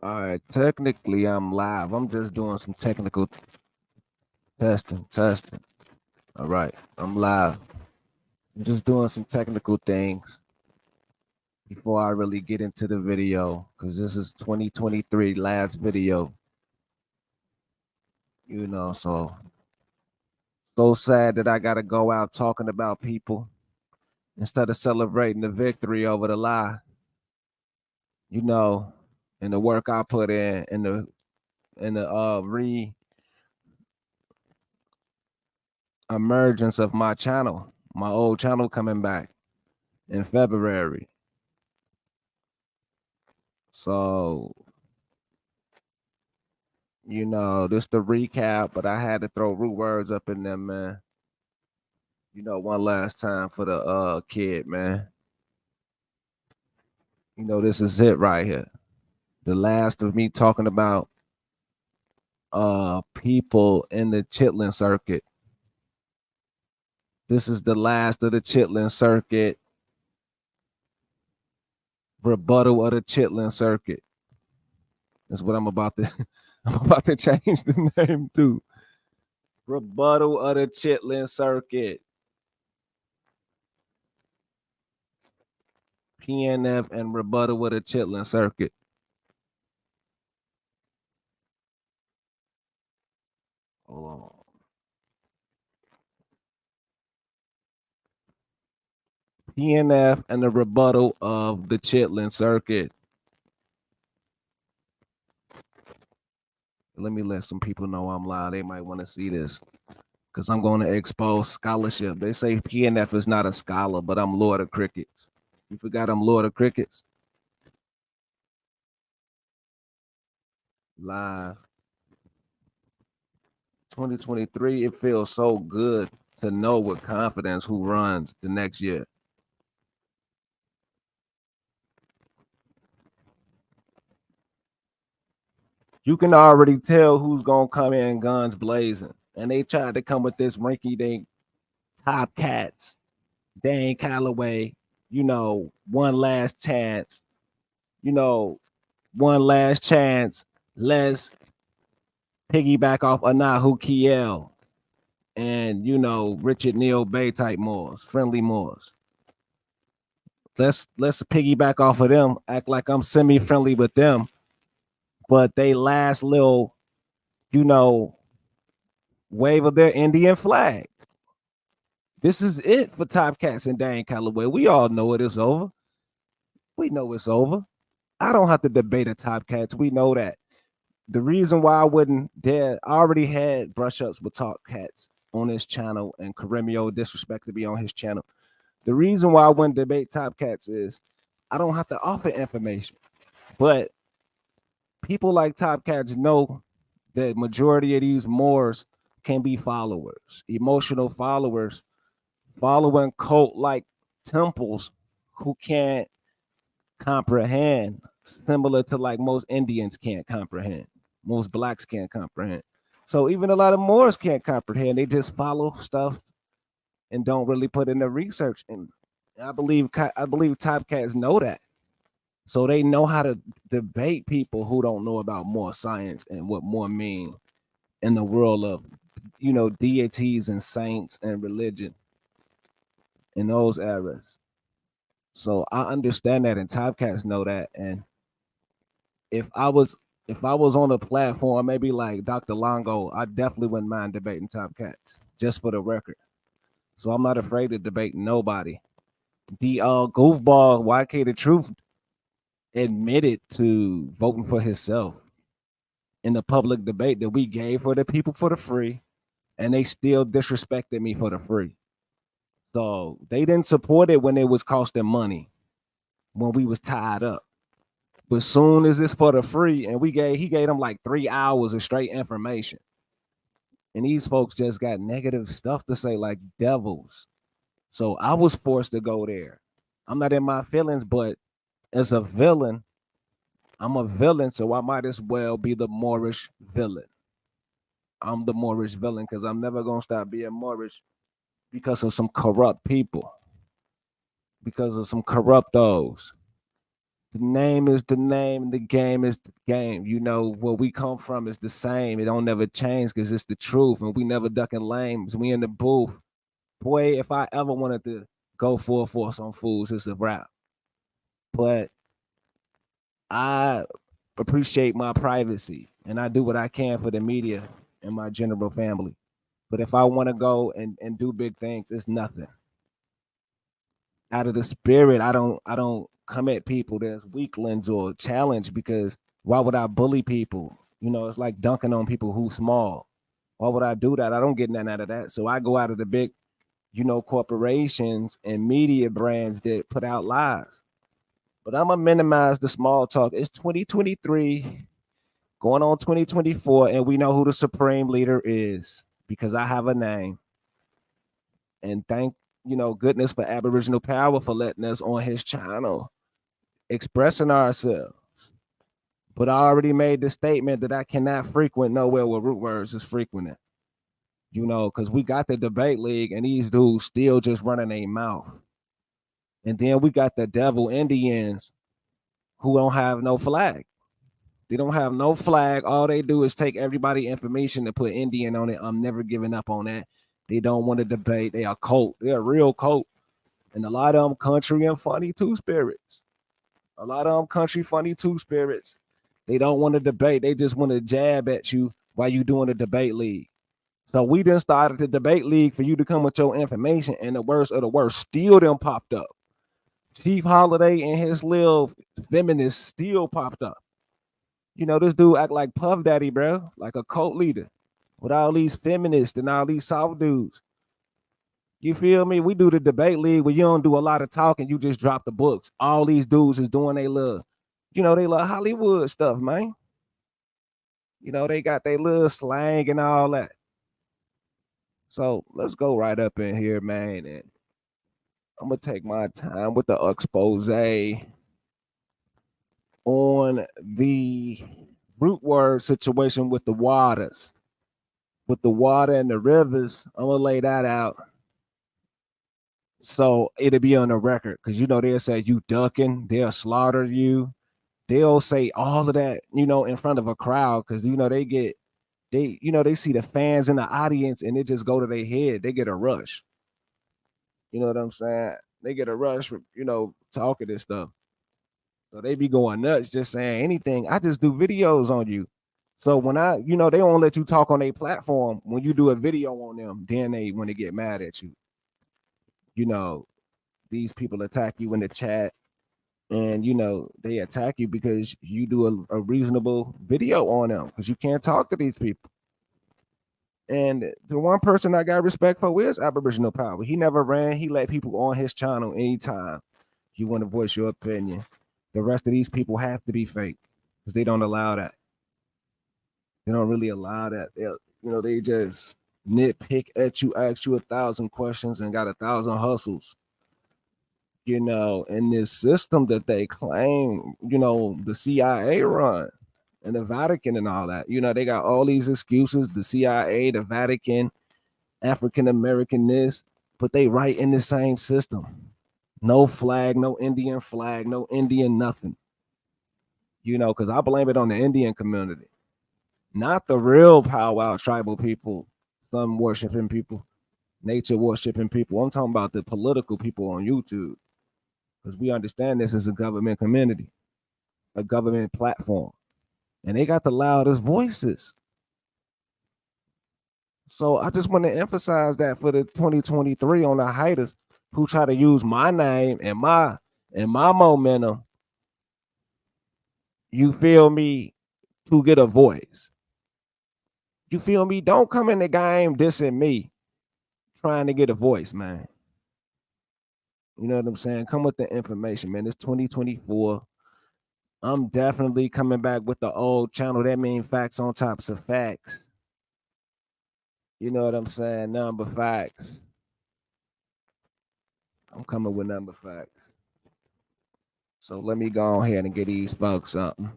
All right, technically I'm live. I'm just doing some technical testing. All right, I'm live. I'm just doing some technical things before I really get into the video because this is 2023 last video, so sad that I got to go out talking about people instead of celebrating the victory over the lie, you know, and the work I put in the re emergence of my channel, my old channel coming back in February. So, this the recap, but I had to throw root words up in there, man. One last time for the kid, man. This is it right here. The last of me talking about people in the chitlin circuit. This is the last of the chitlin circuit. Rebuttal of the chitlin circuit. That's what I'm about to I'm about to change the name to. Rebuttal of the chitlin circuit. PNF and rebuttal with a chitlin circuit. Hold on. PNF and the rebuttal of the chitlin circuit. Let me let some people know I'm live. They might want to see this because I'm going to expose scholarship. They say PNF is not a scholar, but I'm Lord of Crickets. You forgot I'm Lord of Crickets? Live. 2023, it feels so good to know with confidence who runs the next year. You can already tell who's gonna come in guns blazing. And they tried to come with this rinky dink top cats, Dane Calloway, one last chance, one last chance. Let's piggyback off Anahu Kiel and Richard Neal Bay type Moors, friendly Moors. Let's piggyback off of them, act like I'm semi-friendly with them, but they last little, wave of their Indian flag. This is it for Top Cats and Dane Calloway. We all know it is over. We know it's over. I don't have to debate a Top Cats. We know that. The reason why I wouldn't dare, I already had brush ups with Top Cats on his channel and Karemio disrespect to be on his channel. The reason why I wouldn't debate Top Cats is I don't have to offer information. But people like Top Cats know that majority of these Moors can be followers, emotional followers, following cult-like temples who can't comprehend, similar to like most Indians can't comprehend, most blacks can't comprehend. So even a lot of Moors can't comprehend. They just follow stuff and don't really put in the research. And I believe Top Cats know that. So they know how to debate people who don't know about more science and what more mean in the world of, deities and saints and religion in those eras. So I understand that, and Top Cats know that. And if I was on a platform, maybe like Dr. Longo, I definitely wouldn't mind debating Top Cats, just for the record. So I'm not afraid to debate nobody. The goofball YK the Truth admitted to voting for himself in the public debate that we gave for the people for the free, and they still disrespected me for the free. So they didn't support it when it was costing money, when we was tied up. But soon as it's for the free, and he gave them like 3 hours of straight information. And these folks just got negative stuff to say like devils. So I was forced to go there. I'm not in my feelings, but as a villain, I'm a villain, so I might as well be the Moorish villain. I'm the Moorish villain because I'm never gonna stop being Moorish because of some corrupt people, because of some corruptos. The name is the name, the game is the game. You know, where we come from is the same. It don't never change because it's the truth, and we never ducking lames. We in the booth. Boy, if I ever wanted to go full force on fools, it's a wrap. But I appreciate my privacy, and I do what I can for the media and my general family. But if I want to go and do big things, it's nothing. Out of the spirit, I don't come at people that's weaklings or challenge because why would I bully people? You know, it's like dunking on people who small. Why would I do that? I don't get nothing out of that. So I go out of the big, corporations and media brands that put out lies. But I'm gonna minimize the small talk. It's 2023, going on 2024, and we know who the supreme leader is because I have a name. And thank goodness for Aboriginal Power for letting us on his channel expressing ourselves. But I already made the statement that I cannot frequent nowhere where root words is frequented. Because we got the debate league and these dudes still just running their mouth. And then we got the devil Indians who don't have no flag. They don't have no flag. All they do is take everybody information and put Indian on it. I'm never giving up on that. They don't want to debate. They are cult. They're a real cult. And a lot of them country and funny two spirits. A lot of them country funny two spirits. They don't want to debate. They just want to jab at you while you doing the debate league. So we done started the debate league for you to come with your information, and the worst of the worst still done popped up. Chief Holiday and his little feminists still popped up. This dude act like Puff Daddy, bro, like a cult leader with all these feminists and all these soft dudes. You feel me? We do the debate league where you don't do a lot of talking, you just drop the books. All these dudes is doing they little, they love Hollywood stuff, man. They got their little slang and all that. So let's go right up in here, man. And I'm gonna take my time with the expose on the root word situation with the waters. With the water and the rivers, I'm gonna lay that out. So it'll be on the record because they'll say you ducking, they'll slaughter you, they'll say all of that, in front of a crowd because they see the fans in the audience and it just go to their head. They get a rush. You know what I'm saying? They get a rush from, talking this stuff. So they be going nuts just saying anything. I just do videos on you. So when they don't let you talk on their platform. When you do a video on them, then they want to get mad at you. These people attack you in the chat and, they attack you because you do a reasonable video on them because you can't talk to these people. And the one person I got respect for is Aboriginal Power. He never ran. He let people on his channel anytime you want to voice your opinion. The rest of these people have to be fake because they don't allow that. They don't really allow that. They just nitpick at you, ask you 1,000 questions and got 1,000 hustles. In this system that they claim, the CIA run and the Vatican and all that. They got all these excuses, the CIA, the Vatican, African American this, but they right in the same system. No flag, no Indian flag, no Indian nothing. Because I blame it on the Indian community. Not the real powwow tribal people, sun worshiping people, nature worshiping people. I'm talking about the political people on YouTube. Because we understand this is a government community, a government platform. And they got the loudest voices. So I just want to emphasize that for the 2023 on the haters who try to use my name and my momentum, you feel me, to get a voice. You feel me? Don't come in the game dissing me, trying to get a voice, man. You know what I'm saying? Come with the information, man. It's 2024. I'm definitely coming back with the old channel. That means facts on tops of facts. You know what I'm saying? Number facts. I'm coming with number facts. So let me go ahead and get these folks something.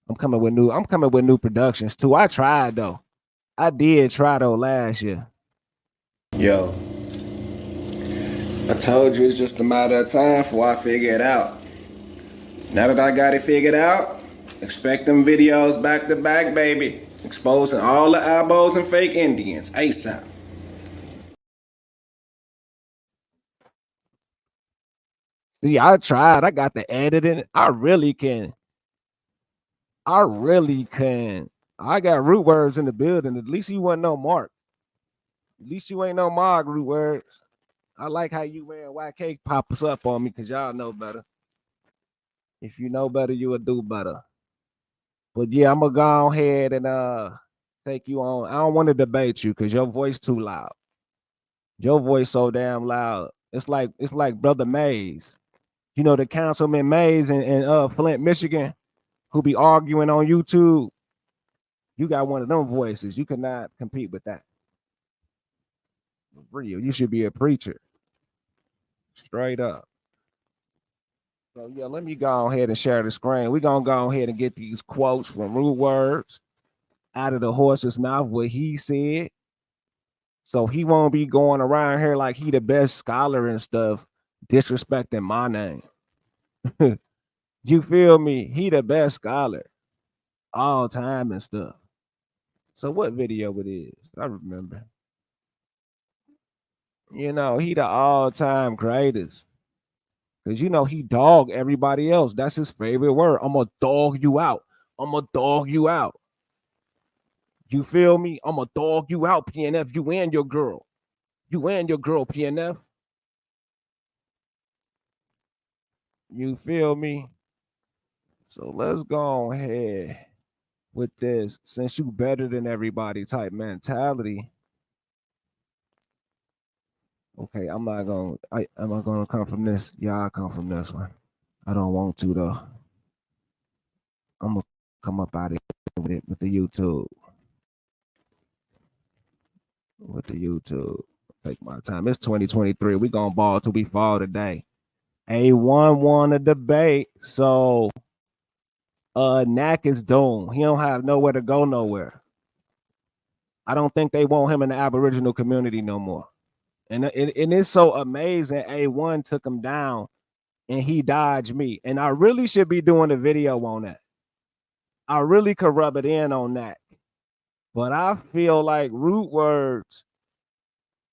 I'm coming with new productions too. I tried though. I did try though last year. Yo, I told you it's just a matter of time before I figure it out. Now that I got it figured out, expect them videos back to back, baby. Exposing all the eyebrows and fake Indians ASAP. See, I tried. I got the editing. I really can. I really can. I got root words in the building. At least you wasn't no Mark. At least you ain't no Mog root words. I like how you wearing YK pops up on me because y'all know better. If you know better, you will do better. But yeah, I'm gonna go ahead and take you on. I don't want to debate you because your voice too loud. Your voice so damn loud. It's like Brother Mays. You know the Councilman Mays in Flint, Michigan, who be arguing on YouTube. You got one of them voices. You cannot compete with that. For real, you should be a preacher. Straight up. So yeah, let me go ahead and share the screen. We're gonna go ahead and get these quotes from Rude Words out of the horse's mouth, what he said. So he won't be going around here like he the best scholar and stuff, disrespecting my name. You feel me? He the best scholar all time and stuff. So what video it is? I remember. You know, he the all-time greatest. Cause you know he dog everybody else. That's his favorite word. I'm gonna dog you out. I'm gonna dog you out. You feel me? I'm gonna dog you out, PNF. You and your girl. You and your girl, PNF. You feel me? So let's go ahead with this. Since you better than everybody type mentality. Okay, I'm not gonna. Am I gonna come from this? Yeah, I come from this one. I don't want to though. I'm gonna come up out of it with the YouTube. With the YouTube. Take my time. It's 2023. We gonna ball till we fall today. A1 won a debate, so Knack is doomed. He don't have nowhere to go nowhere. I don't think they want him in the Aboriginal community no more. And it's so amazing. A1 took him down and he dodged me. And I really should be doing a video on that. I really could rub it in on that. But I feel like Root Words,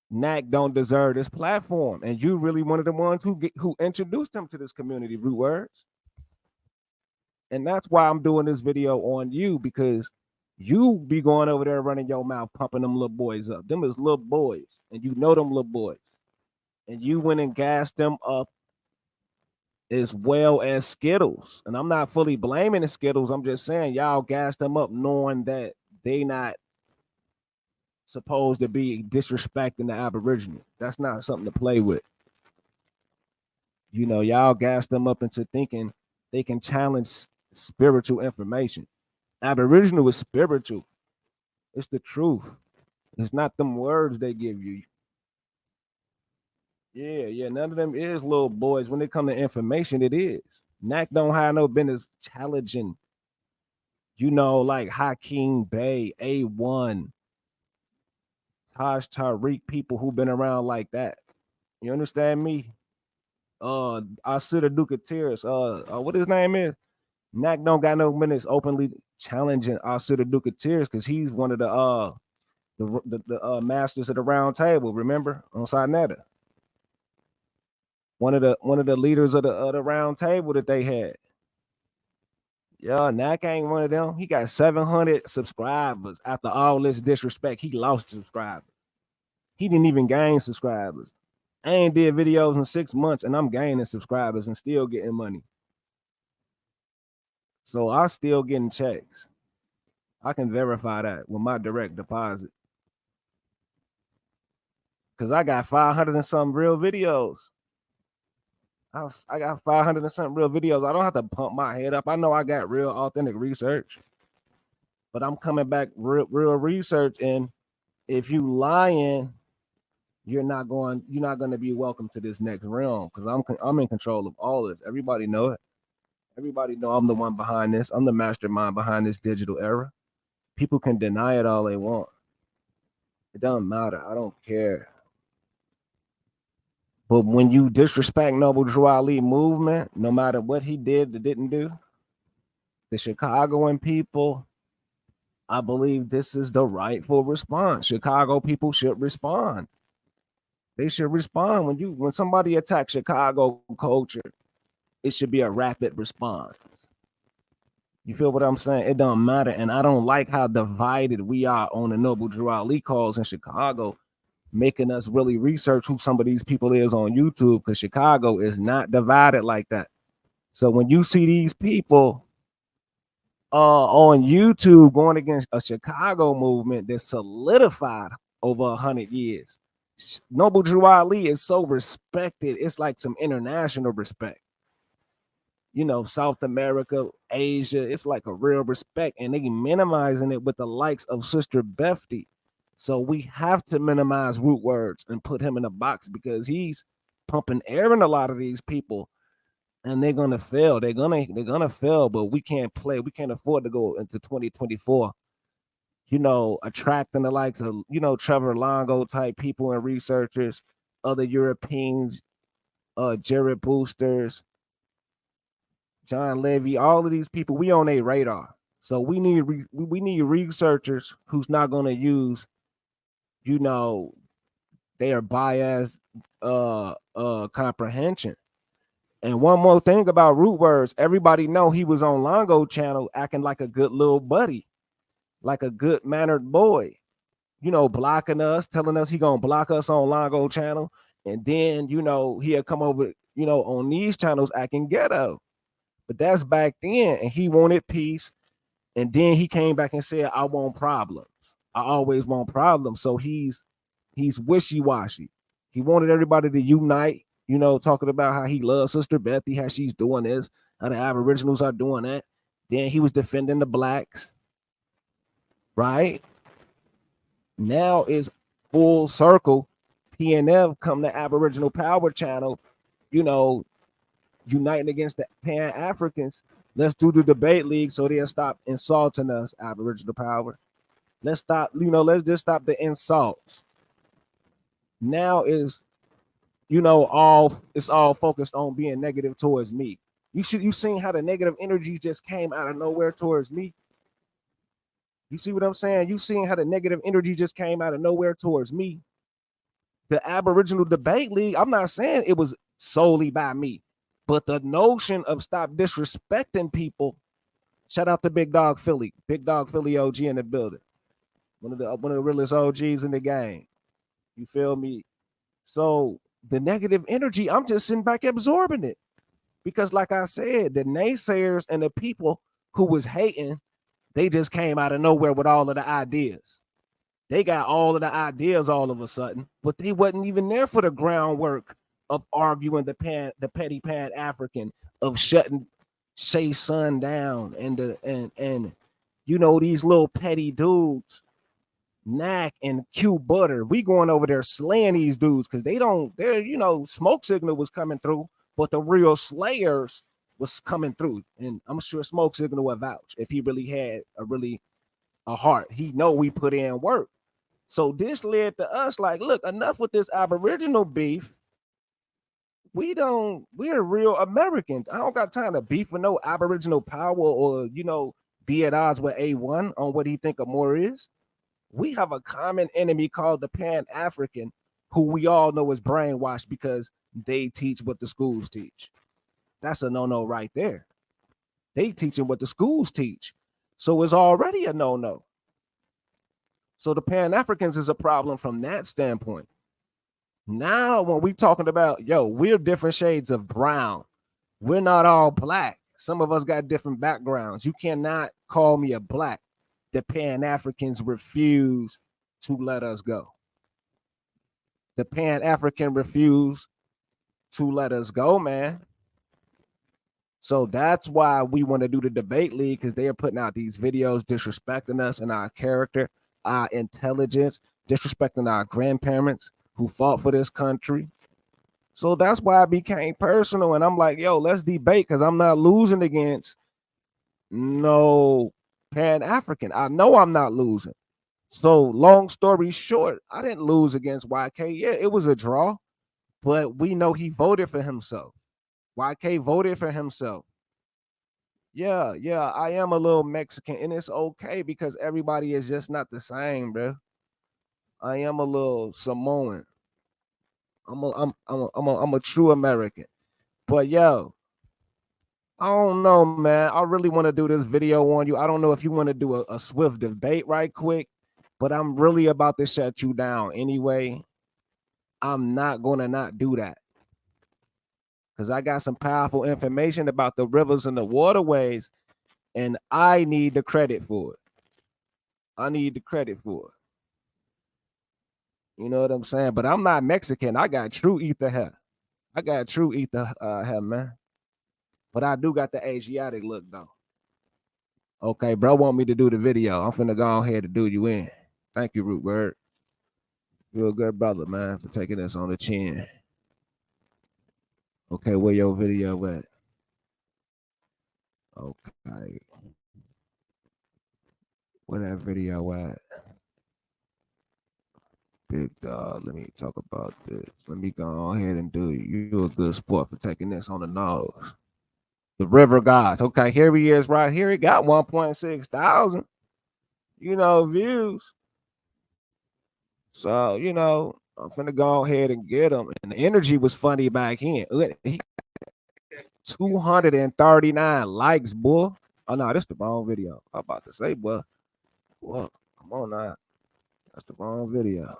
Knack don't deserve this platform. And you really one of the ones who introduced him to this community, Root Words. And that's why I'm doing this video on you, because you be going over there running your mouth, pumping them little boys up. Them is little boys, and you know them little boys. And you went and gassed them up as well as Skittles. And I'm not fully blaming the Skittles. I'm just saying y'all gassed them up knowing that they not supposed to be disrespecting the Aboriginal. That's not something to play with. You know, y'all gassed them up into thinking they can challenge spiritual information. Aboriginal is spiritual. It's the truth. It's not them words they give you. Yeah. None of them is little boys. When it come to information, it is. Knack don't have no business challenging. You know, like Hakeem Bey, A1, Taj Tariq, people who been around like that. You understand me? Asida Dukateers, what his name is? Knack don't got no minutes openly challenging Asida Dukateers because he's one of the masters of the round table, remember? On Sinetta. One of the leaders of the round table that they had. Yeah, Knack ain't one of them. He got 700 subscribers. After all this disrespect, he lost subscribers. He didn't even gain subscribers. I ain't did videos in 6 months and I'm gaining subscribers and still getting money. So I still getting checks. I can verify that with my direct deposit. Cause I got 500 and some real videos. I got 500 and something real videos. I don't have to pump my head up. I know I got real authentic research, but I'm coming back real research. And if you lying, you're not going to be welcome to this next realm, because I'm in control of all this. Everybody know it. Everybody know I'm the one behind this. I'm the mastermind behind this digital era. People can deny it all they want. It doesn't matter. I don't care. But when you disrespect Noble Drew Ali movement, no matter what he did or didn't do, the Chicagoan people, I believe this is the rightful response. Chicago people should respond. They should respond when somebody attacks Chicago culture. It should be a rapid response. You feel what I'm saying? It don't matter, and I don't like how divided we are on the Noble Drew Ali calls in Chicago, making us really research who some of these people is on YouTube, because Chicago is not divided like that. So when you see these people on YouTube going against a Chicago movement that's solidified over 100 years, Noble Drew Ali is so respected. It's like some international respect. South America, Asia, it's like a real respect, and they minimizing it with the likes of Sister Befty. So we have to minimize Root Words and put him in a box because he's pumping air in a lot of these people, and they're gonna fail. They're gonna fail, but we can't play. We can't afford to go into 2024. Attracting the likes of Trevor Longo type people and researchers, other Europeans, Jared Boosters, John Levy, all of these people, we on a radar. So we need researchers who's not going to use, their biased comprehension. And one more thing about Root Words, everybody know he was on Longo channel acting like a good little buddy, like a good mannered boy, blocking us, telling us he gonna block us on Longo channel, and then he'll come over, on these channels acting ghetto. But that's back then, and he wanted peace. And then he came back and said, I want problems. I always want problems. So he's wishy-washy. He wanted everybody to unite, talking about how he loves Sister Bethy, how she's doing this, how the Aboriginals are doing that. Then he was defending the blacks, right? Now is full circle. PNF come to Aboriginal Power Channel, uniting against the Pan-Africans. Let's do the debate league so they'll stop insulting us, Aboriginal Power. Let's just stop the insults. Now is, it's all focused on being negative towards me. You seen how the negative energy just came out of nowhere towards me? You see what I'm saying? You seen how the negative energy just came out of nowhere towards me? The Aboriginal Debate League, I'm not saying it was solely by me, but the notion of stop disrespecting people. Shout out to Big Dog Philly OG in the building. One of the realest OGs in the game. You feel me? So the negative energy, I'm just sitting back absorbing it. Because like I said, the naysayers and the people who was hating, they just came out of nowhere with all of the ideas. They got all of the ideas all of a sudden, but they wasn't even there for the groundwork of arguing the petty Pan-African, of shutting Shay Sun down, and these little petty dudes, Knack and Q Butter. We going over there slaying these dudes because they're Smoke Signal was coming through, but the real slayers was coming through. And I'm sure Smoke Signal would vouch if he really had a heart. He know we put in work. So this led to us like, look, enough with this Aboriginal beef. We're real Americans. I don't got time to beef with no Aboriginal power or, be at odds with A1 on what he think Moore is. We have a common enemy called the Pan-African, who we all know is brainwashed because they teach what the schools teach. That's a no-no right there. They teaching what the schools teach. So it's already a no-no. So the Pan-Africans is a problem from that standpoint. Now, when we talking about, we're different shades of brown. We're not all black. Some of us got different backgrounds. You cannot call me a black. The Pan-Africans refuse to let us go. The Pan-African refuse to let us go, man. So that's why we want to do the debate league, because they are putting out these videos disrespecting us and our character, our intelligence, disrespecting our grandparents who fought for this country. So that's why I became personal, and I'm like, let's debate, because I'm not losing against no Pan-African. I know I'm not losing. So long story short, I didn't lose against YK. Yeah, it was a draw, but we know he voted for himself. YK voted for himself. Yeah, I am a little Mexican, and it's okay because everybody is just not the same, bro. I am a little Samoan. I'm a true American. But yo, I don't know, man. I really want to do this video on you. I don't know if you want to do a swift debate right quick, but I'm really about to shut you down anyway. I'm not gonna not do that because I got some powerful information about the rivers and the waterways, and I need the credit for it. I need the credit for it. You know what I'm saying? But I'm not Mexican. I got true ether hair. I got true ether hair, man. But I do got the Asiatic look though. Okay, bro, want me to do the video. I'm finna go ahead and do you in. Thank you, Root Word. You're a good brother, man, for taking this on the chin. Okay, where your video at? Okay. Where that video at? Big dog, let me talk about this. Let me go ahead and do you. You're a good sport for taking this on the nose. The River Gods. Okay, here he is right here. He got 1.6 thousand, views. So, I'm finna go ahead and get him. And the energy was funny back then. He 239 likes, boy. Oh no, that's the wrong video. I'm about to say, boy. Well, come on now. That's the wrong video.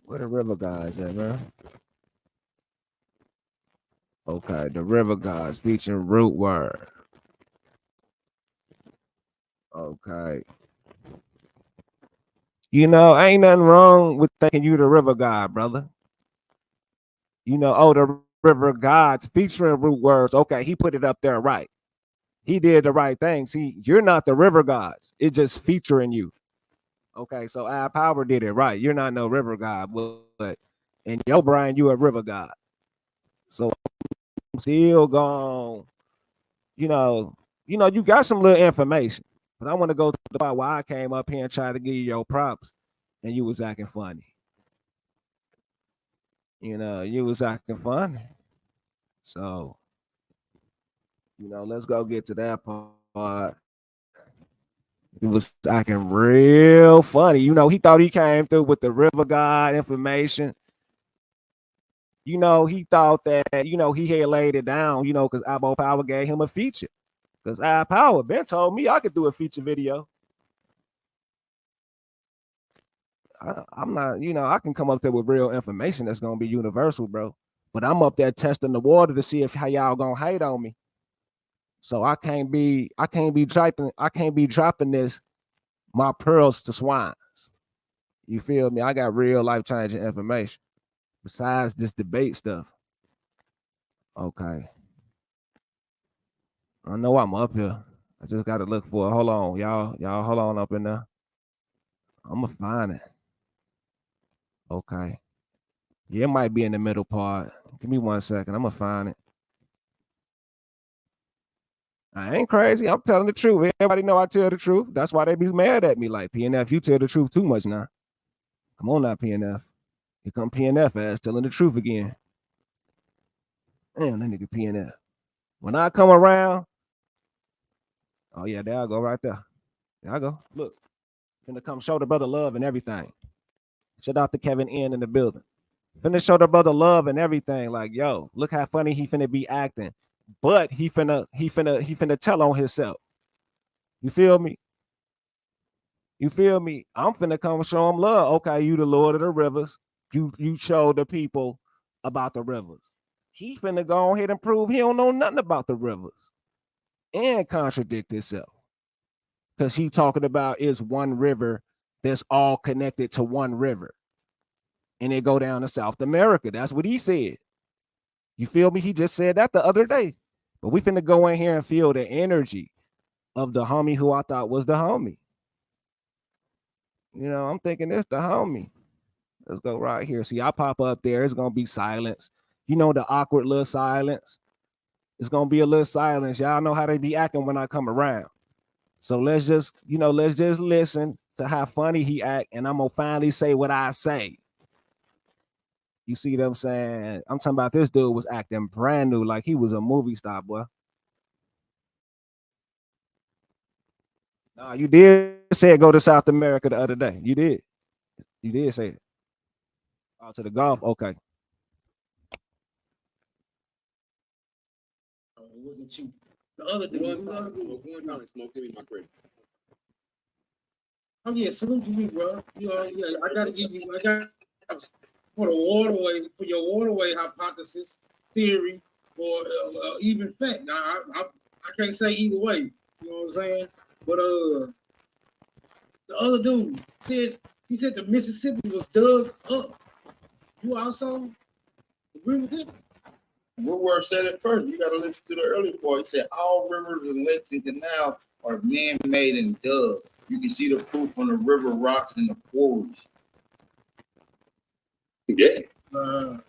Where the River Guys at, man? Okay, the River Guys featuring Root Word. Okay. Ain't nothing wrong with thinking you the River God, brother. The River Gods featuring Root Words. Okay, he put it up there right. He did the right thing. See, you're not the River Gods. It's just featuring you. Okay, so our power did it right. You're not no River God, but in your brain, you a River God. So I'm still gone. You got some little information, but I want to go to the part why I came up here and tried to give you your props, and you was acting funny. You was acting funny. So, let's go get to that part. He was acting real funny. He thought he came through with the River God information. He thought that, he had laid it down, because Abo Power gave him a feature. Because I Power, Ben told me I could do a feature video. I'm not, I can come up there with real information that's gonna be universal, bro. But I'm up there testing the water to see if how y'all gonna hate on me. So I can't be dropping this my pearls to swines. You feel me? I got real life-changing information besides this debate stuff. Okay. I know I'm up here. I just gotta look for it. Hold on, y'all hold on up in there. I'm gonna find it. Okay. Yeah, it might be in the middle part. Give me 1 second. I'm gonna find it. I ain't crazy. I'm telling the truth. Everybody know I tell the truth. That's why they be mad at me. Like, PNF, you tell the truth too much now. Come on now, PNF. Here come PNF ass telling the truth again. Damn, that nigga PNF. When I come around, oh yeah, there I go right there. There I go. Look, finna come show the brother love and everything. Shout out to Kevin N in the building. Finna show the brother love and everything. Like, yo, look how funny he finna be acting. But he finna tell on himself. You feel me? You feel me? I'm finna come show him love. Okay, you the Lord of the rivers. You show the people about the rivers. He finna go ahead and prove he don't know nothing about the rivers and contradict himself. Because he talking about is one river that's all connected to one river. And it go down to South America. That's what he said. You feel me? He just said that the other day. But we finna go in here and feel the energy of the homie who I thought was the homie. I'm thinking it's the homie. Let's go right here. See, I pop up there. It's going to be silence. The awkward little silence. It's going to be a little silence. Y'all know how they be acting when I come around. So let's just listen to how funny he act. And I'm going to finally say what I say. You see them saying, I'm talking about this dude was acting brand new, like he was a movie star, boy. Nah, you did say go to South America the other day. You did. You did say it. Oh, to the golf. Okay. It wasn't you. The other dude. One time, smoke. Give me my credit. Oh yeah, salute to you, bro. You know, yeah, I gotta give you. I got for the waterway, for your waterway hypothesis, theory, or even fact. I can't say either way. You know what I'm saying? But the other dude said he said the Mississippi was dug up. You also agree with it? Woodward said it first. You got to listen to the early part. He said all rivers and lakes and canals are man-made and dug. You can see the proof on the river rocks and the quarries. Yeah. Now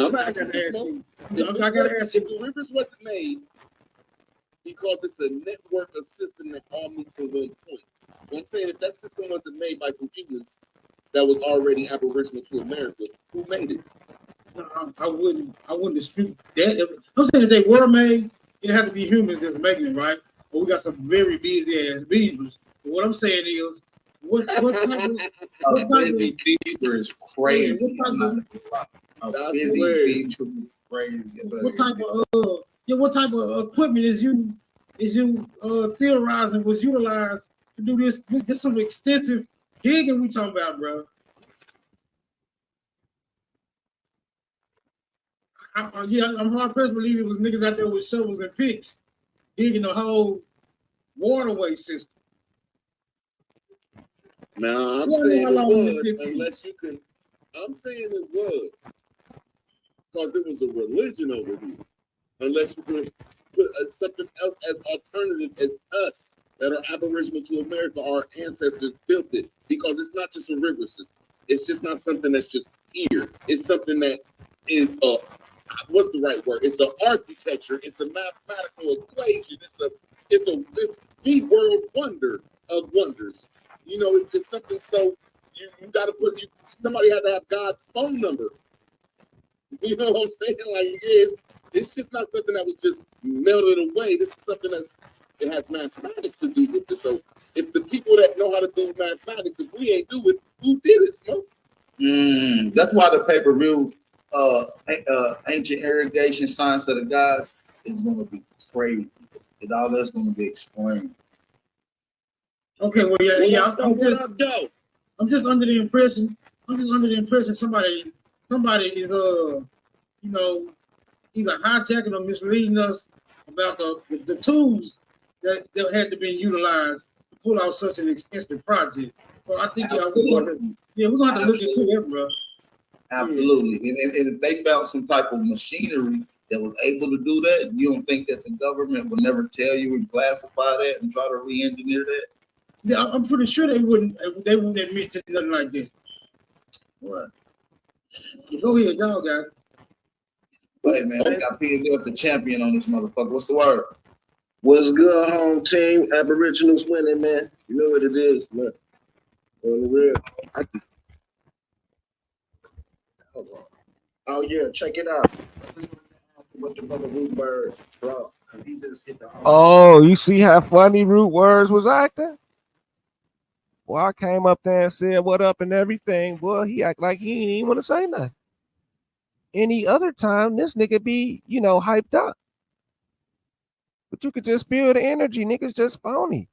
I'm not gonna ask you. I gotta ask you. If the rivers wasn't made because it's a network of system that all meets at one point. I'm saying if that system wasn't made by some humans that was already aboriginal to America, who made it? I wouldn't dispute that. I'm saying if they were made, it had to be humans that's making it, right? But we got some very busy ass beavers. But what I'm saying is, what type of busy beaver is crazy. What type of equipment is you theorizing was utilized to do this? This some extensive digging we talking about, bro. I'm hard pressed to believe it was niggas out there with shovels and picks digging the whole waterway system. Now I'm saying it was, unless you can. I'm saying it was because it was a religion over here. Unless you can put something else as alternative as us that are aboriginal to America, our ancestors built it because it's not just a river system. It's just not something that's just here. It's something that is what's the right word? It's an architecture. It's a mathematical equation. It's the world wonder of wonders. You know, it's just something. So you got to somebody had to have God's phone number. You know what I'm saying? Like it's just not something that was just melted away. This is something it has mathematics to do with it. So if the people that know how to do mathematics, if we ain't do it, who did it, Smoke? That's why the paper real ancient irrigation science of the gods is going to be crazy. It all that's going to be explained. Okay, well, yeah. I'm just under the impression somebody is either hijacking or misleading us about the tools that had to be utilized to pull out such an extensive project. So I think we're gonna have to look into that, bro. Absolutely. And if they found some type of machinery that was able to do that, you don't think that the government would never tell you and classify that and try to re-engineer that? Yeah, I'm pretty sure they wouldn't admit to nothing like that. Right. Go ahead, y'all got it. Hey man, I got Peter up the champion on this motherfucker. What's the word? What's good, home team? Aboriginals winning, man. You know what it is, man. On the real. Oh yeah, check it out. What the brother Root Bird brought. He just hit the Oh, you see how funny Root Words was acting? Well, I came up there and said what up and everything. Boy, he act like he didn't even want to say nothing. Any other time, this nigga be, hyped up. But you could just feel the energy. Niggas just phony.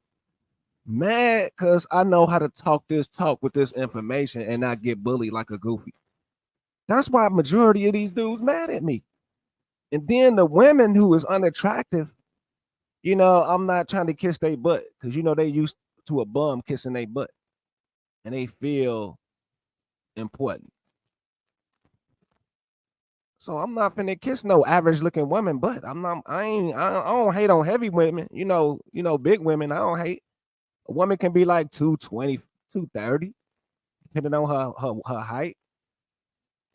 Mad because I know how to talk with this information and not get bullied like a goofy. That's why majority of these dudes mad at me. And then the women who is unattractive, I'm not trying to kiss their butt because they used to a bum kissing their butt and they feel important. So I'm not finna kiss no average looking woman, but I don't hate on heavy women, big women. I don't hate. A woman can be like 220, 230, depending on her height.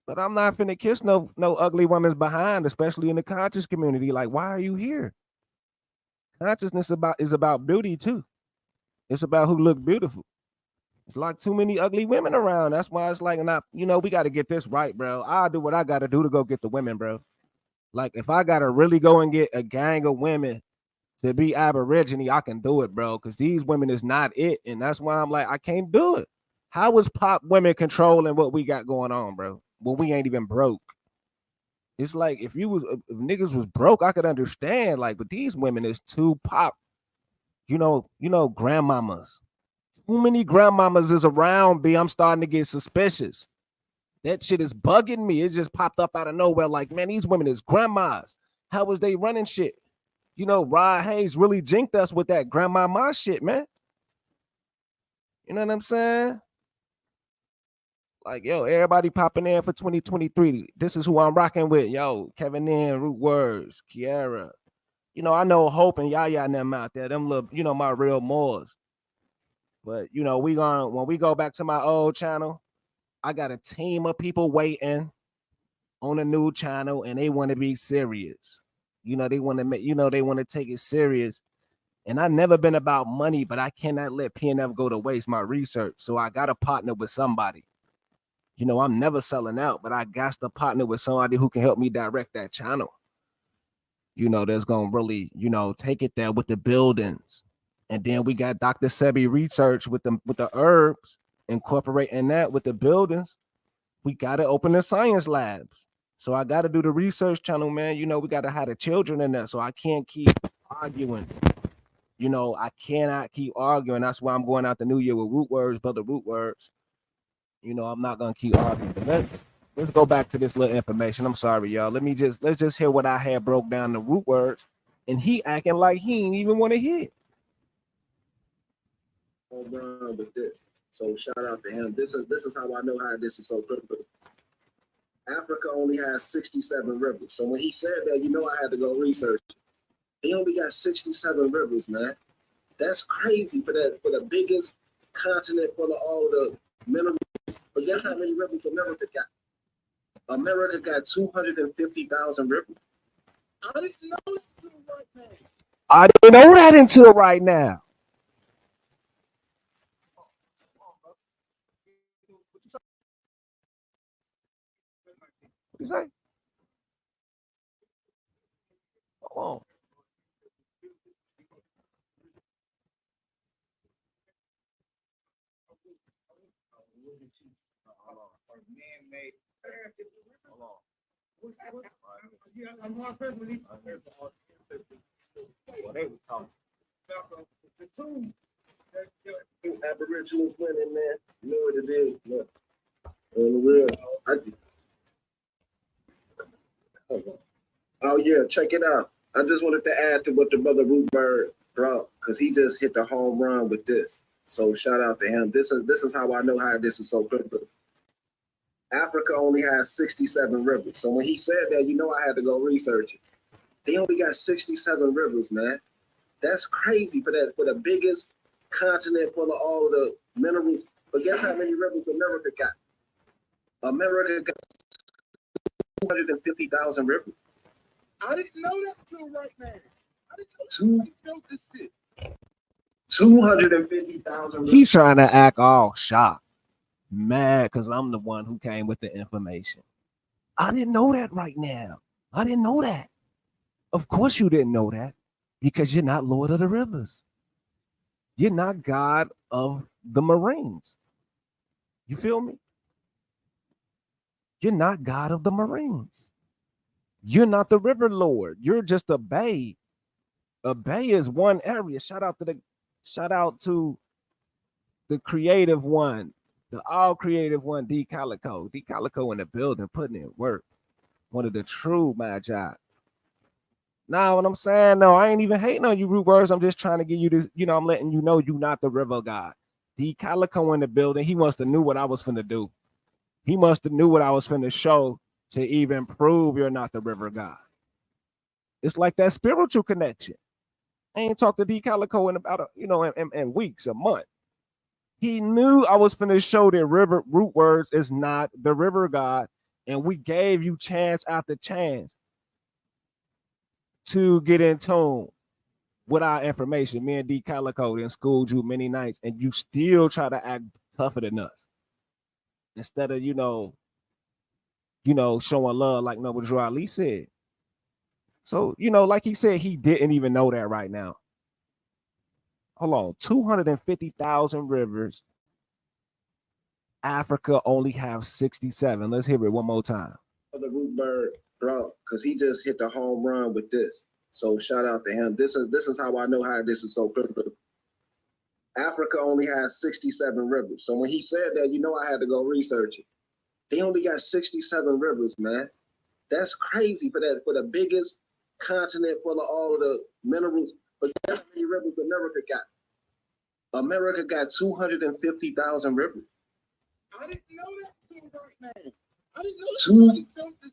But I'm not finna kiss no ugly woman's behind, especially in the conscious community. Like, why are you here? Consciousness is about beauty too. It's about who look beautiful. It's like too many ugly women around. That's why it's like, not, we got to get this right, bro. I'll do what I got to do to go get the women, bro. Like, if I got to really go and get a gang of women to be Aborigine, I can do it, bro. Because these women is not it. And that's why I'm like, I can't do it. How is pop women controlling what we got going on, bro? When we ain't even broke. It's like, if niggas was broke, I could understand. Like, but these women is too pop. Grandmamas. Too many grandmamas is around, B. I'm starting to get suspicious. That shit is bugging me. It just popped up out of nowhere. Like, man, these women is grandmas. How was they running shit? Rod Hayes really jinked us with that grandmama shit, man. You know what I'm saying? Like, yo, everybody popping in for 2023. This is who I'm rocking with. Yo, Kevin N, Root Words, Kiara. I know Hope and Yaya and them out there. Them little, my real Moors. But, when we go back to my old channel, I got a team of people waiting on a new channel, and they want to be serious. They want to make, they want to take it serious. And I never been about money, but I cannot let PNF go to waste my research. So I got to partner with somebody. I'm never selling out, but I got to partner with somebody who can help me direct that channel. That's going to really, take it there with the buildings. And then we got Dr. Sebi research with the herbs, incorporating that with the buildings. We got to open the science labs. So I got to do the research channel, man. We got to have the children in there. So I can't keep arguing. I cannot keep arguing. That's why I'm going out the new year with Root Words, Brother Root Words. I'm not going to keep arguing. But let's go back to this little information. I'm sorry, y'all. Let's just hear what I had broke down the Root Words. And he acting like he ain't even want to hear it. With this. So shout out to him. This is how I know how this is so critical. Africa only has 67 rivers. So when he said that, I had to go research. He only got 67 rivers, man. That's crazy for the biggest continent full of all the minerals. But guess how many rivers America got? America got 250,000 rivers. I didn't know it until right now. I didn't know that until right now. What you say? Hold on. Aboriginals winning, man. You know what it is, man. On the real. Oh yeah, check it out. I just wanted to add to what the brother Root Bird brought, because he just hit the home run with this. So shout out to him. This is how I know how this is so critical. Africa only has 67 rivers. So when he said that, I had to go research it. They only got 67 rivers, man. That's crazy for the biggest continent full of all the minerals. But guess how many rivers America got? America got 250,000 rivers. I didn't know that until right now. I didn't know this shit. 250,000 rivers. He's trying to act all shocked, mad, because I'm the one who came with the information. I didn't know that right now. I didn't know that. Of course you didn't know that, because you're not Lord of the Rivers. You're not God of the Marines. You feel me? You're not God of the Marines. You're not the River Lord. You're just a bay. A bay is one area. Shout out to the creative one, the all creative one, D Calico. D Calico in the building, putting in work. One of the true magi. Now, what I'm saying, no, I ain't even hating on you, Root Words. I'm just trying to give you this, I'm letting you know you're not the river god. D Calico in the building, he must have knew what I was finna do. He must have knew what I was finna show to even prove you're not the river god. It's like that spiritual connection. I ain't talked to D Calico in about in weeks, a month. He knew I was finna show that Root Words is not the river god, and we gave you chance after chance to get in tune with our information. Me and D Calico then schooled you many nights, and you still try to act tougher than us. Instead of showing love like Noble Drew Ali said. So like he said, he didn't even know that right now. Hold on, 250,000 rivers. Africa only have 67. Let's hear it one more time. The root bird brought, because he just hit the home run with this. So shout out to him. This is how I know how this is so critical. Africa only has 67 rivers. So when he said that, I had to go research it. They only got 67 rivers, man. That's crazy for the biggest continent full of all of the minerals. But guess how many rivers America got? America got 250,000 rivers. I didn't know that right now. I didn't know that.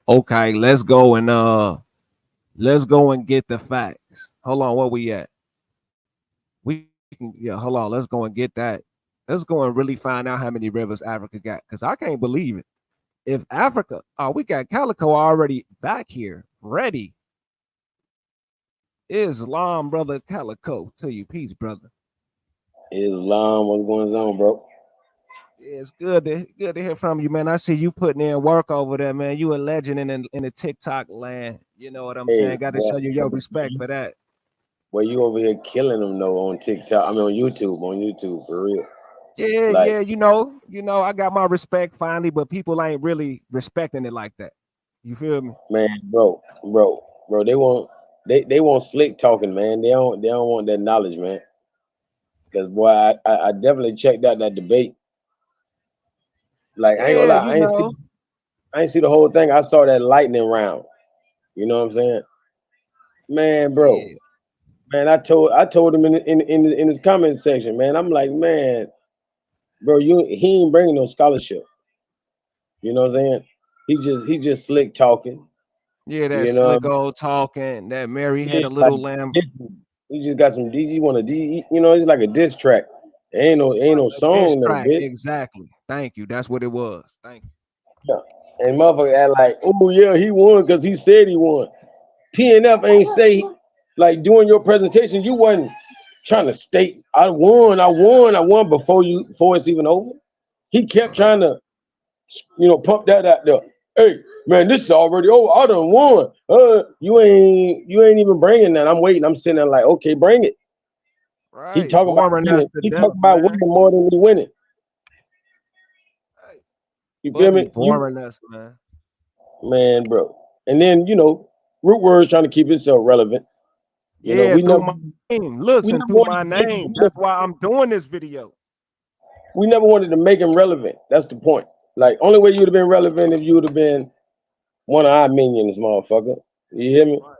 Okay, let's go and get the facts. Hold on, where we at? Hold on, let's go and get that. Let's go and really find out how many rivers Africa got, because I can't believe it. If Africa, we got Calico already back here, ready. Islam, brother Calico, tell you peace, brother. Islam, what's going on, bro? Yeah, it's good to hear from you, man. I see you putting in work over there, man. You a legend in the TikTok land. You know what I'm saying? Got to show you your respect for that. Well, you over here killing them though on TikTok. I mean on YouTube for real. Yeah, I got my respect finally, but people ain't really respecting it like that. You feel me? Man, bro, they want slick talking, man. They don't want that knowledge, man. Because boy, I definitely checked out that debate. Like I ain't gonna lie, I ain't see the whole thing. I saw that lightning round. You know what I'm saying? Man, bro. Yeah. Man, I told him in his comment section, man. I'm like, man, bro, he ain't bringing no scholarship. You know what I'm saying? He just slick talking. Yeah, that slick old talking. That Mary had a little lamb. He just got some DG. It's like a diss track. Ain't no song though, bitch. Exactly. Thank you. That's what it was. Thank you. Yeah. And motherfucker act like, oh yeah, he won because he said he won. PNF ain't say, like during your presentation, you wasn't trying to state I won before it's even over. He kept trying to, pump that out there. Hey man, this is already over. I done won. You ain't even bringing that. I'm waiting. I'm sitting there like, okay, bring it. Right. He talking about winning. He talking about winning more than we winning. Right. You feel me? Boring us, man. Man, bro. And then Root Word's trying to keep itself relevant. We never my name. Listen through my name. That's why I'm doing this video. We never wanted to make him relevant. That's the point. Like, only way you would have been relevant if you would have been one of our minions, motherfucker. You hear me? Right.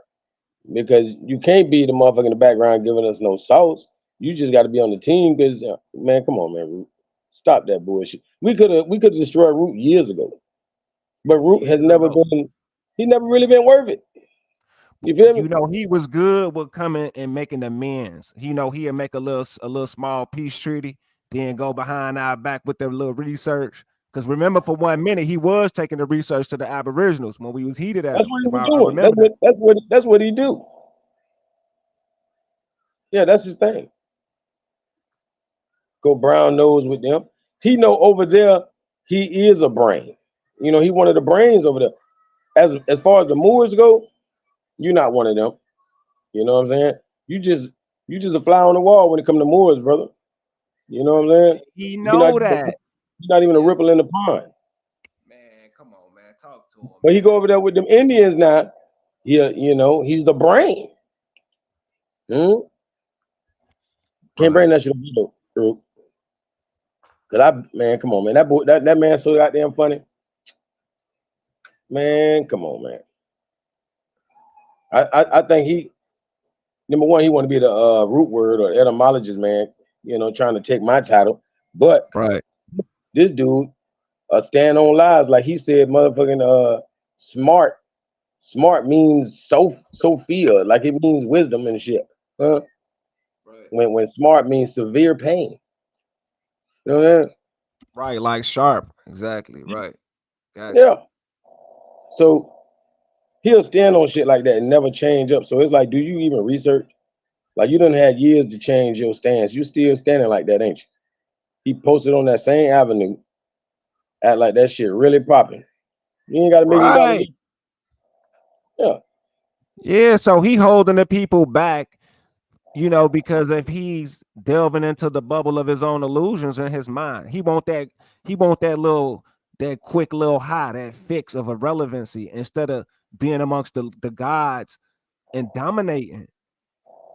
Because you can't be the motherfucker in the background giving us no sauce. You just got to be on the team. Because man, come on, man, Root. Stop that bullshit. We could have destroyed Root years ago, but Root has never been. He never really been worth it. You feel me? He was good with coming and making amends. He'd make a little small peace treaty, then go behind our back with their little research. Because remember, for 1 minute, he was taking the research to the Aboriginals when we was heated at. That's what he was doing. That's what he do. Yeah, that's his thing. Go brown nose with them. He know over there he is a brain. He one of the brains over there. As far as the Moors go, you're not one of them. You know what I'm saying? You just a fly on the wall when it comes to Moors, brother. You know what I'm saying? He know that. You're not even a ripple in the pond. Man, come on, man. Talk to him. But he go over there with them Indians now. Yeah, he's the brain. Can't bring that shit up, bro. Cause man, come on, man. That boy, that man so goddamn funny. Man, come on, man. I think he, number one, he want to be the root word or etymologist, man. Trying to take my title. But this dude stand on lies, like he said, motherfucking smart. Smart means Sophia, like it means wisdom and shit. Huh? Right. When smart means severe pain. You know what I mean? Right, like sharp. Exactly. Right. Gotcha. Yeah. So he'll stand on shit like that and never change up. So it's like, do you even research? Like you done had years to change your stance. You still standing like that, ain't you? he posted on that same avenue, act like that shit really popping. You ain't gotta make it gotta Right. be. Yeah. Yeah, so he holding the people back, you know, because if he's delving into the bubble of his own illusions in his mind, he want that that quick little high, that fix of irrelevancy instead of being amongst the gods and dominating.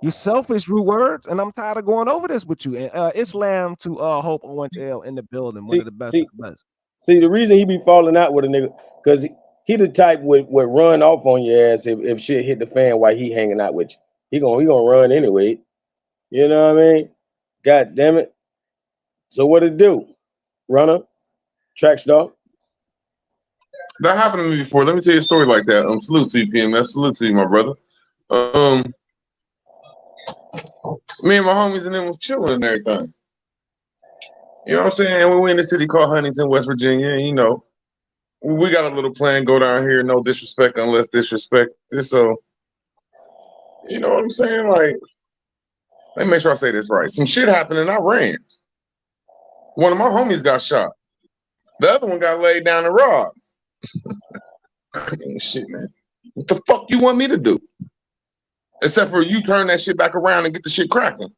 You selfish, rude words, and I'm tired of going over this with you. And Islam to Hope Owens L in the building, one of the best of the best. See, the reason he be falling out with a nigga, because he the type would run off on your ass if shit hit the fan while he hanging out with you. He gonna run anyway. You know what I mean? God damn it. So what it do? Runner, track star. That happened to me before. Let me tell you a story like that. Salute to you, PMF. Salute to you, my brother. Me and my homies and them was chilling and everything. You know what I'm saying? And we were in the city called Huntington, West Virginia, and you know, we got a little plan, go down here, no disrespect unless disrespect. So, you know what I'm saying? Like, let me make sure I say this right. Some shit happened and I ran. One of my homies got shot. The other one got laid down and robbed. Shit, man. What the fuck you want me to do? Except for you turn that shit back around and get the shit cracking.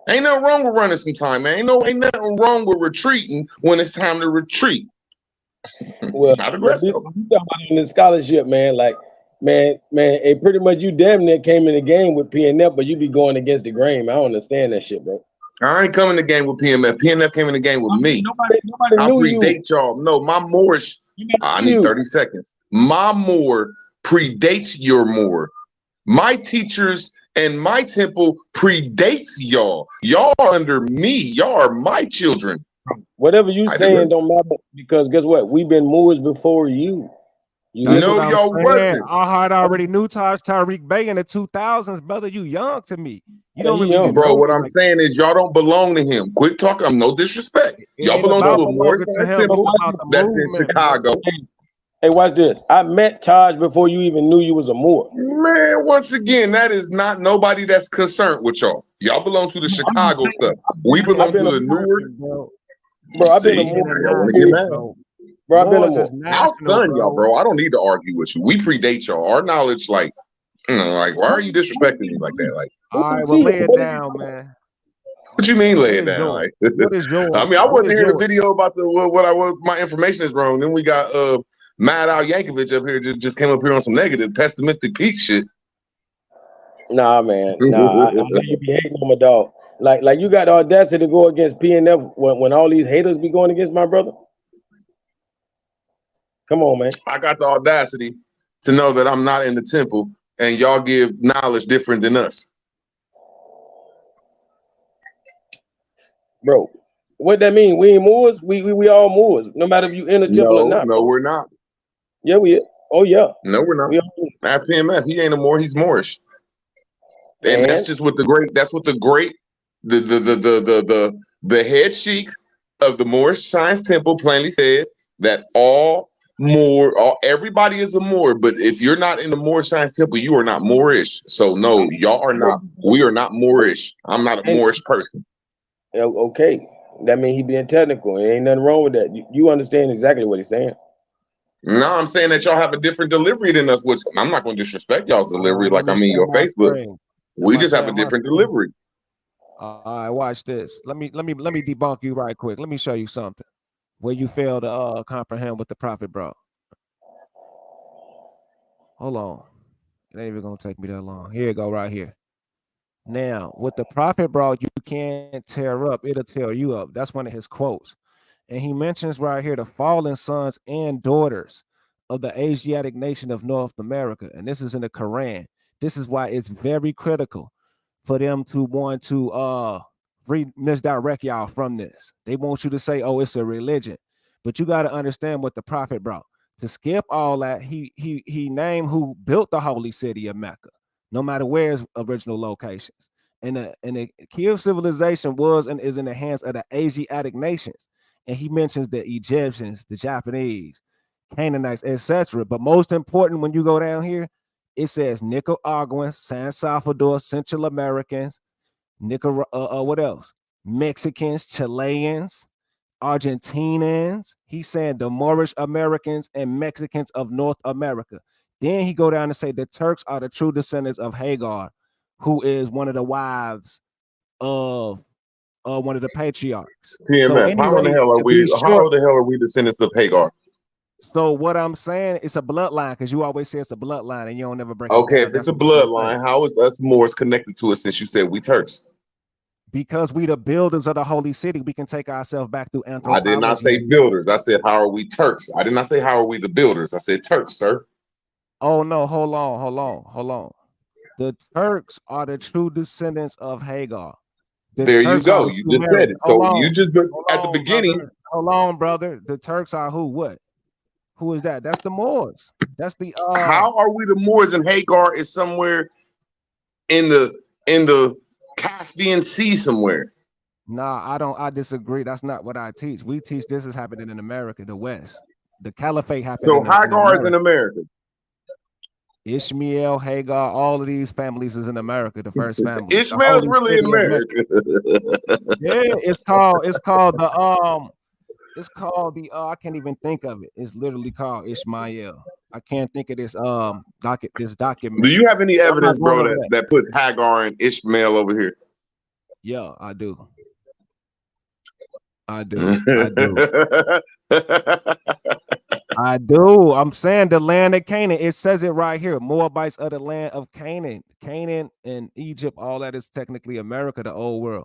Ain't nothing wrong with running sometime, man. Ain't nothing wrong with retreating when it's time to retreat. Well, not aggressive. You talking about in the scholarship, man. Like, man, pretty much you damn near came in the game with PNF, but you be going against the grain. I don't understand that shit, bro. I ain't coming to the game with PMF. PNF came in the game with me. Nobody I knew predate y'all. No, my Moorish. I need 30 seconds. My Moor predates your Moor. My teachers and my temple predates y'all. Y'all are under me. Y'all are my children. Whatever you saying don't matter, because guess what? We've been Moors before you. No, y'all wasn't. Our heart already knew Tariq Bey in the 2000s, brother. You young to me. You don't really young, bro. What I'm saying is y'all don't belong to him. Quit talking. I'm no disrespect. Y'all belong to a more temple that's in Chicago. Hey, watch this. I met Taj before you even knew you was a Moor. Man, once again, that is not nobody that's concerned with y'all. Y'all belong to the Chicago stuff. We belong to the Newark. Bro, I've been a Moor. Bro, I've been a Moor. I'll son y'all, bro. I don't need to argue with you. We predate y'all. Our knowledge, like, like, why are you disrespecting me like that? Like, all right, well, lay it down, man. What you mean lay it down? Like, what is yours? I mean, I wasn't hear the video about the what I was. My information is wrong. Then we got Mad Al Yankovic up here just came up here on some negative, pessimistic peak shit. Nah, man. Nah, I know you be hating on my dog. Like you got the audacity to go against PNF when all these haters be going against my brother. Come on, man. I got the audacity to know that I'm not in the temple and y'all give knowledge different than us. Bro, what that mean? We ain't Moors? We all Moors, no matter if you in the temple or not. No, we're not. Yeah, we is. Oh yeah. No, we're not. Ask PMF. He ain't a Moor, he's Moorish. And that's just what the head sheikh of the Moorish Science Temple plainly said that everybody is a Moor, but if you're not in the Moorish Science Temple, you are not Moorish. So no, y'all are not. We are not Moorish. I'm not a Moorish person. Okay, that means he being technical. There ain't nothing wrong with that. You understand exactly what he's saying. No, I'm saying that y'all have a different delivery than us, which I'm not going to disrespect y'all's delivery like I'm in your Facebook. We just have a different delivery. All right, watch this. Let me debunk you right quick. Let me show you something where you fail to comprehend what the prophet brought. Hold on. It ain't even gonna take me that long. Here you go, right here. Now, what the prophet brought, you can't tear up, it'll tear you up. That's one of his quotes. And he mentions right here the fallen sons and daughters of the Asiatic nation of North America. And this is in the Quran. This is why it's very critical for them to want to misdirect y'all from this. They want you to say, oh, it's a religion. But you got to understand what the prophet brought. To skip all that, he named who built the holy city of Mecca, no matter where its original locations. And the key of civilization was and is in the hands of the Asiatic nations. And he mentions the Egyptians, the Japanese, Canaanites, etc. But most important, when you go down here, it says Nicaraguans, San Salvador, Central Americans, what else? Mexicans, Chileans, Argentinians. He's saying the Moorish Americans and Mexicans of North America. Then he go down and say the Turks are the true descendants of Hagar, who is one of the wives of one of the patriarchs. So PMF, how in the anyway, hell are to we? be How short, the hell are we descendants of Hagar? so what I'm saying, it's a bloodline because you always say it's a bloodline and you don't never break it Okay, down. if it's That's a what I'm saying. bloodline, how is us Moors connected to it since you said we Turks? Because we the builders of the holy city, we can take ourselves back through I anthropology. did not say builders. I said, how are we Turks? I did not say, how are we the builders? I said Turks, sir. Oh no, hold on. The Turks are the true descendants of Hagar. The There you Turks are go. the You true just said Mary. it. So you just, at the on, beginning, brother. Hold on, brother. The Turks are who? What? Who is that? That's the Moors. That's the how are we the Moors and Hagar is somewhere in the Caspian Sea somewhere? Nah, I disagree. That's not what I teach. We teach this is happening in America, the West. The caliphate happened So in Hagar is in America. America. Ishmael, Hagar, all of these families is in America, the first family. Ishmael's really in America. Yeah, it's called the I can't even think of it. It's literally called Ishmael. I can't think of this document. Do you have any I'm not evidence, going bro, over that puts Hagar and Ishmael over here? Yeah, I do. I do. I'm saying the land of Canaan. It says it right here. Moabites of the land of Canaan. Canaan and Egypt, all that is technically America, the old world.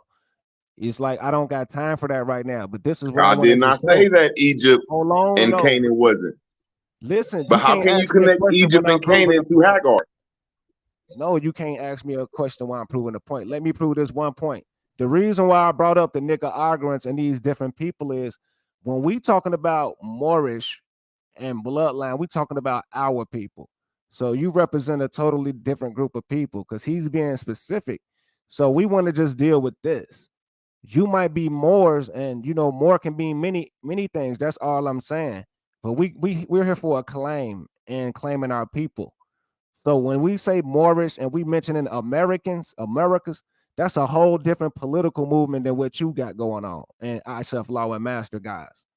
It's like I don't got time for that right now. But this is what I did not say that Egypt and Canaan wasn't. Listen, but how can you connect Egypt and Canaan to Hagar? No, you can't ask me a question while I'm proving a point. Let me prove this one point. The reason why I brought up the Nicaraguans and these different people is when we talking about Moorish and bloodline, we talking about our people. So you represent a totally different group of people because he's being specific. So we want to just deal with this. You might be Moors, and Moor can be many things. That's all I'm saying. But we're here for a claim and claiming our people. So when we say Moorish and we mentioning Americas, that's a whole different political movement than what you got going on. And I self-law and master guys.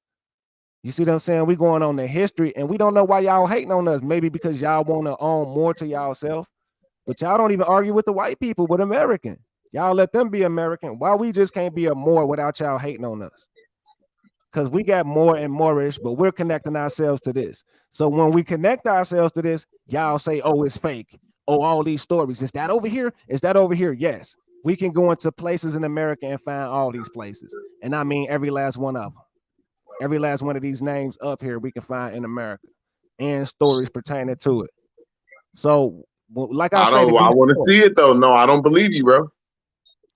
You see what I'm saying? We going on the history and we don't know why y'all hating on us. Maybe because y'all want to own more to y'allself. But y'all don't even argue with the white people, with American. Y'all let them be American. Why we just can't be a Moor without y'all hating on us? Because we got Moor and Moorish, but we're connecting ourselves to this. So when we connect ourselves to this, y'all say, oh, it's fake. Oh, all these stories. Is that over here? Is that over here? Yes. We can go into places in America and find all these places. And I mean every last one of them. Every last one of these names up here we can find in America and stories pertaining to it. So like I said, I want to see it though. No, I don't believe you, bro.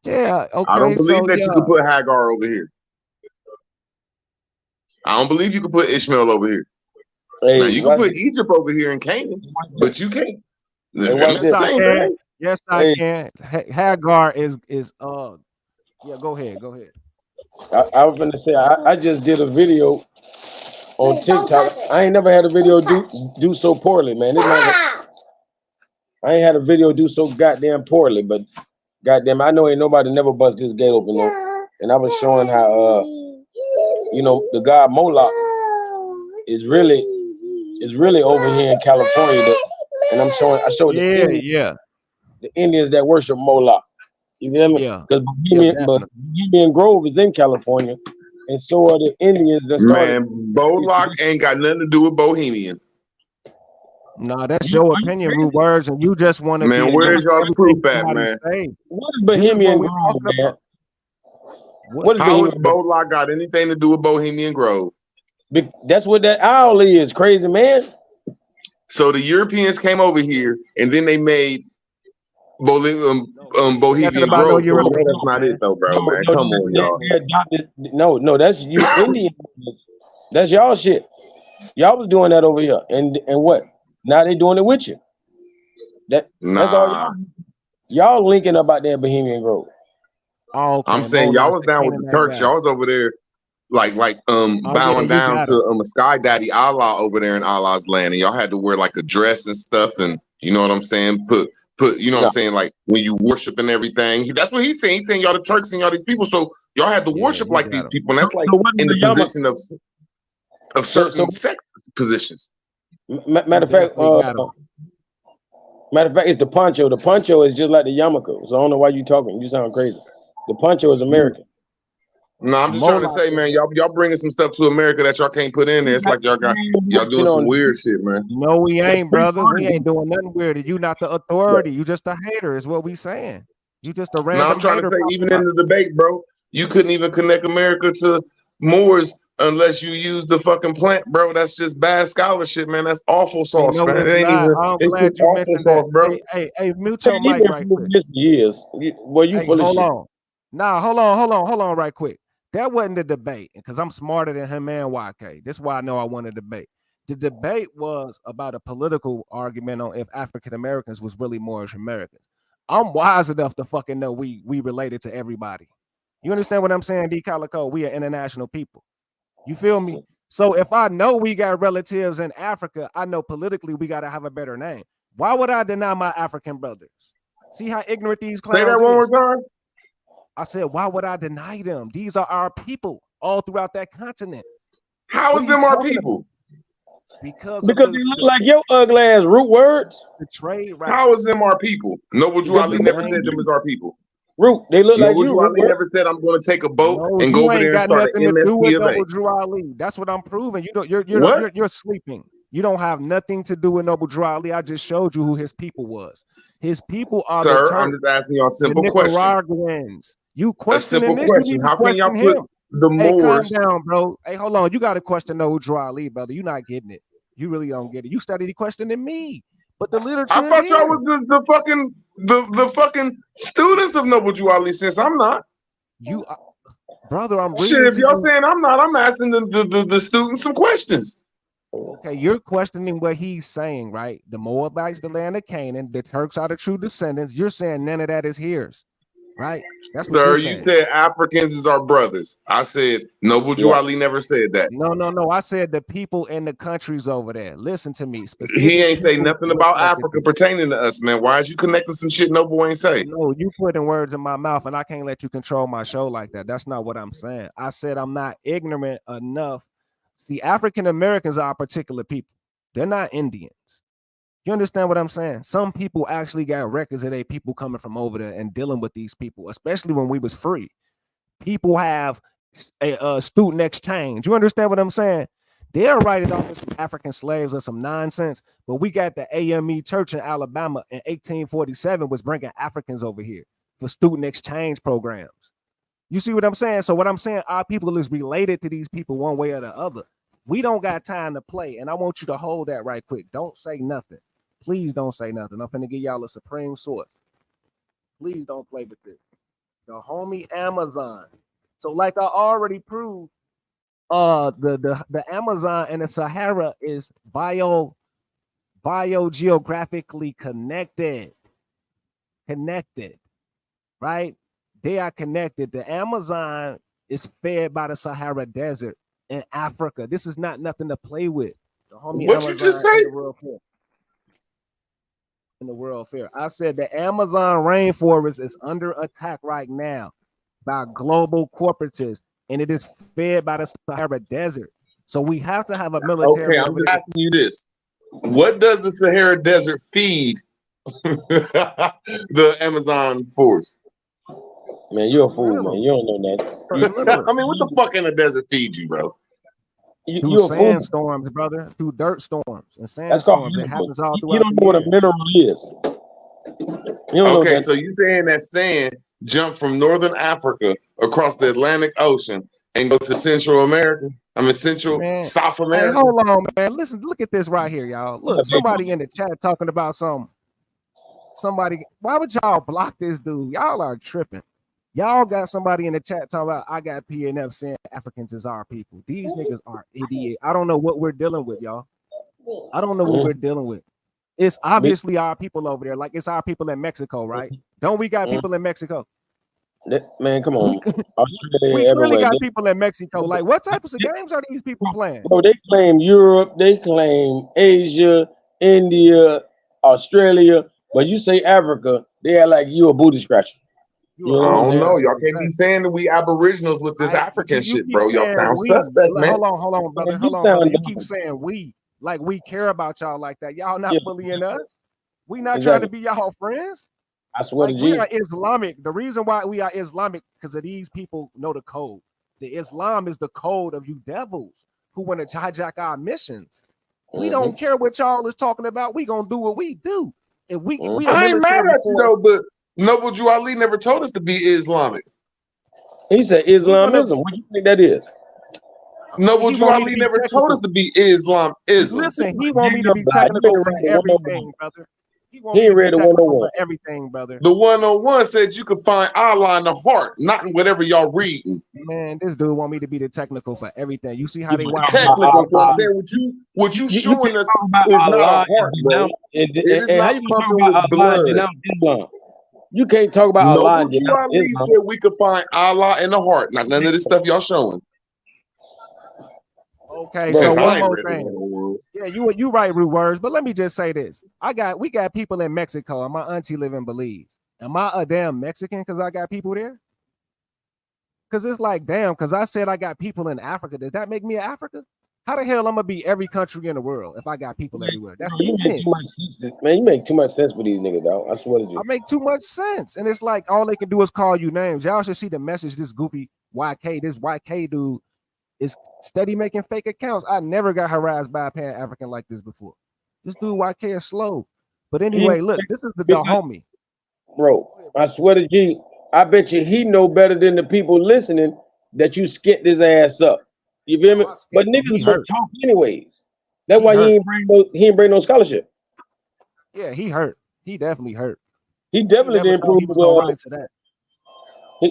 Yeah, okay. I don't believe that you could put Hagar over here. I don't believe you can put Ishmael over here. Hey, now you can put Egypt over here in Canaan, but you can't. Yes, I can. Hagar is yeah, go ahead. I was gonna say I just did a video on TikTok. I ain't never had a video do so poorly, man. I ain't had a video do so goddamn poorly, but goddamn, I know ain't nobody never bust this gate open though. And I was showing how the god Moloch is really over here in California. And I showed the Indians that worship Moloch. You feel me? Yeah. Because Bohemian Grove is in California, and so are the Indians that started. Man, Moloch ain't got nothing to do with Bohemian. No, that's your opinion, Rude Words, and you just want to. Man, where's y'all's proof at, man? What is Bohemian Grove, man? How has Moloch got anything to do with Bohemian Grove? That's what that owl is, crazy man. So the Europeans came over here, and then they made Bohemian Grove. So that's not it, though, bro. Man, come on, y'all. No, that's you Indian. That's y'all shit. Y'all was doing that over here, and what? Now they doing it with you. That's all y'all linking up out there, Bohemian Grove. Oh, okay. I'm saying y'all was down with the Turks. Y'all was over there, like bowing down to a Sky Daddy Allah over there in Allah's land, and y'all had to wear like a dress and stuff, and you know what I'm saying? Put you know what I'm saying? Like when you worship and everything. That's what he's saying. He's saying y'all the Turks and y'all these people. So Y'all had to Yeah, worship you like got these 'em. people, and that's like So what in is the the Yama? position of certain sex positions. Matter of fact, Definitely got 'em. it's the poncho. The poncho is just like the yarmulke. So I don't know why you talking. You sound crazy. The poncho is American. No, I'm just trying to Moloch say, man, y'all bringing some stuff to America that y'all can't put in there. It's like y'all doing some weird shit, man. No, we ain't, brother. We ain't doing nothing weird. You not the authority. You just a hater, is what we saying. You just a No, random I'm trying to hater. say, even in the debate, bro, you couldn't even connect America to Moors unless you use the fucking plant, bro. That's just bad scholarship, man. That's awful Hey, sauce, no, man. it's It ain't not. even. I'm It's glad just you awful mentioned sauce, that. bro. Hey, mute your mic right quick. This years. Well, you Hey, full of hold shit. on. Nah, hold on right quick. That wasn't the debate, because I'm smarter than him and YK. This is why I know I won a debate. The debate was about a political argument on if African Americans was really Moorish Americans. I'm wise enough to fucking know we related to everybody. You understand what I'm saying, D Calico? We are international people. You feel me? So if I know we got relatives in Africa, I know politically we got to have a better name. Why would I deny my African brothers? See how ignorant these clowns Say that one more time. I said, why would I deny them? These are our people all throughout that continent. How is them our people? Because they look like your ugly ass root words. The trade routes. How is them our people? Noble Drew Ali never said them as our people. Root, they look like Noble you. Drew Ali never said I'm going to take a boat and go over there and start an MSP of A. Noble Drew Ali. That's what I'm proving. You're sleeping. You don't have nothing to do with Noble Drew Ali. I just showed you who his people was. His people are Sir, the Turks, I'm just asking y'all a simple the question. Nicaraguans. You A simple questioning this? question. You need to How can y'all question put him. the Moors? Hey, calm down, bro. Hey, hold on. You got to question Noble Drew Ali, brother. You're not getting it. You really don't get it. You started questioning me, but the literature. I thought y'all was the fucking students of Noble Drew Ali. Since I'm not, you, brother. I'm reading. Shit, if y'all saying I'm not, I'm asking the students some questions. Okay, you're questioning what he's saying, right? The Moabites, the land of Canaan, the Turks are the true descendants. You're saying none of that is his, right? That's what Sir, you're you saying. said Africans is our brothers. I said Noble Drew Ali never said that. No. I said the people in the countries over there. Listen to me. He ain't say nothing about Africa pertaining to us, man. Why is you connecting some shit Noble ain't say? No, you putting words in my mouth, and I can't let you control my show like that. That's not what I'm saying. I said I'm not ignorant enough. See, African Americans are a particular people. They're not Indians. You understand what I'm saying? Some people actually got records of their people coming from over there and dealing with these people, especially when we was free. People have a student exchange. You understand what I'm saying? They'll write it off as some African slaves or some nonsense, but we got the AME Church in Alabama in 1847 was bringing Africans over here for student exchange programs. You see what I'm saying? So what I'm saying, our people is related to these people one way or the other. We don't got time to play, and I want you to hold that right quick. Don't say nothing. Please don't say nothing. I'm finna give y'all a supreme source. Please don't play with this. The homie Amazon. So like I already proved, the Amazon and the Sahara is biogeographically connected, right? They are connected. The Amazon is fed by the Sahara Desert in Africa. This is not nothing to play with. The homie what Amazon you just say? In the World Fair. I said the Amazon rainforest is under attack right now by global corporatists, and it is fed by the Sahara Desert. So we have to have a military. Okay, I'm just asking you this. What does the Sahara Desert feed the Amazon forest? Man, you're a fool, man. You don't know that. I mean, what the fuck in the desert feed you, bro? Through sandstorms, brother. Through dirt storms and sandstorms. It happens all throughout. You don't know what a mineral is. Okay, so you saying that sand jumped from northern Africa across the Atlantic Ocean and go to Central America? I mean, South America. Hey, hold on, man. Listen, look at this right here, y'all. Look, somebody in the chat talking about somebody. Why would y'all block this dude? Y'all are tripping. Y'all got somebody in the chat talking about I got PNF saying Africans is our people. These niggas are idiots. I don't know what we're dealing with, y'all. I don't know what we're dealing with. It's obviously our people over there. Like it's our people in Mexico, right? Don't we got people in Mexico? Man, come on. We clearly got people in Mexico. Like, what types of games are these people playing? Bro, they claim Europe, they claim Asia, India, Australia, but you say Africa, they are like you a booty scratcher. You know what I I'm don't saying? know. Y'all can't be saying that we aboriginals with this African you shit, keep bro. Y'all saying sound we. suspect, man. Hold on, brother. Man, Hold you on, brother. sound You keep dumb. saying we, like we care about y'all like that. Y'all not Yeah, bullying us. We not trying to exactly. be y'all friends. I swear Like to we G. are Islamic. The reason why we are Islamic because of these people know the code. The Islam is the code of you devils who want to hijack our missions. We don't care what y'all is talking about. We gonna do what we do. If we a I ain't mad military at you force, though, but Noble Drew Ali never told us to be Islamic. He said we gonna. Islamism. What do you think that is? Noble He Drew want me to Ali be never told us technical. to be Islamism. Listen, he want me to Jacob be lied. You technical ain't for read the 101. everything, brother. He want He me ain't to be read the technical 101. for everything, brother. The 101 said you could find Allah in the heart, not in whatever y'all reading. Man, this dude want me to be the technical for everything. You see how You they can watch talk me? about Technical, so I'm Allah. saying what you You showing can't us talk about is not a Allah heart, and bro. denounce It is and how not you can talk pumping about with Allah and blood. denounce Islam. You can't talk about Allah Noble and Drew denounce Ali Islam. said we could find Allah in the heart, not none of this stuff y'all showing. Okay, Bro, so Since I one ain't more read the thing. 101. Yeah, you right, Rude Words. But let me just say this: we got people in Mexico, and my auntie live in Belize. Am I a damn Mexican because I got people there? Because it's like, damn, because I said I got people in Africa. Does that make me an Africa? How the hell I'm gonna be every country in the world if I got people everywhere? That's You make immense. too much sense. Man, you make too much sense for these niggas, dog. I swear to I you. make too much sense. And it's like all they can do is call you names. Y'all should see the message this goofy YK, this YK dude is steady making fake accounts. I never got harassed by a Pan African like this before. This dude YK is slow. But anyway, look, this is the homie. Bro, I swear to G, I bet you he know better than the people listening that you skint his ass up. You feel me? Oh, But he niggas hurt. gonna talk anyways. That's He why hurt. he ain't bring no scholarship. Yeah, he hurt. He definitely hurt. He He definitely never didn't thought prove he was gonna ride to that.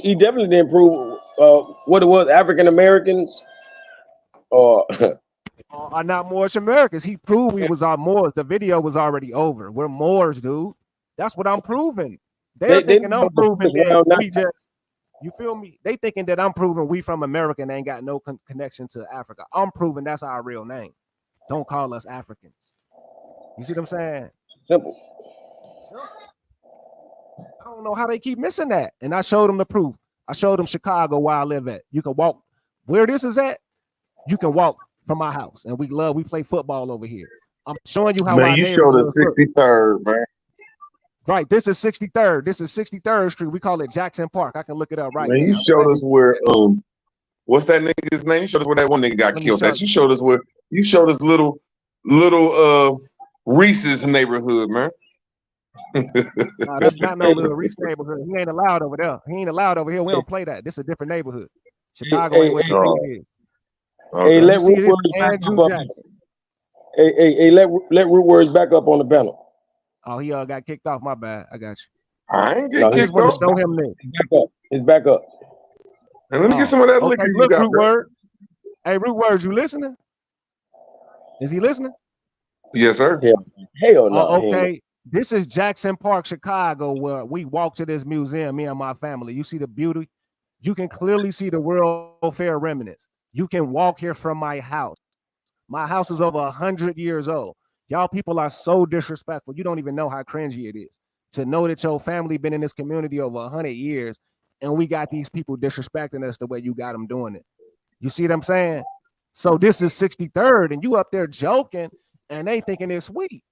he definitely didn't prove what it was African Americans or Are not Moorish Americans. He proved we was our Moors. The video was already over. We're Moors, dude. That's what I'm proving. They're they thinking I'm know the proving first round that we knockout. just, you feel me? They thinking that I'm proving we from America and ain't got no connection to Africa. I'm proving that's our real name. Don't call us Africans. You see what I'm saying? Simple. Simple. I don't know how they keep missing that. And I showed them the proof. I showed them Chicago where I live at. You can walk where this is at. You can walk from my house, and we play football over here. I'm showing you how Man, our you showed neighborhood us look. 63rd, man. Right, this is 63rd. This is 63rd Street. We call it Jackson Park. I can look it up right Man, now. you showed us where what's that nigga's name? You showed us where that one nigga got Let me killed. show That you showed us where you showed us little Reese's neighborhood, man. No, that's not no little Reese neighborhood. He ain't allowed over there. He ain't allowed over here. We don't play that. This is a different neighborhood. Chicago ain't what you think it is. Hey, Okay. let You see, Root this Words is back Andrew up. Jackson. Hey, let Root Words back up on the panel. Oh, he got kicked off. My bad. I got you. I ain't No, get I just kicked want to off. show him this. It's back up. It's back up. And let me get Oh, some of that okay. liquor you Look, got, Root bro. Word. Hey, Root Words, you listening? Is he listening? Yes, sir. Hell no. Oh, okay. This is Jackson Park, Chicago, where we walk to this museum, me and my family. You see the beauty? You can clearly see the World Fair remnants. You can walk here from my house. My house is over 100 years old. Y'all people are so disrespectful. You don't even know how cringy it is to know that your family been in this community over 100 years, and we got these people disrespecting us the way you got them doing it. You see what I'm saying? So this is 63rd, and you up there joking, and they thinking it's sweet.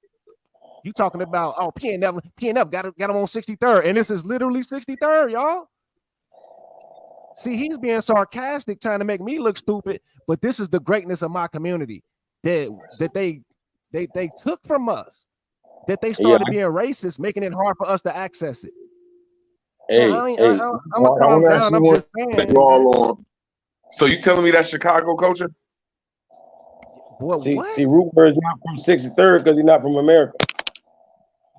You talking about, oh, PNF got him on 63rd, and this is literally 63rd, y'all. See, he's being sarcastic, trying to make me look stupid, but this is the greatness of my community that they took from us, that they started being racist, making it hard for us to access it. I'm gonna calm down. I'm just saying. You all on. So you telling me that's Chicago culture? Boy, what? See, Root Bird's not from 63rd because he's not from America.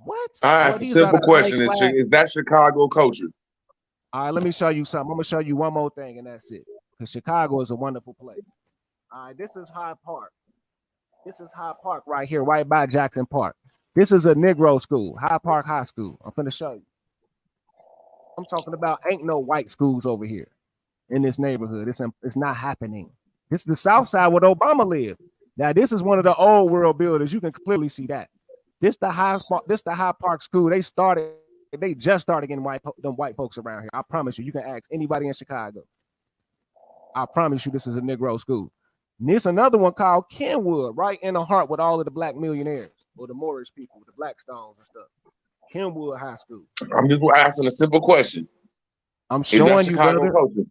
What? I asked a simple question. Is that Chicago culture? All right, let me show you something. I'm gonna show you one more thing, and that's it. Because Chicago is a wonderful place. All right, this is Hyde Park. This is Hyde Park right here, right by Jackson Park. This is a Negro school, Hyde Park High School. I'm gonna show you. I'm talking about ain't no white schools over here in this neighborhood. It's not happening. This is the South Side where Obama lived. Now, this is one of the old world buildings. You can clearly see that. This the Hyde Park School. They started They just started getting them white folks around here. I promise you. You can ask anybody in Chicago. I promise you, this is a Negro school. And there's another one called Kenwood, right in the heart with all of the black millionaires or the Moorish people, the Blackstones and stuff. Kenwood High School. I'm just asking a simple question. I'm showing you, brother. Culture?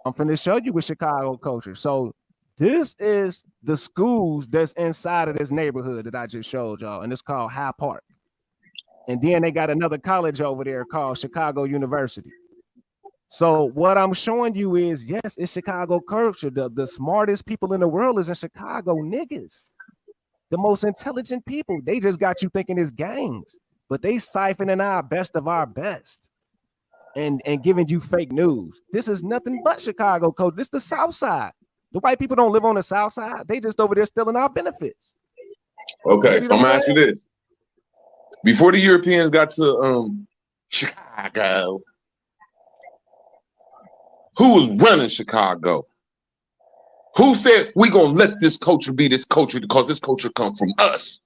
I'm finna show you with Chicago culture. So this is the schools that's inside of this neighborhood that I just showed y'all, and it's called High Park. And then they got another college over there called Chicago University. So what I'm showing you is, yes, it's Chicago culture. The smartest people in the world is in Chicago, niggas. The most intelligent people. They just got you thinking it's gangs, but they siphoning our best of our best and giving you fake news. This is nothing but Chicago culture. This is the South Side. The white people don't live on the South Side. They just over there stealing our benefits. Okay, so I'm gonna ask you this. Before the Europeans got to Chicago, who was running Chicago? Who said we gonna let this culture be this culture because this culture come from us?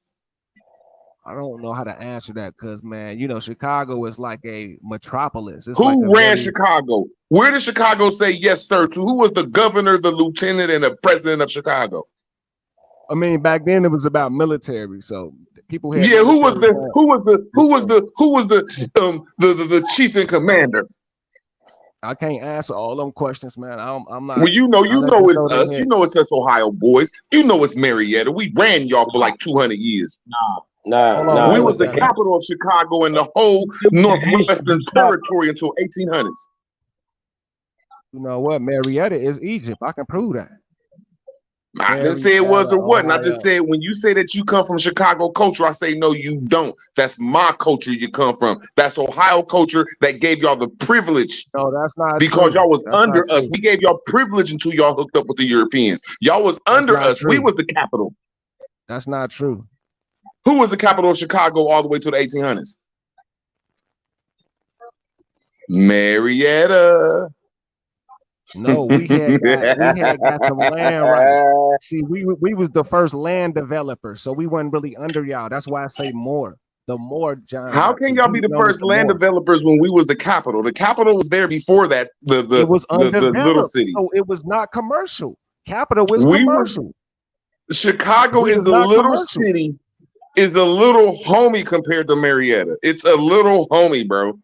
I don't know how to answer that because, man, you know, Chicago is like a metropolis. It's who like ran Chicago? Where did Chicago say yes, sir, to? Who was the governor, the lieutenant, and the president of Chicago? I mean, back then it was about military, so people had. Yeah, who was the chief and commander? I can't answer all them questions, man. I'm not. Well, you know it's us. You know it's us, Ohio boys. You know it's Marietta. We ran y'all for like 200 years. Nah. We was the capital of Chicago and the whole Northwestern Territory until 1800s. You know what? Marietta is Egypt. I can prove that. I didn't say it was or wasn't. I just said when you say that you come from Chicago culture, I say no, you don't. That's my culture you come from. That's Ohio culture that gave y'all the privilege. No, that's not because true. Y'all was under us. We gave y'all privilege until y'all hooked up with the Europeans. Y'all was under us. We was the capital. That's not true. Who was the capital of Chicago all the way to the 1800s? Marietta. No, we had got some land right. See, we was the first land developer, so we wasn't really under y'all. That's why I say more. The more John. How can y'all be the first land developers when we was the capital? The capital was there before that. It was the little cities. So it was not commercial. Capital was commercial. Chicago is the little city, is a little homie compared to Marietta. It's a little homie, bro.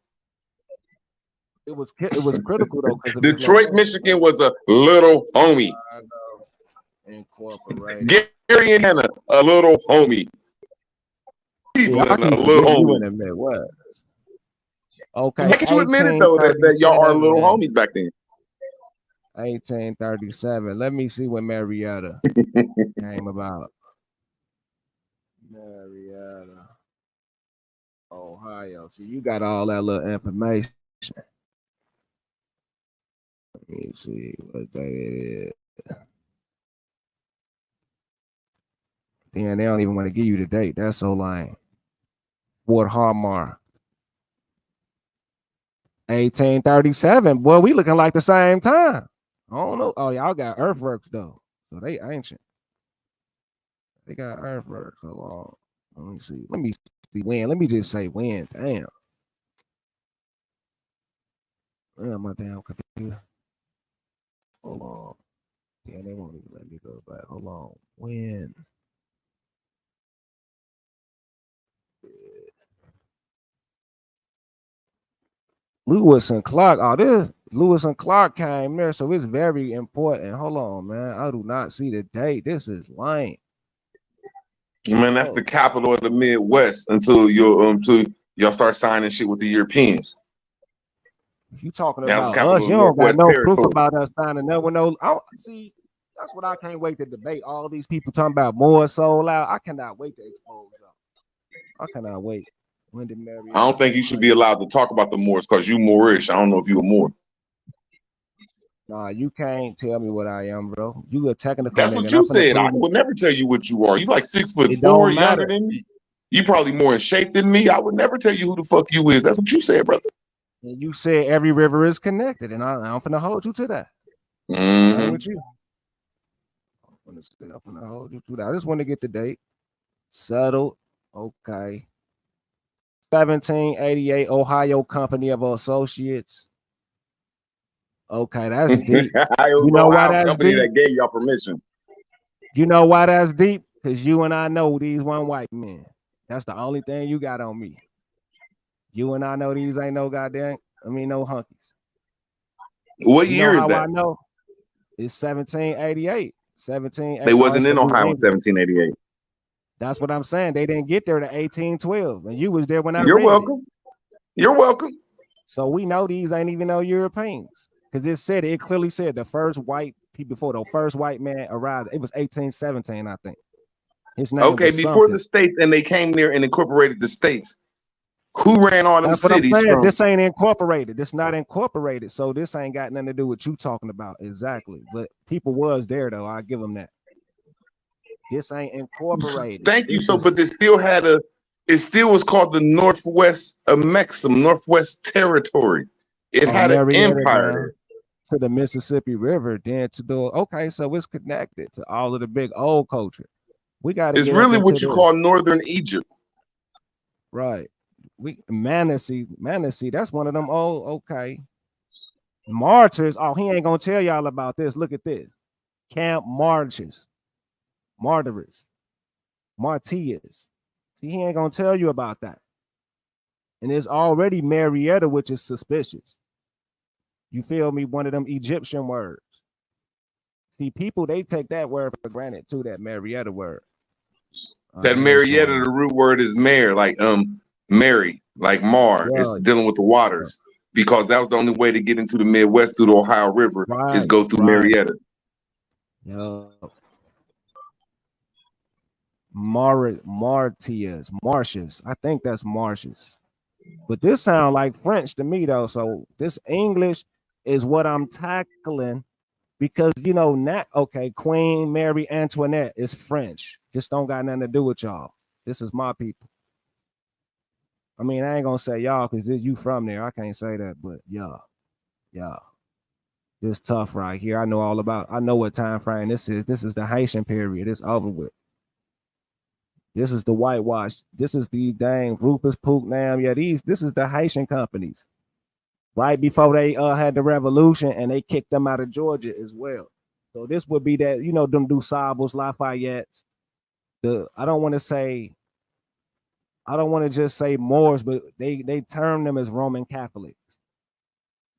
It was critical though. Detroit, Michigan was a little homie. Incorporated. Gary, Indiana, a little homie. Yeah, a little homie. Admit what? Okay. Why can't you admit it though that y'all are little homies back then? 1837. Let me see when Marietta came about. Marietta, Ohio. See, you got all that little information. Let me see what day it is. Then they don't even want to give you the date. That's so lame. Fort Harmar. 1837. Boy, we looking like the same time. I don't know. Oh, y'all got earthworks though. So they ancient. They got earthworks. Hold on. Let me see when. Let me just say when. Damn. Where my damn computer? Hold on. Yeah, they won't even let me go back. Hold on. When? Lewis and Clark. Oh, this Lewis and Clark came there, so it's very important. Hold on, man. I do not see the date. This is lame. Man, that's the capital of the Midwest until y'all start signing shit with the Europeans. You talking about us? You don't got no proof about us signing up with no. See, that's what I can't wait to debate. All these people talking about Moore sold out. I cannot wait to expose them. I cannot wait. When did Mary? I don't think you should be allowed to talk about the Moors because you Moorish. I don't know if you a Moor. Nah, you can't tell me what I am, bro. You a technical. That's what you said. I would never tell you what you are. You like 6'4", younger than me. You probably more in shape than me. I would never tell you who the fuck you is. That's what you said, brother. And you said every river is connected, and I'm finna hold you to that. Mm-hmm. With you. I'm finna hold you to that. I just want to get the date settled. Okay. 1788 Ohio Company of Associates. Okay, that's deep. You know why Ohio that's company deep? that gave y'all permission. You know why that's deep? Because you and I know these one white men. That's the only thing you got on me. You and I know these ain't no goddamn, no hunkies. What You year know is how that? I know? It's 1788. 1788. They wasn't in for New Ohio in England. 1788. That's what I'm saying. They didn't get there to 1812. And you was there when I You're read it. welcome. You're welcome. So we know these ain't even no Europeans. Because it clearly said the first white people before the first white man arrived. It was 1817, I think. His name Okay, was before something. the states and they came there and incorporated the states. Who ran all them That's what I'm cities saying. from? This ain't incorporated. This not incorporated. So this ain't got nothing to do with you talking about. Exactly. But people was there though. I give them that. This ain't incorporated. Thank you. This So, is, but it still was called the Northwest Mexum, Northwest Territory. It had an Marietta empire down to the Mississippi River, then to the so it's connected to all of the big old culture. We got to It's get up really into what you this. call Northern Egypt. Right. Manasseh, that's one of them old, okay. Martyrs. Oh, he ain't gonna tell y'all about this. Look at this. Camp Martyrs. Martyrs. Martyrs. See, he ain't gonna tell you about that. And there's already Marietta, which is suspicious. You feel me? One of them Egyptian words. See, people, they take that word for granted too, that Marietta word. That Marietta, the root word is mare, like Mary, like Mar. Yeah. It's dealing with the waters. Because that was the only way to get into the Midwest through the Ohio River is go through Marietta. Yeah. Martias, marshes. I think that's marshes. But this sounds like French to me though. So this English is what I'm tackling because Queen Mary Antoinette is French. This don't got nothing to do with y'all. This is my people. I mean, I ain't gonna say y'all because you from there. I can't say that, but y'all. This tough right here. I know what time frame this is. This is the Haitian period. It's over with. This is the whitewash. This is the dang Rufus Pook Nam. Yeah, this is the Haitian companies. Right before they had the revolution and they kicked them out of Georgia as well. So this would be that, them DuSables, Lafayette's. I don't want to just say Moors, but they term them as Roman Catholics.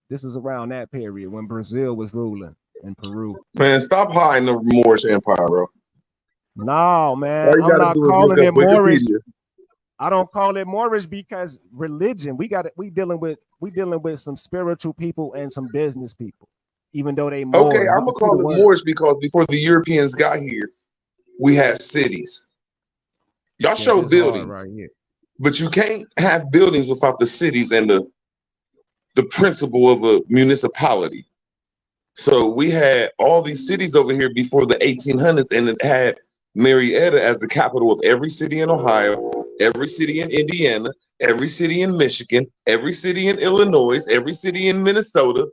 This is around that period when Brazil was ruling in Peru. Man, stop hiding the Moorish Empire, bro. No, man. All you gotta do is look up Moorish. Wikipedia. I don't call it Moorish because religion. We dealing with some spiritual people and some business people, even though they Moors. Okay, I'm gonna call it Moorish because before the Europeans got here, we had cities. Y'all show buildings, right here. but you can't have buildings without the cities and the principle of a municipality. So we had all these cities over here before the 1800s, and it had Marietta as the capital of every city in Ohio, every city in Indiana, every city in Michigan, every city in Illinois, every city in Minnesota,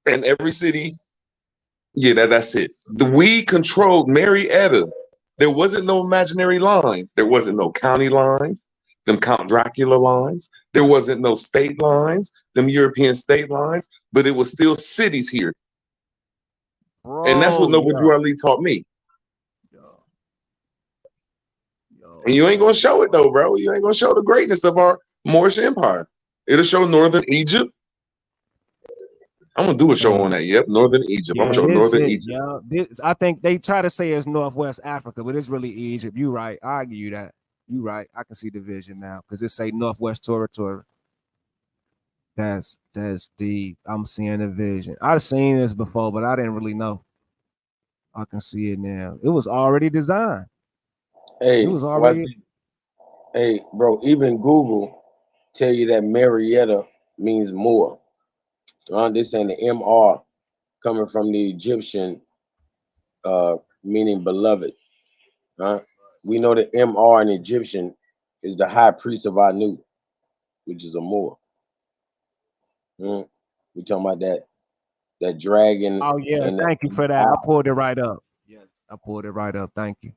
and every city. Yeah, that's it. We controlled Marietta. There wasn't no imaginary lines. There wasn't no county lines, them Count Dracula lines. There wasn't no state lines, them European state lines, but it was still cities here. Bro, and that's what Noble Drew Ali taught me. And you ain't gonna show it though, bro. You ain't gonna show the greatness of our Moorish Empire. It'll show Northern Egypt. I'm gonna do a show on that. Yep, Northern Egypt. I'm gonna show Northern Egypt. I think they try to say it's Northwest Africa, but it's really Egypt. You right. I give you that. You right. I can see the vision now because it say Northwest Territory. That's I'm seeing the vision. I've seen this before, but I didn't really know. I can see it now. It was already designed. Hey, it was already. Hey, bro. Even Google tell you that Marietta means more. This saying the MR coming from the Egyptian, meaning beloved. We know that MR in Egyptian is the high priest of Anu, which is a Moor. We talking about that dragon. Oh yeah, thank you for that. I pulled it right up. Yes, I pulled it right up. Thank you.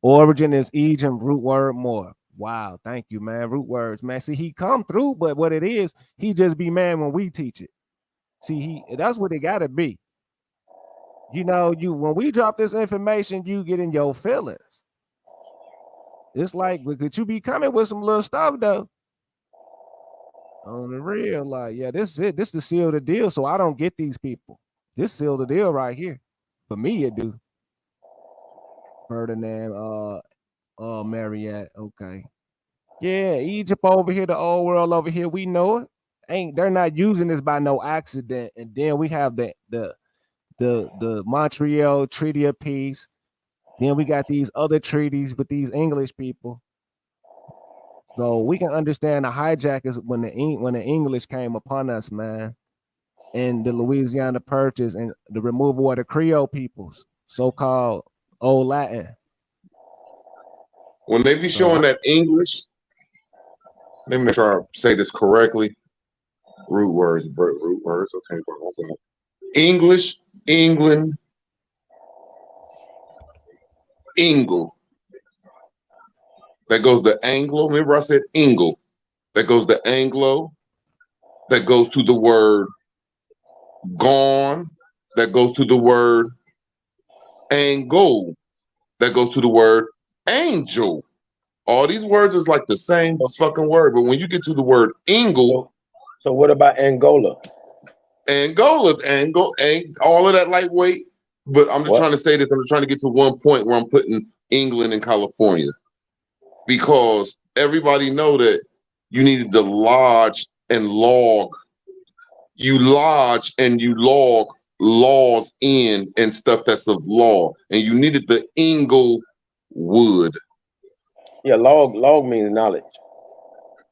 Origin is Egypt, root word Moor. Wow, thank you, man. Root words, man. See, he come through, but what it is, he just be mad when we teach it. See, that's what it gotta be. You know, when we drop this information, you get in your feelings. It's like, could you be coming with some little stuff though? On the real, like, yeah, this is it. This to seal the deal, so I don't get these people. This seal the deal right here. For me, it do. Ferdinand, Marriott, okay. Yeah, Egypt over here, the old world over here, we know it. They're not using this by no accident. And then we have the Montreal Treaty of Peace. Then we got these other treaties with these English people. So we can understand the hijackers when the English came upon us, man, and the Louisiana Purchase and the removal of the Creole peoples, so-called Old Latin. When they be showing that English, let me make sure I say this correctly. Root words. Okay. English, England, Ingle. That goes to Anglo. Remember I said Ingle. That goes to Anglo. That goes to the word gone. That goes to the word angle. That goes to the word angel. All these words is like the same fucking word, but when you get to the word Ingle. So what about Angola? Angola, all of that lightweight. But I'm just trying to say this. I'm just trying to get to one point where I'm putting England and California, because everybody know that you needed to lodge and log. You lodge and you log laws in and stuff that's of law, and you needed the Inglewood. Yeah, log means knowledge.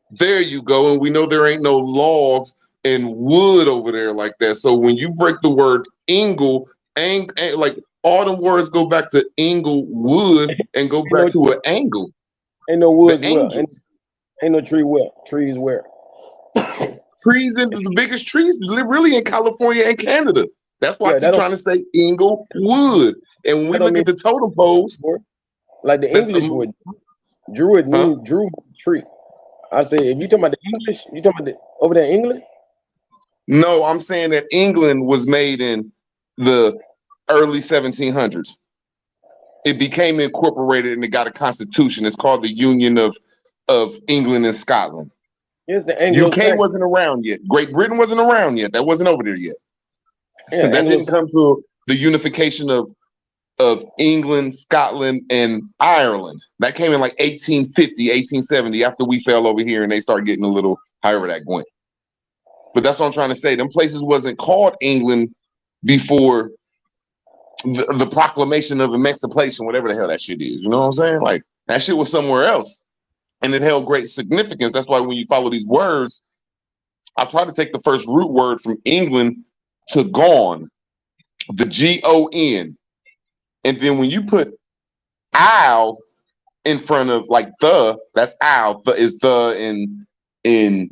There you go, and we know there ain't no logs and wood over there like that. So when you break the word Ingle, like all them words go back to Inglewood and go back to an angle. Ain't no woods where. Ain't no tree where. Trees where. Trees in the biggest trees really in California and Canada. That's why I keep trying to say Inglewood. And when we look at the totem poles, like the English would, Druid means Drew tree. I say, if you talking about the English, you talking about over there in England? No, I'm saying that England was made in the early 1700s. It became incorporated and it got a constitution. It's called the Union of England and Scotland. Yes, the Anglo-Saxon. UK wasn't around yet. Great Britain wasn't around yet. That wasn't over there yet. Yeah, that didn't come to the unification of England, Scotland, and Ireland. That came in like 1850, 1870, after we fell over here and they started getting a little however that went. But that's what I'm trying to say. Them places wasn't called England before the proclamation of emancipation, whatever the hell that shit is. You know what I'm saying? Like, that shit was somewhere else. And it held great significance. That's why when you follow these words, I try to take the first root word from England to gone, the G-O-N. And then when you put owl in front of like that's owl, is in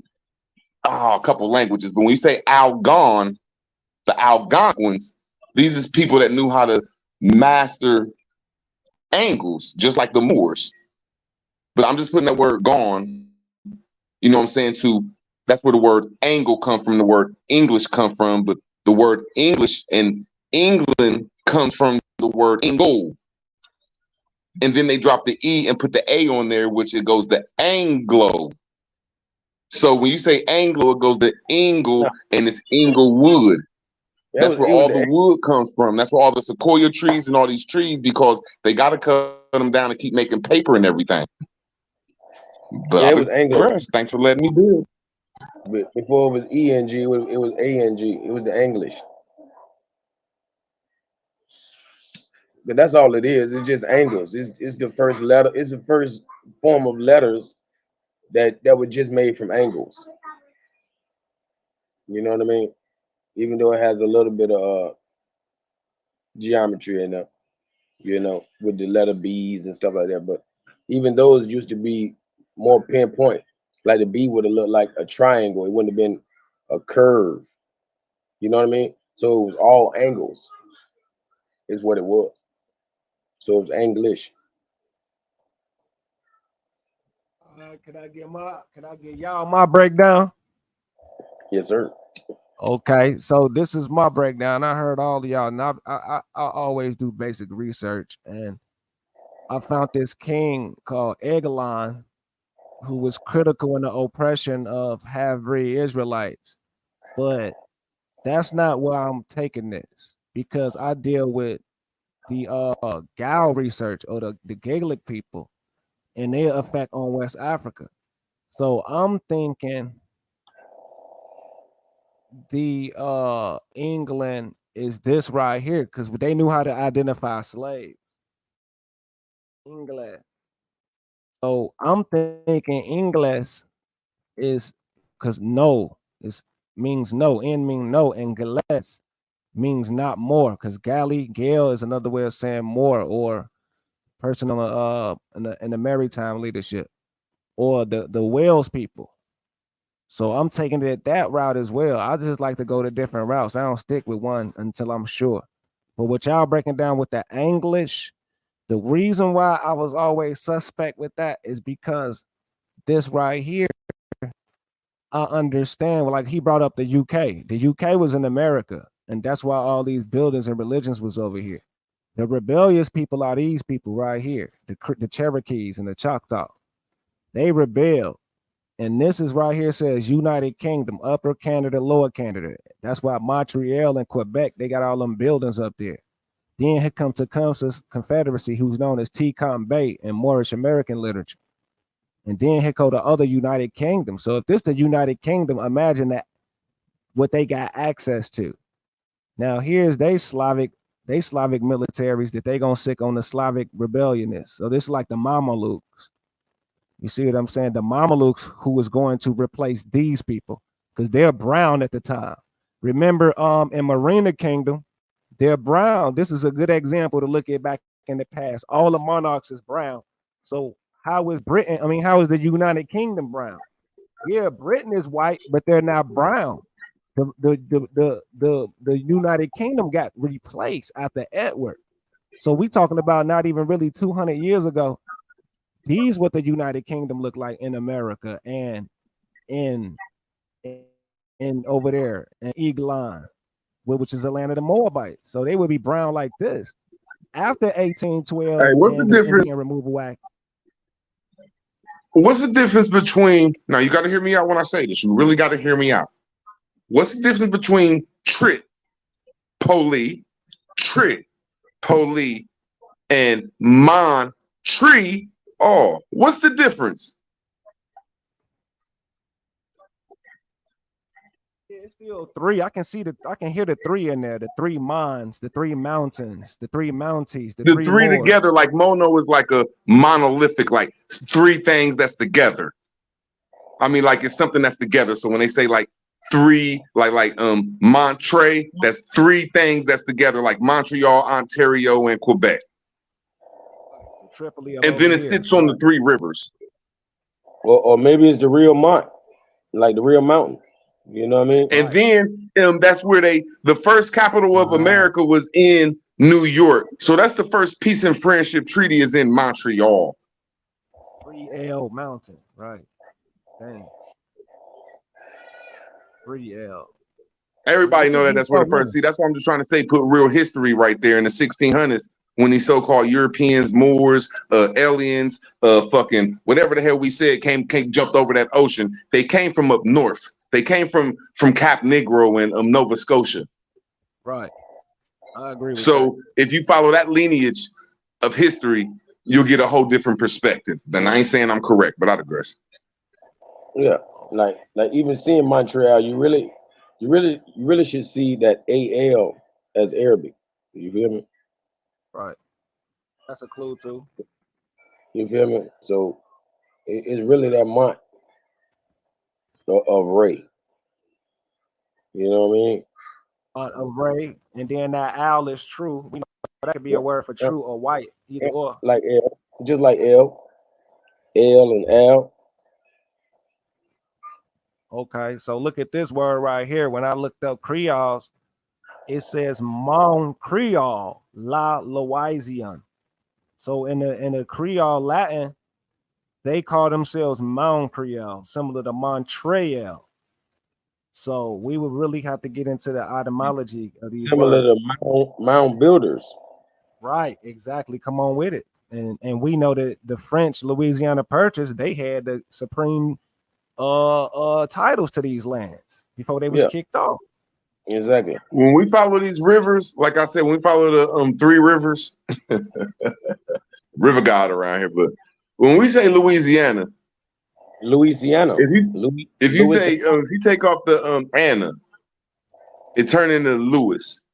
a couple languages. But when you say Algon, the Algonquins, these is people that knew how to master angles, just like the Moors. But I'm just putting that word gone, you know what I'm saying, that's where the word angle come from, the word English come from, but the word English and England comes from the word Ingle. And then they drop the E and put the A on there, which it goes to Anglo. So when you say Anglo, it goes to Ingle and it's Inglewood. That's where all the wood comes from. That's where all the sequoia trees and all these trees, because they got to cut them down to keep making paper and everything. But yeah, it was Anglo. Thanks for letting me do it. But before it was E-N-G, it was A-N-G. It was the English. But that's all it is. It's just angles. It's the first letter. It's the first form of letters that were just made from angles. You know what I mean? Even though it has a little bit of geometry in it, you know, with the letter B's and stuff like that. But even those used to be more pinpoint. Like the B would have looked like a triangle. It wouldn't have been a curve. You know what I mean? So it was all angles, is what it was. So it was English. Can I get y'all my breakdown? Yes, sir. Okay, so this is my breakdown. I heard all of y'all. And I always do basic research, and I found this king called Eglon, who was critical in the oppression of half-breed Israelites. But that's not where I'm taking this, because I deal with the Gal research, or the Gaelic people, and their effect on West Africa. So I'm thinking the England is this right here, because they knew how to identify slaves. English. So I'm thinking English is, because no is means no, N mean no, and Gales means not more, because Gale is another way of saying more, or person on in the maritime leadership, or the Wales people. So I'm taking it that route as well. I just like to go to different routes. I don't stick with one until I'm sure. But what y'all breaking down with the English, the reason why I was always suspect with that is because this right here, I understand. Like, he brought up the UK. The UK was in America, and that's why all these buildings and religions was over here. The rebellious people are these people right here, the Cherokees and the Choctaw. They rebelled. And this is right here says United Kingdom, Upper Canada, Lower Canada. That's why Montreal and Quebec, they got all them buildings up there. Then here comes Tecumseh's Confederacy, who's known as Tecum Bay in Moorish American literature. And then here go the other United Kingdom. So if this the United Kingdom, imagine that what they got access to. Now here's they Slavic militaries that they gonna sick on the Slavic rebellionists. So this is like the Mamelukes. You see what I'm saying? The Mamelukes, who was going to replace these people, because they're brown at the time. Remember, in Marina Kingdom, they're brown. This is a good example to look at back in the past. All the monarchs is brown. So how is Britain? I mean, how is the United Kingdom brown? Yeah, Britain is white, but they're not brown. The United Kingdom got replaced after Edward. So we talking about not even really 200 years ago. These what the United Kingdom looked like in America and in over there in Eglon, which is the land of the Moabites. So they would be brown like this. After 1812 Hey, what's the and the difference? Indian Removal Act. What's the difference between, now you got to hear me out when I say this. You really got to hear me out. What's the difference between Tripoli, and Montreal? What's the difference? It's still three. I can hear the three in there. The three Mons, the three mountains, the three mounties, the three three Moors. together, like Mono is like a monolithic, like three things that's together. I mean, like it's something that's together. So when they say like three, like Montre, that's three things that's together, like Montreal, Ontario, and Quebec. Tripoli and then it sits on the three rivers. Or maybe it's the real mont, like the real mountain. You know what I mean? And then that's where the first capital of America was in New York. So that's the first peace and friendship treaty is in Montreal. 3L Mountain, right? Dang. 3L. Everybody know that that's where the first. See, that's why I'm just trying to say, put real history right there in the 1600s when these so-called Europeans, Moors, aliens, fucking whatever the hell we said came jumped over that ocean. They came from up north. They came from Cap Negro in Nova Scotia. Right. I agree with so that. If you follow that lineage of history, you'll get a whole different perspective. And I ain't saying I'm correct, but I digress. Yeah, like even seeing Montreal, you really should see that AL as Arabic. You feel me? Right. That's a clue too. You feel me? So it's really that Mont of Ray. You know what I mean? Of Ray, and then that Al is true. We know that could be a word for true or white, either or. Like L, just like L and Al. Okay, so look at this word right here. When I looked up Creoles, it says Mon Creole, La Louisiane. So in the Creole Latin, They call themselves Mount Creole, similar to Montreal. So we would really have to get into the etymology of these Similar words. to mound builders. Right, exactly. Come on with it. And we know that the French Louisiana Purchase, they had the supreme titles to these lands before they was Yeah. kicked off. Exactly. When we follow these rivers, like I said, when we follow the 3 rivers, river god around here, but when we say Louisiana, Louisiana. if you take off the Anna, it turned into Louis,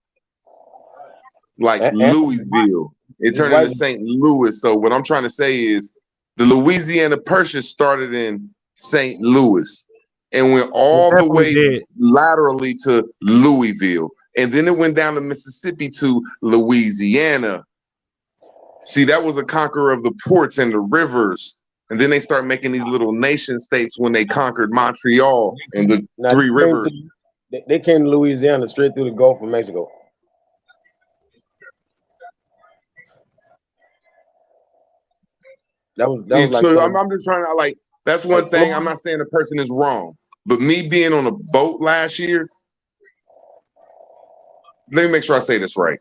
like Louisville. It turned into St. Louis. So what I'm trying to say is the Louisiana Purchase started in St. Louis and went all the way laterally to Louisville. And then it went down to Mississippi to Louisiana. See, that was a conqueror of the ports and the rivers. And then they start making these little nation states when they conquered Montreal and the 3 rivers. They came to Louisiana straight through the Gulf of Mexico. That was like so I'm just trying to, like, that's one thing. I'm not saying the person is wrong, but me being on a boat last year, let me make sure I say this right.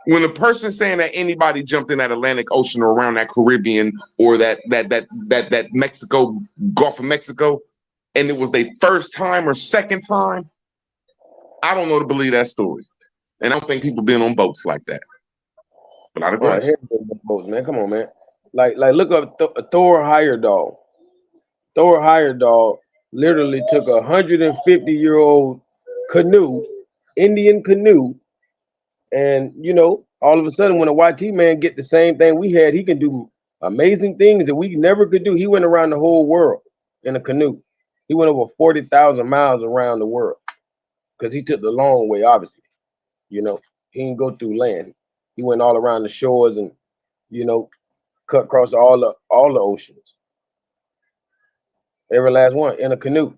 When a person saying that anybody jumped in that Atlantic Ocean or around that Caribbean or that Mexico, Gulf of Mexico, and it was their first time or second time, I don't know to believe that story. And I don't think people been on boats like that. But I digress. Boats, man. Come on, man. Like look up Thor Heyerdahl. Thor Heyerdahl literally took a 150-year-old canoe, Indian canoe, and all of a sudden when a YT man get the same thing we had, he can do amazing things that we never could do. He went around the whole world in a canoe. He went over 40,000 miles around the world because he took the long way, obviously. He didn't go through land. He went all around the shores and, cut across all the oceans. Every last one in a canoe.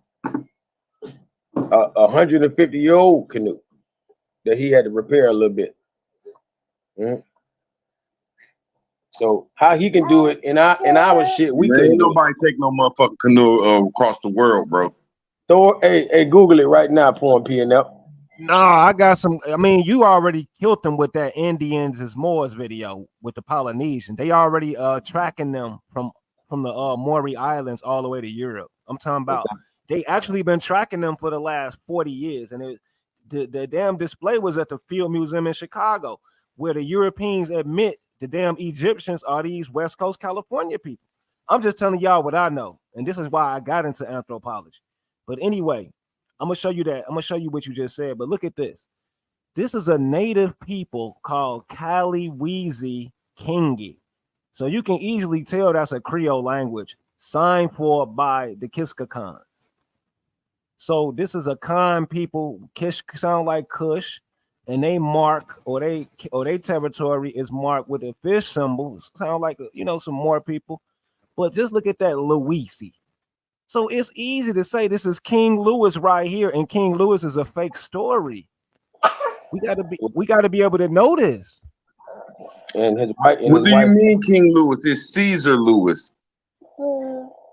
A 150-year-old canoe that he had to repair a little bit. So how he can do it in our shit, we couldn't. Ain't nobody take no motherfucking canoe across the world, bro. Thor, hey, Google it right now, Porn PNL. No, I got some. I mean, you already killed them with that Indians is Moors video with the Polynesian. They already tracking them from the Maury Islands all the way to Europe. I'm talking about they actually been tracking them for the last 40 years. And the damn display was at the Field Museum in Chicago, where the Europeans admit the damn Egyptians are these West Coast California people. I'm just telling y'all what I know. And this is why I got into anthropology. But anyway, I'm gonna show you that. I'm gonna show you what you just said. But look at this. This is a native people called Kaliwizi Kingi. So you can easily tell that's a Creole language signed for by the Kiskakans. So this is a Khan people. Kish sound like Kush, and they mark or they territory is marked with a fish symbol. Sound like some more people. But just look at that Louisi. So it's easy to say this is King Louis right here, and King Louis is a fake story. We gotta be able to know this. And his wife. What do you mean, King Louis? It's Caesar Louis.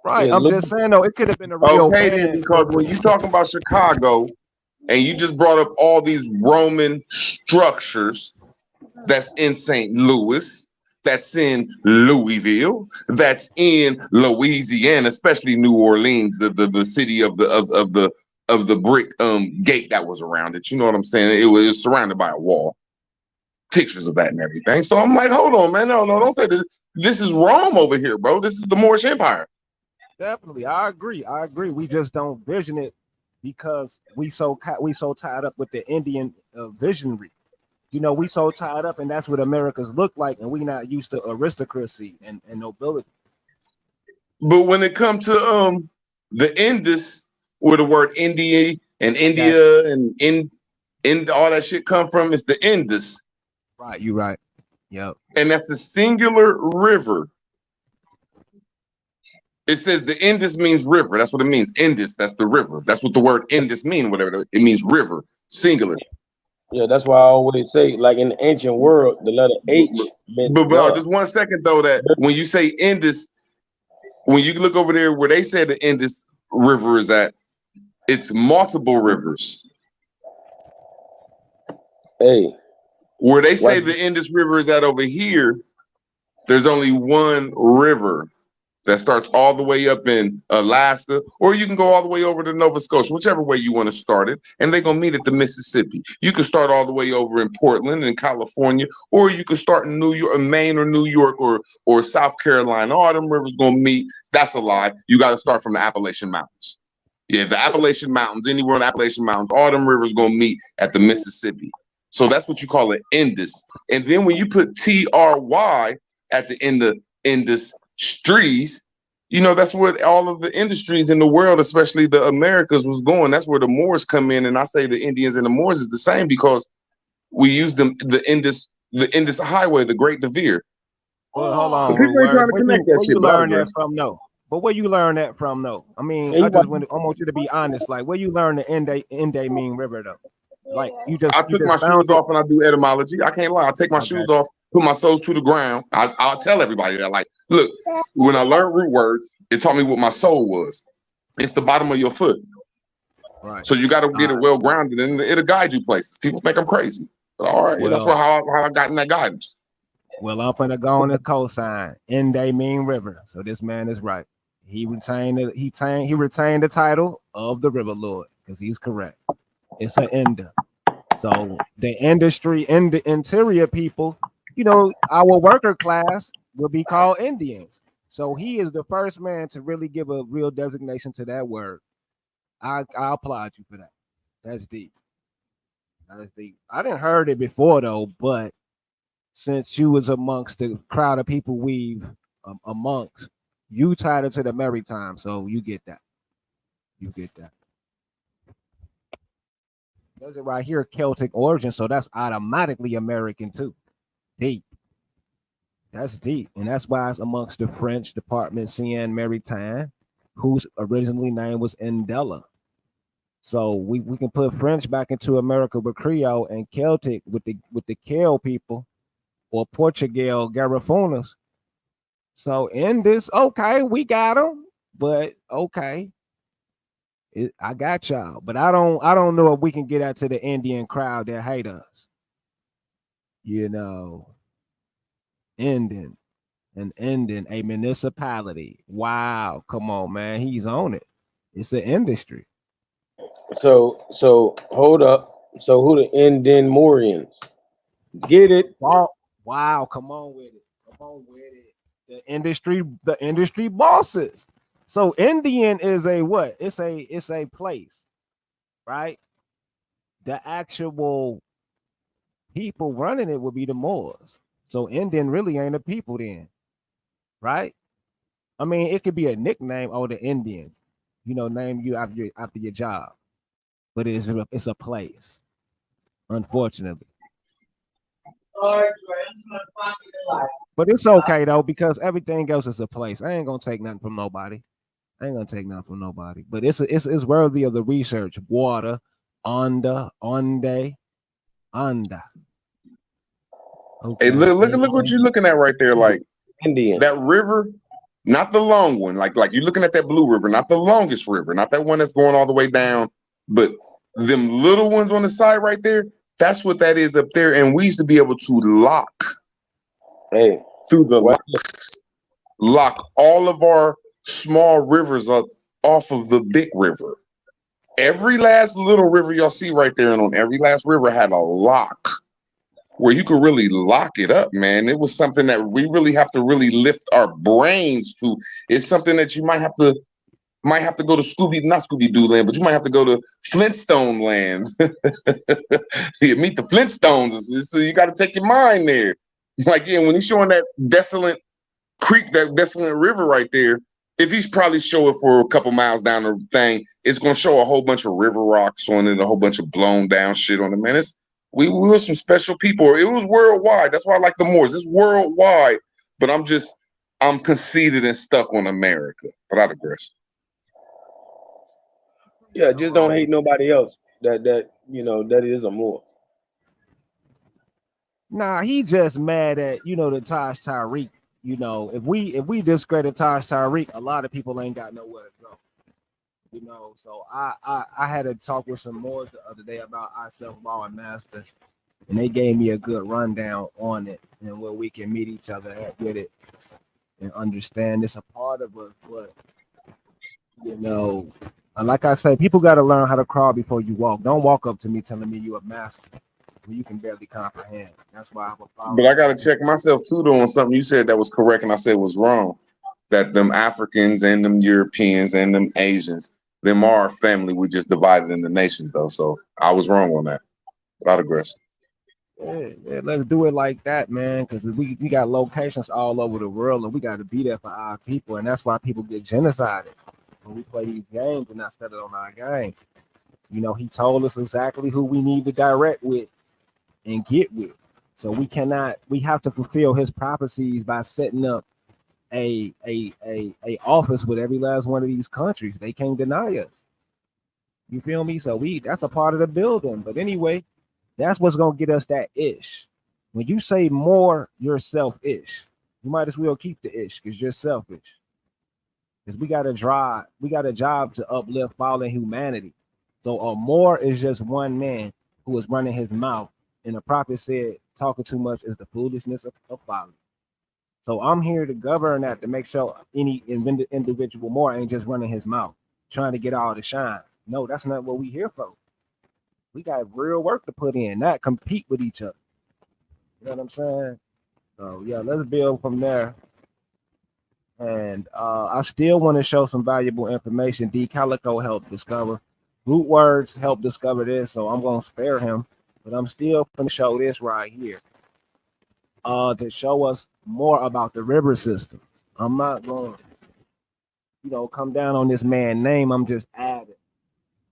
Right. I'm just saying though, it could have been a real. Okay, then, because when you talking about Chicago, and you just brought up all these Roman structures that's in St. Louis. That's in Louisville, that's in Louisiana, especially New Orleans, the city of the brick gate that was around it. You know what I'm saying? It was surrounded by a wall, pictures of that and everything. So I'm like, hold on, man, no, don't say this. This is Rome over here, bro. This is the Moorish Empire. Definitely, I agree. We just don't vision it because we so tied up with the Indian visionary. We so tied up, and that's what Americans look like, and we not used to aristocracy and nobility. But when it comes to the Indus, where the word India and India and in all that shit come from, it's the Indus. Right, you right. Yep. And that's a singular river. It says the Indus means river. That's what it means. Indus, that's the river. That's what the word Indus means, whatever. It means river, singular. Yeah, that's why I always say, like in the ancient world, the letter H meant But God. just 1 second though, that when you say Indus, when you look over there where they say the Indus River is at, it's multiple rivers. Hey, Where they say what? the Indus River is at over here, there's only one river that starts all the way up in Alaska, or you can go all the way over to Nova Scotia, whichever way you want to start it, and they're gonna meet at the Mississippi. You can start all the way over in Portland in California, or you can start in New York, Maine, or New York, or South Carolina. All them rivers gonna meet. That's a lie. You got to start from the Appalachian Mountains. Yeah, the Appalachian Mountains, anywhere in the Appalachian Mountains, all them rivers gonna meet at the Mississippi. So that's what you call an Indus. And then when you put TRY at the end of industries, you know, that's where all of the industries in the world, especially the Americas, was going. That's where the Moors come in. And I say the Indians and the Moors is the same because we use them, the Indus Highway, the Great Devere. Well, hold But on, people ain't trying to connect that where shit, you but I learn that digress. from? No, but where you learn that from? No, I mean, Yeah, I want you to be honest. Like, where you learn the Inde mean river though? Like, you I just took my shoes found it. off and I do etymology. I can't lie. I take my Okay. shoes off, put my soles to the ground. I'll tell everybody that. Like, look, when I learned root words, it taught me what my soul was. It's the bottom of your foot. Right. So you got to get it well grounded, and it'll guide you places. People think I'm crazy, but all right, that's how I got in that guidance. Well, I'm gonna go on the cosign. Inde mean river. So this man is right. He retained the title of the River Lord because he's correct. It's an Inde. So the industry in the interior people, you know, our worker class will be called Indians. So he is the first man to really give a real designation to that word. I applaud you for that. That's deep. That's deep. I didn't heard it before though, but since you was amongst the crowd of people we've amongst, you tied it to the maritime, so you get that. You get that. There's it right here, Celtic origin, so that's automatically American too. Deep. That's deep, and that's why it's amongst the French department CN Maritime, whose originally name was Indella. So we can put French back into America with Creole and Celtic with the Kel people or Portugal Garifunas. So in this, okay, we got them, but okay, I got y'all. But I don't know if we can get out to the Indian crowd that hate us. You know, Indian a municipality. Wow, come on, man, he's on it. It's an industry. So hold up. So who the Indian Moorians? Get it? Wow, come on with it. Come on with it. The industry bosses. So Indian is a what? It's a place, right? The actual people running it would be the Moors. So Indian really ain't a people then, right? I mean, it could be a nickname, oh, the Indians, you know, name you after your job, but it's a place, unfortunately. But it's okay though because everything else is a place. I ain't gonna take nothing from nobody. But it's worthy of the research. Water, onda, onde, anda. Hey, Okay. look what you're looking at right there. Like Indian. that river, not the long one. Like you're looking at that blue river, not the longest river, not that one that's going all the way down, but them little ones on the side right there. That's what that is up there. And we used to be able to lock through the lock all of our small rivers up off of the big river. Every last little river y'all see right there, and on every last river had a lock where you could really lock it up, man. It was something that we really have to really lift our brains to. It's something that you might have to go to not Scooby-Doo land, but you might have to go to Flintstone land. You meet the Flintstones, so you got to take your mind there. Like, yeah, when he's showing that desolate creek, that desolate river right there, if he's probably show it for a couple miles down the thing, it's gonna show a whole bunch of river rocks on it, a whole bunch of blown down shit on it, man. We were some special people. It was worldwide. That's why I like the Moors. It's worldwide, but I'm conceited and stuck on America. But I digress. Yeah, just don't hate nobody else. That you know that is a Moor. Nah, he just mad at the Taj Tariq. If we discredit Taj Tariq, a lot of people ain't got nowhere to go. So I had a talk with some more the other day about ourselves, law and master, and they gave me a good rundown on it and where we can meet each other at with it and understand it's a part of us. But like I say, people got to learn how to crawl before you walk. Don't walk up to me telling me you're a master when you can barely comprehend. That's why I'm a follower. But I gotta check myself too though on something you said that was correct and I said was wrong. That them Africans and them Europeans and them Asians, them are family. We just divided into nations though. So I was wrong on that. But I digress. Yeah, let's do it like that, man. Because we got locations all over the world, and we got to be there for our people, and that's why people get genocided when we play these games and not study on our game. He told us exactly who we need to direct with and get with. So we have to fulfill his prophecies by setting up a office with every last one of these countries. They can't deny us. You feel me? So that's a part of the building. But anyway, that's what's gonna get us that ish. When you say more, you're selfish. You might as well keep the ish because you're selfish. Because we got a job to uplift fallen humanity. So a more is just one man who is running his mouth. And the prophet said, talking too much is the foolishness of folly. So I'm here to govern that, to make sure any individual more ain't just running his mouth, trying to get all the shine. No, that's not what we here for. We got real work to put in, not compete with each other. You know what I'm saying? So yeah, let's build from there. And I still want to show some valuable information. D Calico helped discover. Root words helped discover this, so I'm gonna spare him. But I'm still gonna show this right here. To show us more about the river system. I'm not going to, come down on this man's name. I'm just adding.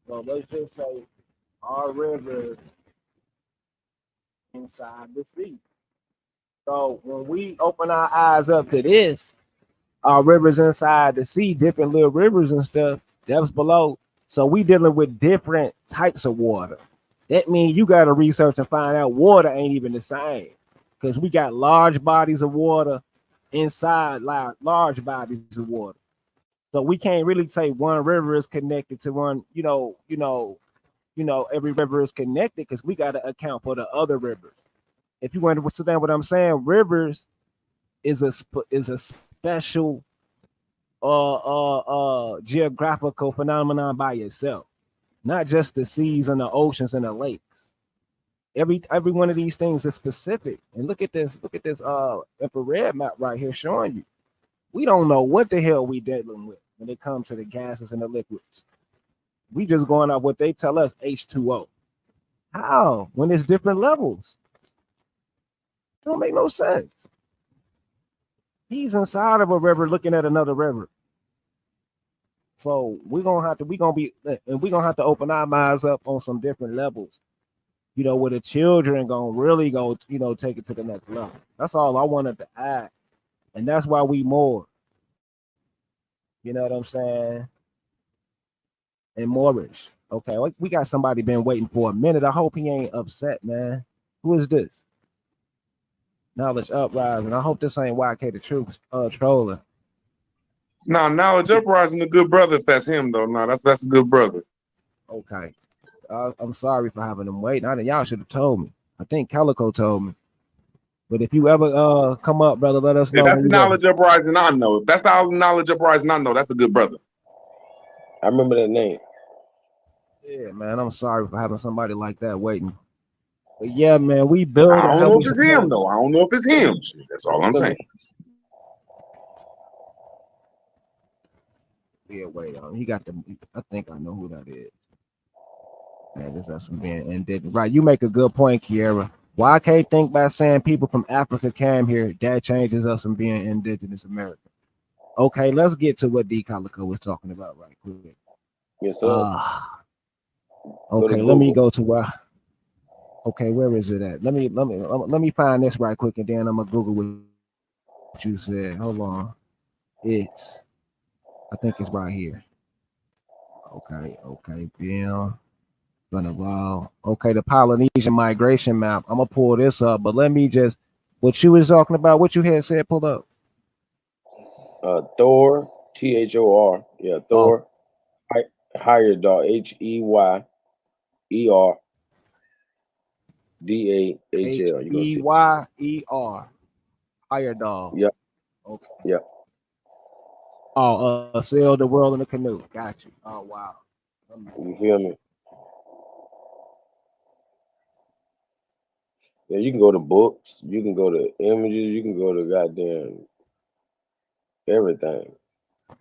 So let's just say our river inside the sea. So when we open our eyes up to this, our rivers inside the sea, different little rivers and stuff, depths below. So we dealing with different types of water. That means you got to research and find out water ain't even the same. Because we got large bodies of water inside large bodies of water. So we can't really say one river is connected to one, every river is connected because we got to account for the other rivers. If you want to understand what I'm saying, rivers is a special geographical phenomenon by itself, not just the seas and the oceans and the lakes. Every one of these things is specific. And look at this infrared map right here showing you. We don't know what the hell we dealing with when it comes to the gases and the liquids. We just going off what they tell us, H2O. How? When it's different levels. It don't make no sense. He's inside of a river looking at another river. So we're gonna have to open our minds up on some different levels. Where the children gonna really go, take it to the next level. That's all I wanted to add. And that's why we more. You know what I'm saying? And Moorish. Okay, we got somebody been waiting for a minute. I hope he ain't upset, man. Who is this? Knowledge Uprising. I hope this ain't YK the Truth trolling. No, Knowledge Uprising, a good brother. If that's him though, no, that's a good brother. Okay. I'm sorry for having them wait. Y'all should have told me. I think Calico told me. But if you ever come up, brother, let us know. If that's the Knowledge Uprising, I know. If that's the Knowledge Uprising, I know. That's a good brother. I remember that name. Yeah, man. I'm sorry for having somebody like that waiting. But yeah, man, we build. I don't know if it's him though. I don't know if it's him. That's all I'm saying. Yeah, wait on. He got the. I think I know who that is. Man, this is from being indignant. Right, you make a good point, Kiera. Why can't think by saying people from Africa came here? That changes us from being indigenous American. Okay, let's get to what D Calico was talking about right quick. Yes, sir. Okay, let me go to where. Okay, where is it at? Let me find this right quick, and then I'm gonna Google what you said. Hold on. I think it's right here. Okay, Bill. been a while. Okay, the Polynesian migration map. I'm gonna pull this up, but let me just what you was talking about, what you had said, pull up. Thor, Thor. Yeah, Oh, Thor. Higher dog, Heyer Dahl. You gonna see? Heyer. Higher dog. Yep, Okay. yep. Oh, sail the world in a canoe. Got you. Oh wow. You feel me? Yeah, you can go to books, you can go to images, you can go to goddamn everything.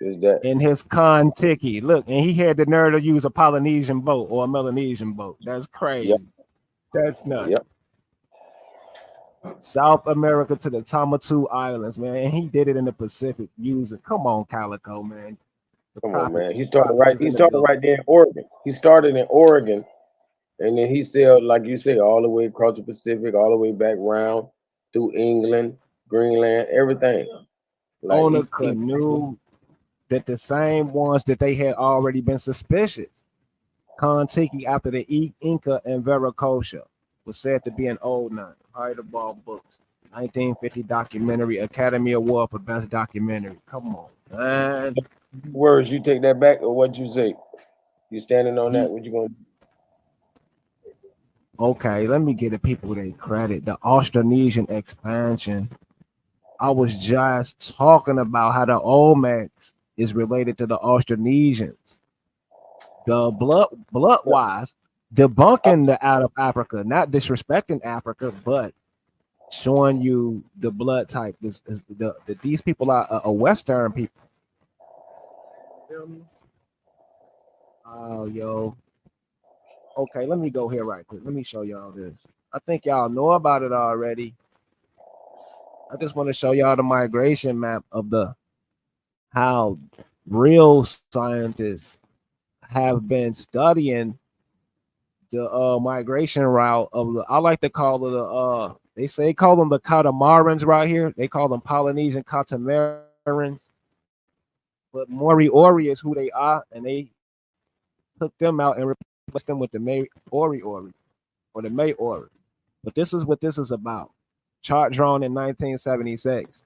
Is that? In his Kon-Tiki. Look, and he had the nerve to use a Polynesian boat or a Melanesian boat. That's Yep, crazy. That's nuts. yep. South America to the Tuamotu Islands, man. And he did it in the Pacific using, come on, Calico, man. The Come on, man. prophets, He the started right. prophets He in the started Gulf. right there in Oregon. He started in Oregon, and then he sailed, like you say, all the way across the Pacific, all the way back round through England, Greenland, everything. Like On a he canoe that the same ones that they had already been suspicious. Kon-Tiki after the Inca and Veracocha was said to be an old nun. Ball books. 1950 documentary, Academy Award for Best Documentary. Come on, man. words. You take that back, or what you say? You standing on that? He What you gonna? okay, let me give the people their credit. The Austronesian expansion. I was just talking about how the Olmecs is related to the Austronesians. The blood wise, debunking the out of Africa, not disrespecting Africa, but showing you the blood type. This is these people are a Western people. Feel me? Oh, yo. Okay, let me go here right quick. Let me show y'all this. I think y'all know about it already. I just want to show y'all the migration map of the how real scientists have been studying the migration route of the I like to call it they say call them the catamarans right here. They call them Polynesian catamarans. But Moriori is who they are, and they took them out and replaced them with the Maori or the Maori. But this is what this is about. Chart drawn in 1976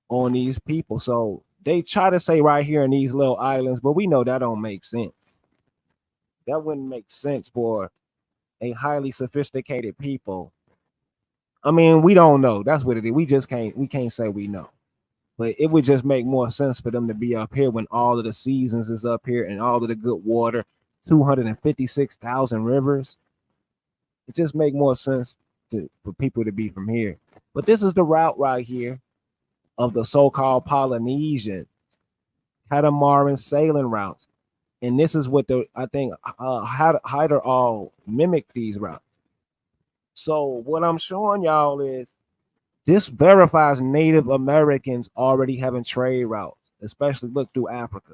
on these people. So they try to say right here in these little islands, but we know that don't make sense. That wouldn't make sense for a highly sophisticated people. I mean, we don't know. That's what it is. We can't say we know. But it would just make more sense for them to be up here when all of the seasons is up here and all of the good water, 256,000 rivers. It just make more sense for people to be from here. But this is the route right here of the so-called Polynesian catamaran sailing routes. And this is what I think Hyder all mimic these routes. So what I'm showing y'all is this verifies Native Americans already having trade routes, especially look through Africa,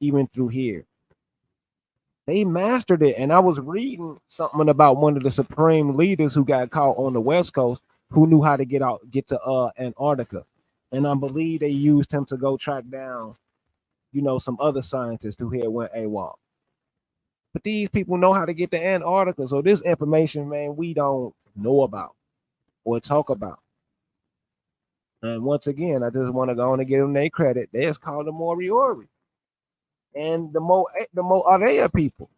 even through here. They mastered it. And I was reading something about one of the supreme leaders who got caught on the West Coast who knew how to get to Antarctica. And I believe they used him to go track down, some other scientists who had went AWOL. But these people know how to get to Antarctica. So this information, man, we don't know about or talk about. And once again, I just want to go on and give them their credit. They just called the Moriori and the Moarea people.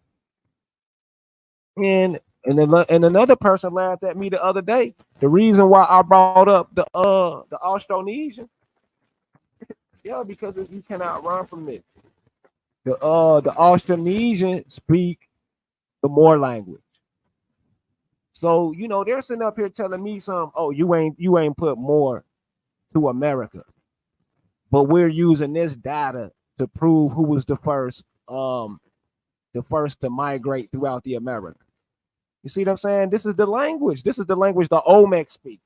And another person laughed at me the other day. The reason why I brought up the Austronesian, yeah, because you cannot run from this. The Austronesian speak the Moor language. So they're sitting up here telling me you ain't put more to America. But we're using this data to prove who was the first to migrate throughout the Americas. You see what I'm saying? This is the language. This is the language the Olmec speak.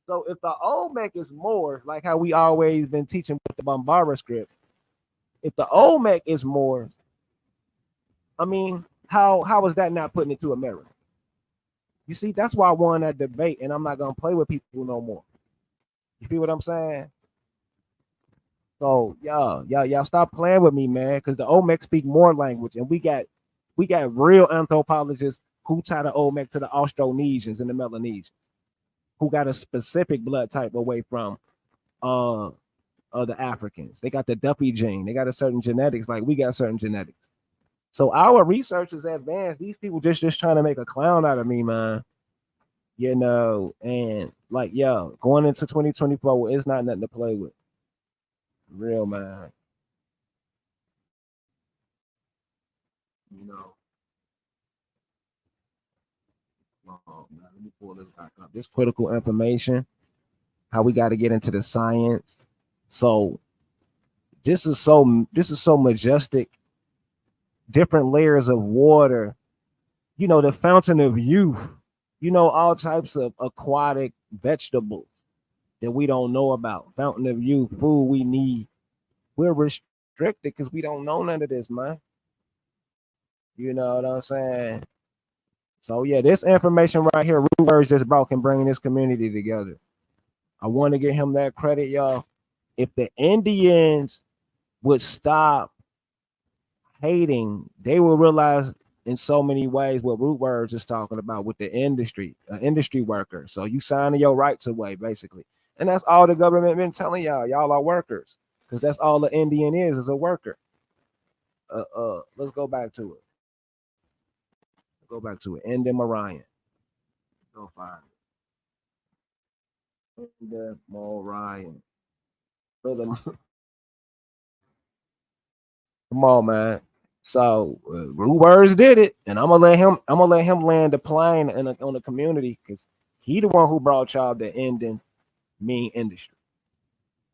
So if the Olmec is Moors, like how we always been teaching with the Bambara script, if the Olmec is Moors, I mean, how is that not putting it to America? You see, that's why I won that debate, and I'm not gonna play with people no more. You feel what I'm saying? So y'all stop playing with me, man, because the Olmec speak more language, and we got We got real anthropologists who tie the Olmec to the Austronesians and the Melanesians, who got a specific blood type away from the Africans. They got the Duffy gene. They got a certain genetics, like we got certain genetics. So our research is advanced. These people just trying to make a clown out of me, man. You know, and like, yo, going into 2024, it's not nothing to play with. Real, man. You know. Oh, man, let me pull this back up. This critical information, how we got to get into the science. So this is so majestic. Different layers of water. You know, the fountain of youth. You know, all types of aquatic vegetables that we don't know about. Fountain of youth, food we need. We're restricted because we don't know none of this, man. You know what I'm saying? So yeah, this information right here, Root Words just brought and bringing this community together. I want to give him that credit, y'all. If the Indians would stop hating, they will realize in so many ways what Root Words is talking about with the industry, industry worker. So you signing your rights away, basically. And that's all the government been telling y'all. Y'all are workers. Because that's all the Indian is a worker. Let's go back to it. Go back to it. Indian Marian. Go find it. Indian Marian. Come on, man. So Root Words did it, and I'm gonna let him land the plane on the community because he the one who brought y'all the Indian mean industry.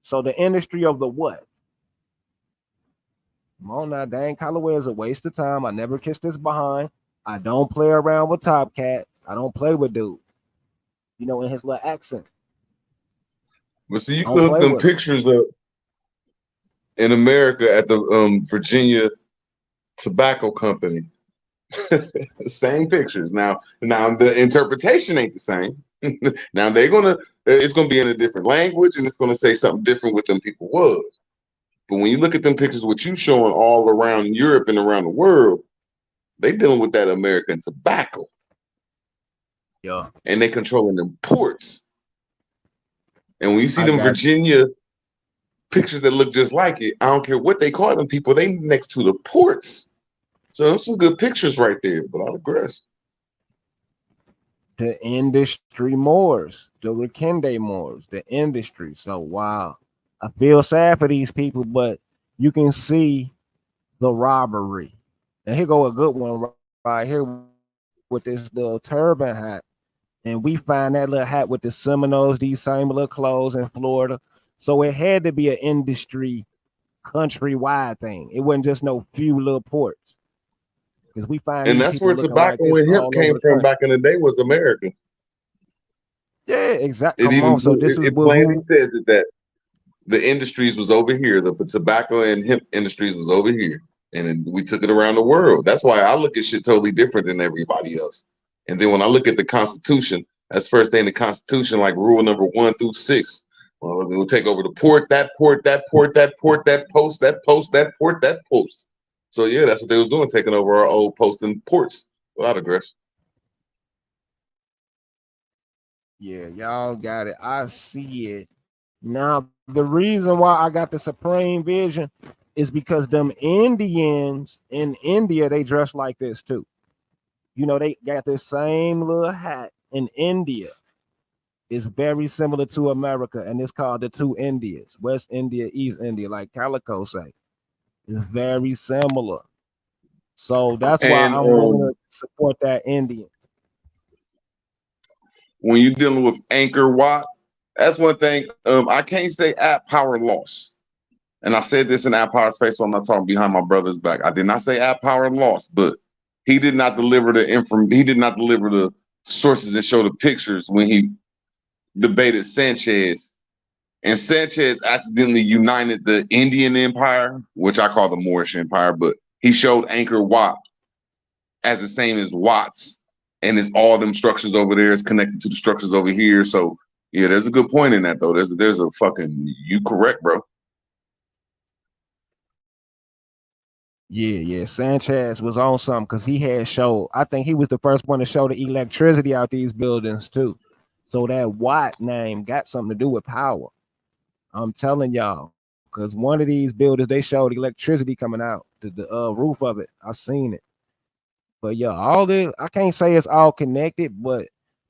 So the industry of the what? Come on now, Dane Calloway is a waste of time. I never kissed his behind. I don't play around with top cats. I don't play with dude. You know, in his little accent. But see, you could hook them pictures up in America at the Virginia Tobacco Company. Same pictures. Now the interpretation ain't the same. Now it's gonna be in a different language and it's gonna say something different what them people was. But when you look at them pictures, what you showing all around Europe and around the world, they dealing with that American tobacco. Yeah. And they controlling them ports. And when you see them Virginia pictures that look just like it, I don't care what they call them people, they next to the ports. So there's some good pictures right there, but I'll digress. The industry Moors, the Rikende Moors, the industry. So wow. I feel sad for these people, but you can see the robbery. And here go a good one right here with this little turban hat. And we find that little hat with the Seminoles, these same little clothes in Florida. So it had to be an industry countrywide thing. It wasn't just no few little ports. Because we find, and that's where tobacco and hemp came from back in the day, was America. Yeah, exactly. Come on. So this it plainly says it that the industries was over here, the tobacco and hemp industries was over here, and we took it around the world. That's why I look at shit totally different than everybody else. And then when I look at the Constitution, that's first thing in the Constitution, like rule number 1 through 6. Well, we'll take over the port, that port, that port, that port, that post, that post, that port, that post. So yeah, that's what they was doing, taking over our old post and ports. Without aggression. Yeah, y'all got it. I see it. Now, the reason why I got the supreme vision is because them Indians in India, they dress like this too. You know, they got this same little hat in India. It's very similar to America, and it's called the two Indias, West India, East India, like Calico say. It's very similar. So that's why I'm willing to support that Indian. When you're dealing with Anchor Watt, that's one thing. I can't say app power loss. And I said this in App Power Space, so I'm not talking behind my brother's back. I did not say app power lost, but he did not deliver the sources and show the pictures when he debated Sanchez. And Sanchez accidentally united the Indian Empire, which I call the Moorish Empire, but he showed Anchor Watt as the same as Watts. And it's all them structures over there is connected to the structures over here. So yeah, there's a good point in that though. There's a fucking, you correct, bro. Yeah. Sanchez was on something because he had showed. I think he was the first one to show the electricity out these buildings too. So that Watt name got something to do with power. I'm telling y'all, because one of these buildings they showed electricity coming out the roof of it. I seen it. But yeah, all this I can't say it's all connected, but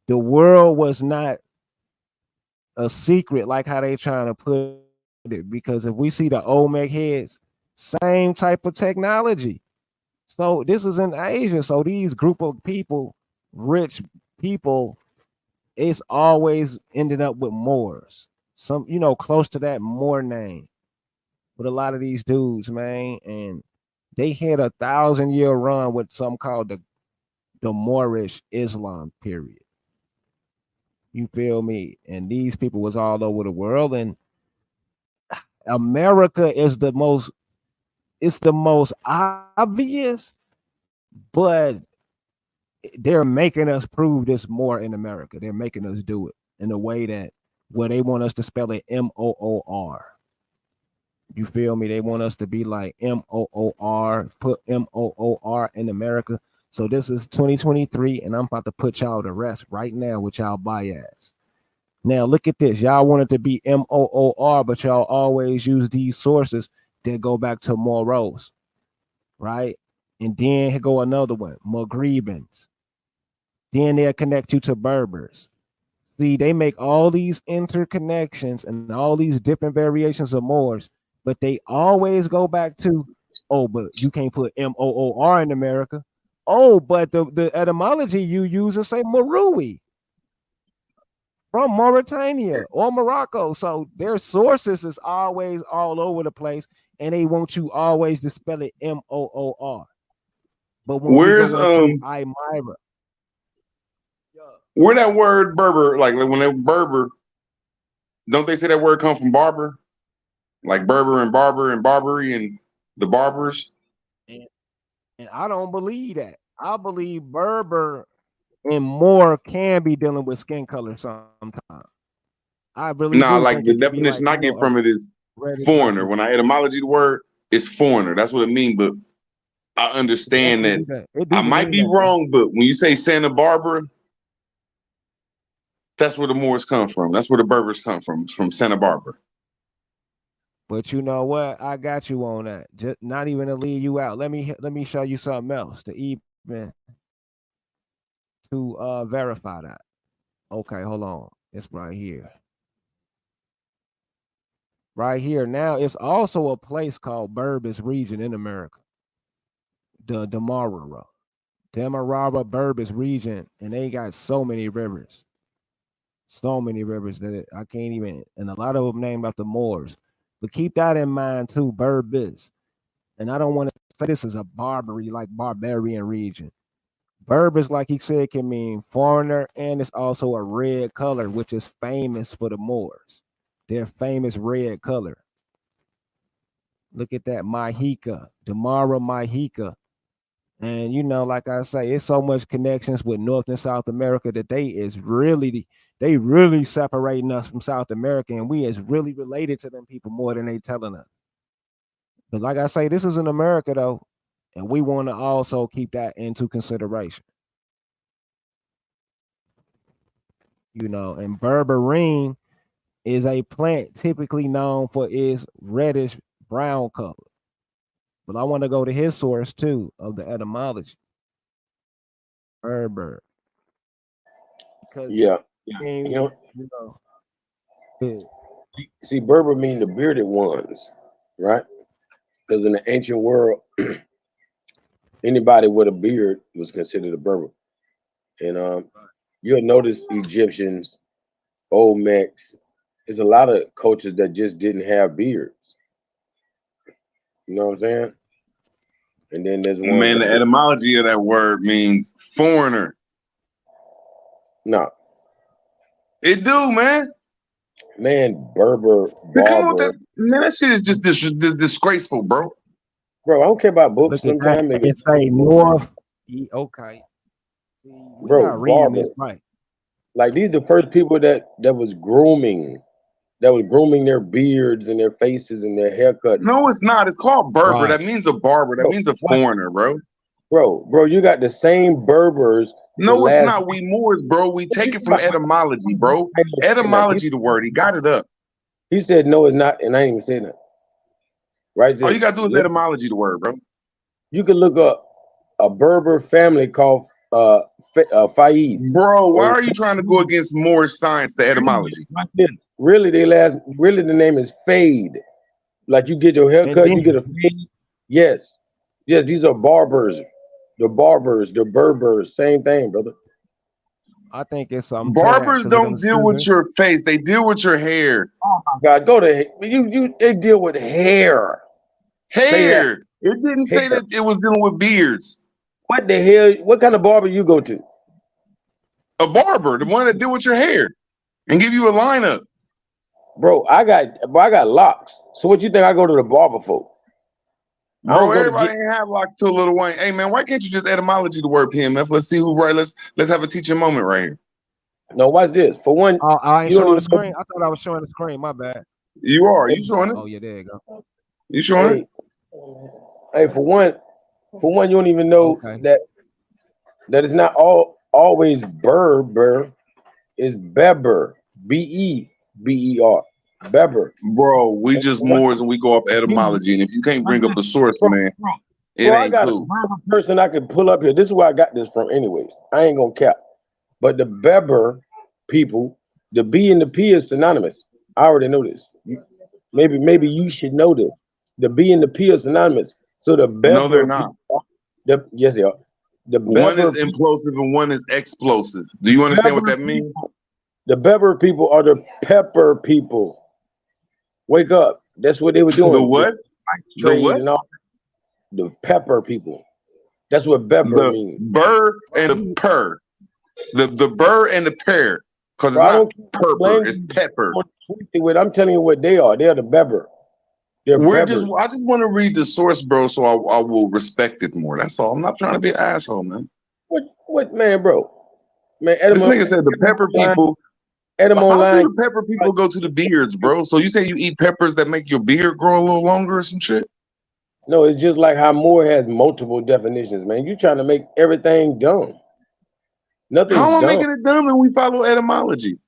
the world was not a secret like how they trying to put it. Because if we see the Olmec heads, same type of technology. So this is in Asia. So these group of people, rich people, it's always ended up with Moors. Some, close to that Moor name with a lot of these dudes, man. And they had 1,000-year run with something called the Moorish Islam period. You feel me? And these people was all over the world. And America is it's the most obvious, but they're making us prove this more in America. They're making us do it in a way that where they want us to spell it Moor. You feel me? They want us to be like Moor, put Moor in America. So this is 2023, and I'm about to put y'all to rest right now with y'all bias. Now look at this. Y'all want it to be Moor, but y'all always use these sources that go back to Moros, right? And then here go another one, Maghrebans. Then they'll connect you to Berbers. See, they make all these interconnections and all these different variations of Moors, but they always go back to, oh, but you can't put Moor in America. Oh, but the etymology you use is say Marui from Mauritania or Morocco. So their sources is always all over the place, and they want you always to spell it Moor. But when Where's we go into Imira, where that word Berber, like when they Berber, don't they say that word come from barber? Like Berber and barber and Barbary and the barbers? and I don't believe that. I believe Berber and Moor can be dealing with skin color sometimes. I really Nah, do like think the it could be like, definition I get from it is reddish foreigner. light. When I etymology the word, it's foreigner. That's what it means. But I understand that It I do might mean be that. wrong, but when you say Santa Barbara, that's where the Moors come from. That's where the Berbers come from. It's from Santa Barbara. But you know what? I got you on that. Just not even to leave you out. Let me show you something else to even to verify that. Okay, hold on. It's right here. Right here. Now it's also a place called Burbis region in America. The Demerara Burbis region, and they got so many rivers. So many rivers that I can't even, and a lot of them named after Moors. But keep that in mind too, Burbis. And I don't want to say this is a barbarian region. Berbers, like he said, can mean foreigner, and it's also a red color, which is famous for the Moors. Their famous red color. Look at that, Mahika, Damara Mahika. And like I say, it's so much connections with North and South America that they really separating us from South America, and we is really related to them people more than they telling us. But like I say, this is in America though, and we want to also keep that into consideration. And berberine is a plant typically known for its reddish brown color. But I want to go to his source too of the etymology. Berber. Because Yeah. you See, Berber mean the bearded ones, right? Because in the ancient world, anybody with a beard was considered a Berber. And you'll notice Egyptians, Olmecs, there's a lot of cultures that just didn't have beards. You know what I'm saying? And then there's ones Man, the that etymology of that word means foreigner. no, It do, man. man, Berber, Man, come on with barber. that. Man, that shit is just disgraceful, bro. Bro, I don't care about books look at that. sometimes, nigga. It say North. Okay. See, we're Bro, not reading this barber. right. Like these the first people that was grooming. that was grooming their beards and their faces and their haircuts. No, it's not. It's called Berber. Right. That means a barber. That Bro, means a what? foreigner, bro. Bro, you got the same Berbers. No, it's not. We Moors, bro. We take it from etymology, bro. Etymology, the word. He got it up. He said no, it's not, and I ain't even saying that. Right there. All you gotta do is etymology, the word, bro. You can look up a Berber family called Faid. Bro, why are you trying to go against Moorish science, the etymology? Really, the name is Fade. Like you get your haircut, you get a fade. Yes, these are barbers. The barbers, the Berbers, same thing, brother. I think it's something. Barbers don't deal with your face; they deal with your hair. Oh my God, go to you. They deal with hair. Hair. It didn't say that it was dealing with beards. What the hell? What kind of barber you go to? A barber, the one that deal with your hair and give you a lineup. Bro, I got locks. So what you think I go to the barber for? Bro, everybody ain't have locks till Lil Wayne. Hey man, why can't you just etymology the word PMF? Let's see who right. Let's have a teaching moment right here. No, watch this. For one, I ain't showing the screen. I thought I was showing the screen. My bad. You are. You showing it? Oh yeah, there you go. You showing it? Hey, for one, you don't even know that it's not always Berber. It's Beber. Beber. Beber. Bro, we just Moors and we go off etymology. And if you can't bring up a source, man, it ain't cool. A Berber person I could pull up here. This is where I got this from, anyways. I ain't gonna cap. But the Beber people, the B and the P is synonymous. I already know this. Maybe you should know this. The B and the P are synonymous. So the Beber. No, they're not. Yes, they are. The one is implosive and one is explosive. Do you understand what that means? The Beber people are the pepper people. Wake up. That's what they were doing. The what? The what? And all. The pepper people. That's what Beber means. Burr and the purr. The burr and the pear. Because it's not purper, it's pepper. I'm telling you what they are. They are the Beber. I just want to read the source, bro, so I will respect it more. That's all. I'm not trying to be an asshole, man. What man, bro? Man, this nigga said the pepper people. How do the pepper people go to the beards, bro? So you say you eat peppers that make your beard grow a little longer or some shit? No, it's just like how Moore has multiple definitions, man. You're trying to make everything dumb. Nothing. How am I making it dumb when we follow etymology?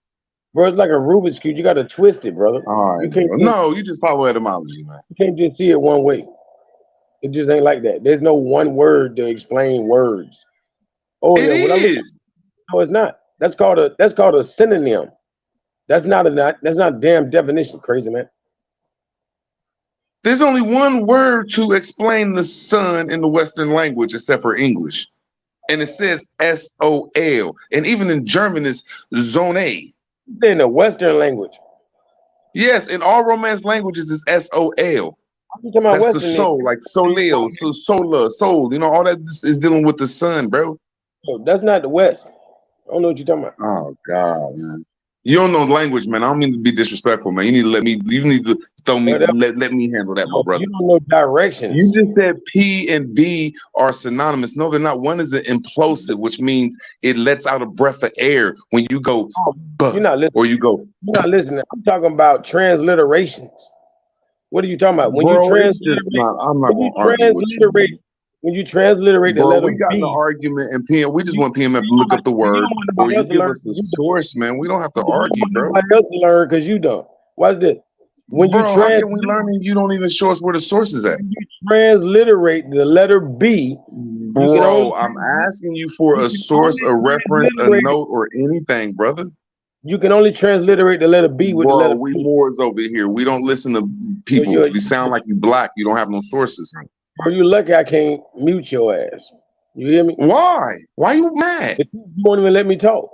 Bro, it's like a Rubik's Cube. You got to twist it, brother. All right, you just follow etymology, man. You can't just see it one way. It just ain't like that. There's no one word to explain words. Oh, it is. No, it's not. That's called a synonym. That's not a damn definition, crazy man. There's only one word to explain the sun in the Western language except for English. And it says S-O-L. And even in German it's Zone. It's in the Western language. Yes, in all Romance languages it's S-O-L. That's Western the soul, like solil, sola, soul. You know, all that is dealing with the sun, bro. No, that's not the West. I don't know what you're talking about. Oh God, man. You don't know language, man. I don't mean to be disrespectful, man. You need to throw me, let me handle that, my brother. You don't know direction. You just said P and B are synonymous. No, they're not. One is an implosive, which means it lets out a breath of air when you go, you're not listening. Or you go. You're not listening. I'm talking about transliterations. What are you talking about? When Bro, you when you transliterate the letter we got an argument and PM. We just want PMF to look up the word, or you give us the source, man. We don't have to argue, bro. Nobody else learn because you don't. Watch this. When bro, how can we learn and you don't even show us where the source is at? When you transliterate the letter B, bro, I'm asking you for a source, a reference, a note, or anything, brother. You can only transliterate the letter B with the letter we B. Moors over here. We don't listen to people. You sound like you black. You don't have no sources. Bro, you lucky I can't mute your ass. You hear me? Why? Why you mad? You won't even let me talk.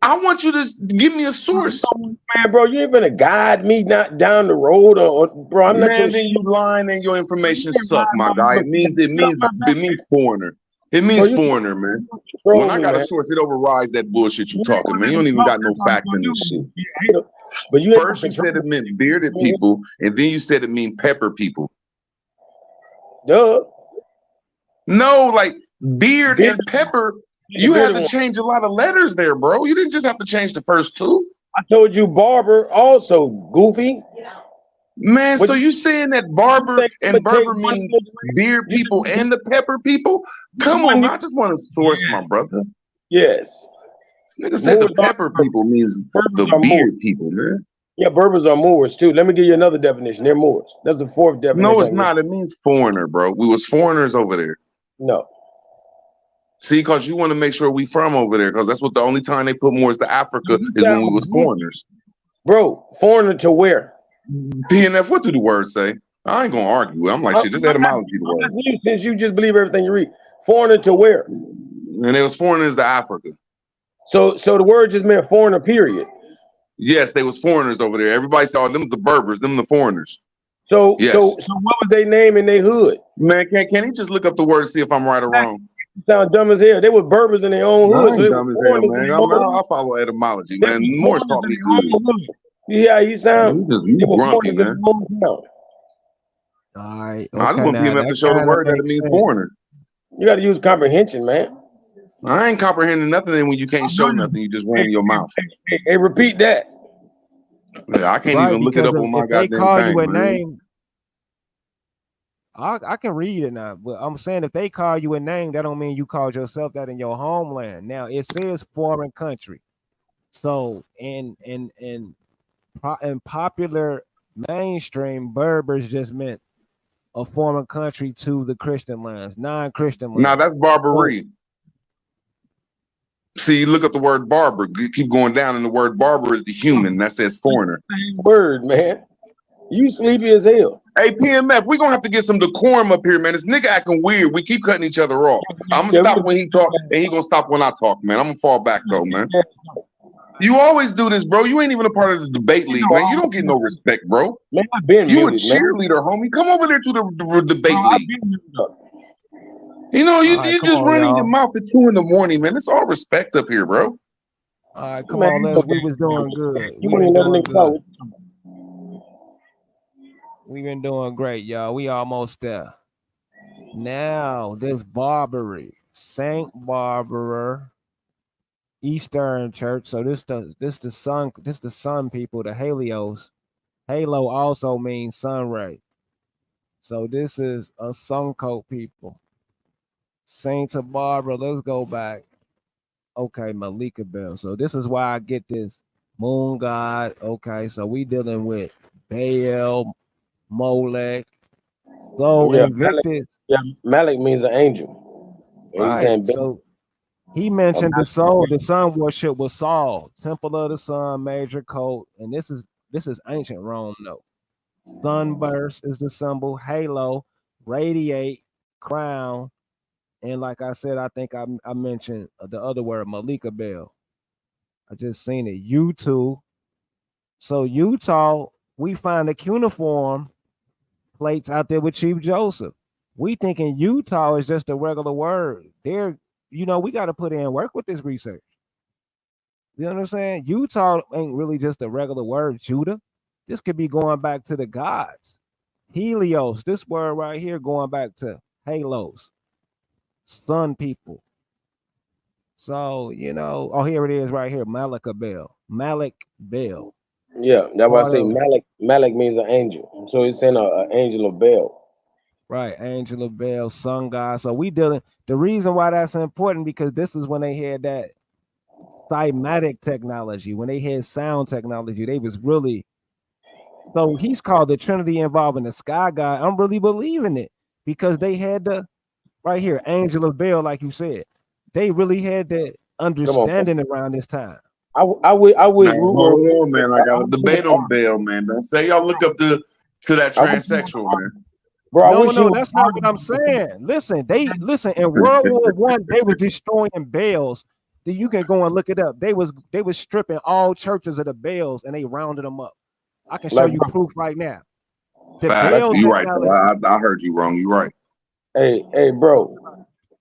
I want you to give me a source. Man, bro, you ain't gonna guide me not down the road or bro. I'm not. Man, then you lying and your information suck, my guy. It means foreigner. It means foreigner, man. When I got a source, it overrides that bullshit you talking, man. You don't even got no fact in this shit. But first you said it meant bearded people, and then you said it mean pepper people. Duh. No, like beard and pepper. You had to change a lot of letters there, bro. You didn't just have to change the first two. I told you barber also, goofy. Man, What so you saying that barber think and I'ma take Berber one means of beard people and the pepper people? Come on, man. I just want to source my brother. Yes. This nigga said the Moors are pepper people means Berbers the are Moors. beard people, man. Yeah, Berbers are Moors too. Let me give you another definition. They're Moors. That's the fourth definition. No, it's not. It means foreigner, bro. We was foreigners over there. No. See, because you want to make sure we from over there, because that's what the only time they put Moors to Africa is when we was foreigners. Bro, foreigner to where? PNF, what do the words say? I ain't gonna argue. I'm like, shit, just etymology the word. Since you just believe everything you read. Foreigner to where? And it was foreigners to Africa. So the word just meant foreigner, period. Yes, they was foreigners over there. Everybody saw them the Berbers, them the foreigners. So yes. so what was their name in their hood? Man, can he just look up the word to see if I'm right or wrong? You sound dumb as hell. They were Berbers in their own hood. I ain't dumb as hell, man. I'll follow etymology, man. Morse taught me good. Yeah, he sound. You grumpy, man. All right. I just want PMF to show the word that it means foreigner. You got to use comprehension, man. I ain't comprehending nothing when you can't show nothing. You just run your mouth. Hey, repeat that. Yeah, I can't even look it up on my goddamn thing, man. Name, I can read it now, but I'm saying if they call you a name, that don't mean you called yourself that in your homeland. Now it says foreign country. So in popular mainstream, Berbers just meant a foreign country to the Christian lands, non-Christian lands. Now that's Barbary. See, look up the word barber. You keep going down, and the word barber is the human. That says foreigner. Word, man. You sleepy as hell. Hey, PMF, we're gonna have to get some decorum up here, man. This nigga acting weird. We keep cutting each other off. I'm gonna stop when he talk, and he gonna stop when I talk, man. I'm gonna fall back though, man. You always do this, bro. You ain't even a part of the debate league, man. You don't get no respect, bro. Man, I've been you muted, a cheerleader, homie. Come over there to the debate league. You know, you just running your mouth at 2 in the morning, man. It's all respect up here, bro. All right, come on, Les. We was doing good. We've been doing great, y'all. We almost there. Now, this Barbary, Saint Barbara Eastern Church. So this the sun people, the Helios. Halo also means sun ray. So this is a Suncoat people. Saint Barbara, let's go back. Okay, Malika Bell. So this is why I get this moon god. Okay, so we dealing with Baal, Molech. So yeah, Invictus. Malik means an angel. Right. So he mentioned the sun worship was Saul, Temple of the Sun, major coat, and this is ancient Rome though. Sunburst is the symbol, halo, radiate, crown. And like I said, I think I mentioned the other word, Malika Bell. I just seen it. U2. So Utah, we find the cuneiform plates out there with Chief Joseph. We thinking Utah is just a regular word. There, we got to put in work with this research. You know what I'm saying? Utah ain't really just a regular word, Judah. This could be going back to the gods. Helios, this word right here going back to halos. Sun people. So, here it is right here. Malik Bell. Yeah, that's why I say Malik means an angel. So it's saying an angel of Bel. Right, angel of Bel, sun god. So the reason why that's important, because this is when they had that cymatic technology, when they had sound technology, they was really, so he's called the Trinity involving the sky god. I'm really believing it, because they had the right here, angel of Bel, like you said. They really had that understanding around this time. I would hold on, man. I got a debate on Bel, man. Don't say y'all look up to that transsexual, man. Bro, no, that's not what I'm saying. Listen, in World War I, they were destroying Baals. You can go and look it up. They was stripping all churches of the Baals, and they rounded them up. I can show you proof right now. You right, bro. I heard you wrong. You right. Hey, bro.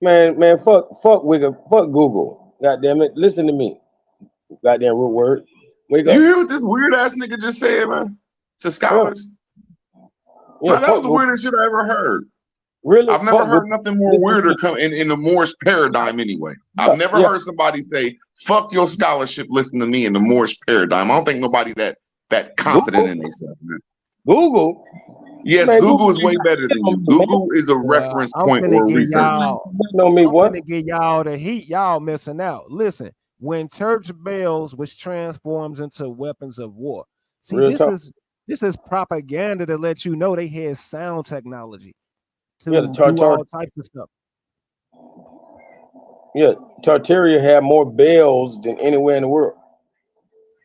Man, fuck Google. God damn it. Listen to me. Goddamn root word. Wake up. You hear what this weird ass nigga just said, man? To scholars. Yeah, man, that was the weirdest shit I ever heard. Really? I've never Fuck heard with nothing more weirder come in the Moorish paradigm anyway. I've never yeah. heard somebody say, fuck your scholarship, listen to me in the Moorish paradigm. I don't think nobody that confident in themselves, man. Google. Yes, Man, Google Google is way better than you. Google is a Well, reference I'm point finna or a get research. y'all. know me I'm what? finna get y'all the heat. Y'all missing out. Listen, when church bells was transforms into weapons of war. See, Real talk. this is propaganda to let you know they had sound technology Yeah, the to do all types of stuff. Yeah, Tartaria had more bells than anywhere in the world.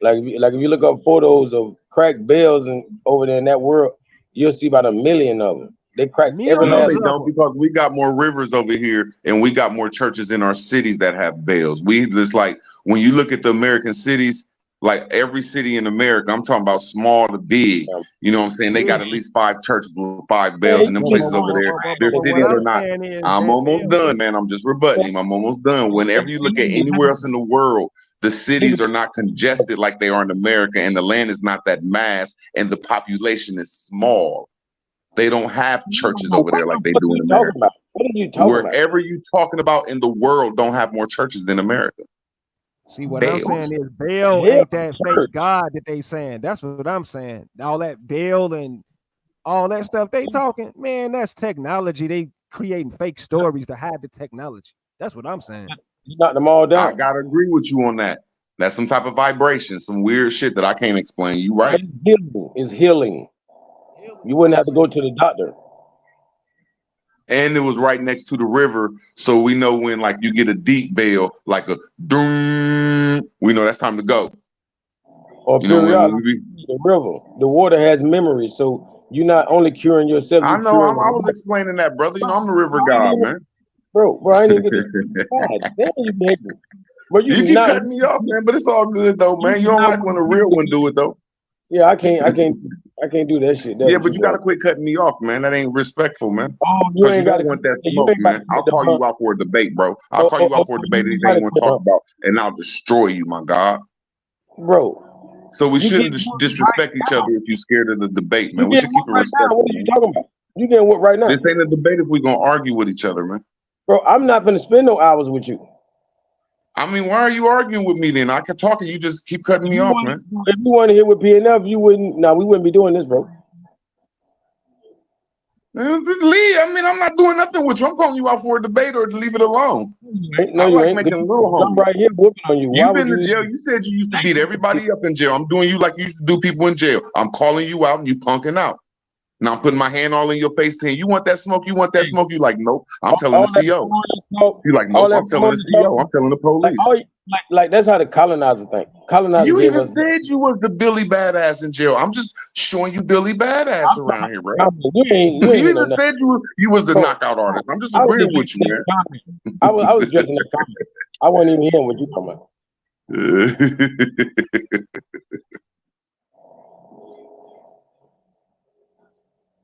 Like if you look up photos of cracked bells and over there in that world, you'll see about 1 million of them. They crack every No, last Millions they of don't, them. because we got more rivers over here and we got more churches in our cities that have bells. We just like when you look at the American cities, like every city in America, I'm talking about small to big. You know what I'm saying? They got at least 5 churches with 5 bells, and them places over there, their But what cities are I'm not. saying is I'm that almost done, man. I'm just rebutting him. I'm almost done. Whenever you look at anywhere else in the world, the cities are not congested like they are in America, and the land is not that mass, and the population is small. They don't have churches over there like they do in America. What are you talking about? Wherever you talking about in the world don't have more churches than America. See, what I'm Bells. saying is Baal Yeah, ain't that church. fake God that they saying. That's what I'm saying. All that Baal and all that stuff they talking, man, that's technology. They creating fake stories to hide the technology. That's what I'm saying. You knocked them all I down. gotta agree with you on that. That's some type of vibration, some weird shit that I can't explain. You right. It's healing. You wouldn't have to go to the doctor. And it was right next to the river, so we know when like you get a deep bell, like a doom, we know that's time to go. Or You know when we be. the river. The water has memory, so you're not only curing yourself, I you're know. curing I was explaining that, brother. You know, I'm the river I god, ain't man. bro, I ain't even get this. God damn, you begging. But You keep cutting me off, man. But it's all good though, man. You don't like when a real one do it though. Yeah, I can't do that shit. That's Yeah, what but you doing. gotta quit cutting me off, man. That ain't respectful, man. Oh, you Because you ain't got don't to. want that You smoke, ain't got man. to I'll call you out for a debate, bro. I'll call you out for a debate. Anything you want to talk about, and I'll destroy you, my God. Bro. So we You shouldn't get disrespect each other if you're scared of the debate, man. You We getting should keep what it right now? respectful. What are you talking about? You getting what right now? This ain't a debate if we're gonna argue with each other, man. Bro, I'm not gonna spend no hours with you. I mean, why are you arguing with me then? I can talk and you just keep cutting me off, man. If you want to hit with PNF, you wouldn't. No, we wouldn't be doing this, bro. Lee, I mean, I'm not doing nothing with you. I'm calling you out for a debate or to leave it alone. No, I you like ain't. making little I'm homies. right here whooping on you. Why You've would been to you? jail. You said you used to beat everybody up in jail. I'm doing you like you used to do people in jail. I'm calling you out and you punking out. Now I'm putting my hand all in your face saying, you want that smoke? You want that smoke? You like, nope. I'm telling the CO. You like, nope. I'm telling the CO. I'm telling the police. Like that's how the colonizer think. Colonizer You gave even us. said you was the Billy Badass in jail. I'm just showing you Billy Badass around here, bro. You ain't You getting even said you was the knockout artist. I'm just agreeing with you, man. I was addressing that comment. I wasn't even hearing what you talking about.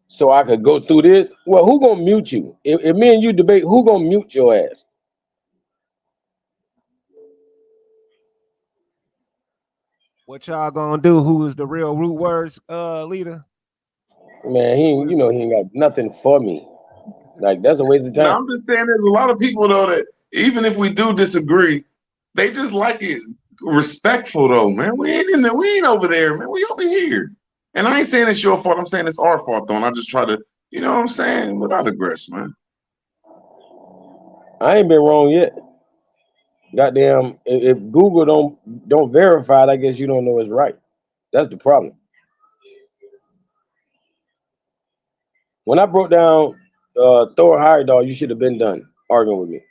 So I could go through this. Well, who gonna mute you? If me and you debate, who gonna mute your ass? What y'all gonna do? Who is the real root words leader? Man, he ain't got nothing for me. Like that's a waste of time. Now I'm just saying there's a lot of people though that even if we do disagree, they just like it respectful though, man. We ain't in there, we ain't over there, man. We over here. And I ain't saying it's your fault. I'm saying it's our fault though. And I just try to, you know what I'm saying, without aggress, man. I ain't been wrong yet. Goddamn, if Google don't verify it, I guess you don't know it's right. That's the problem. When I broke down Thor Heyerdahl, you should have been done arguing with me.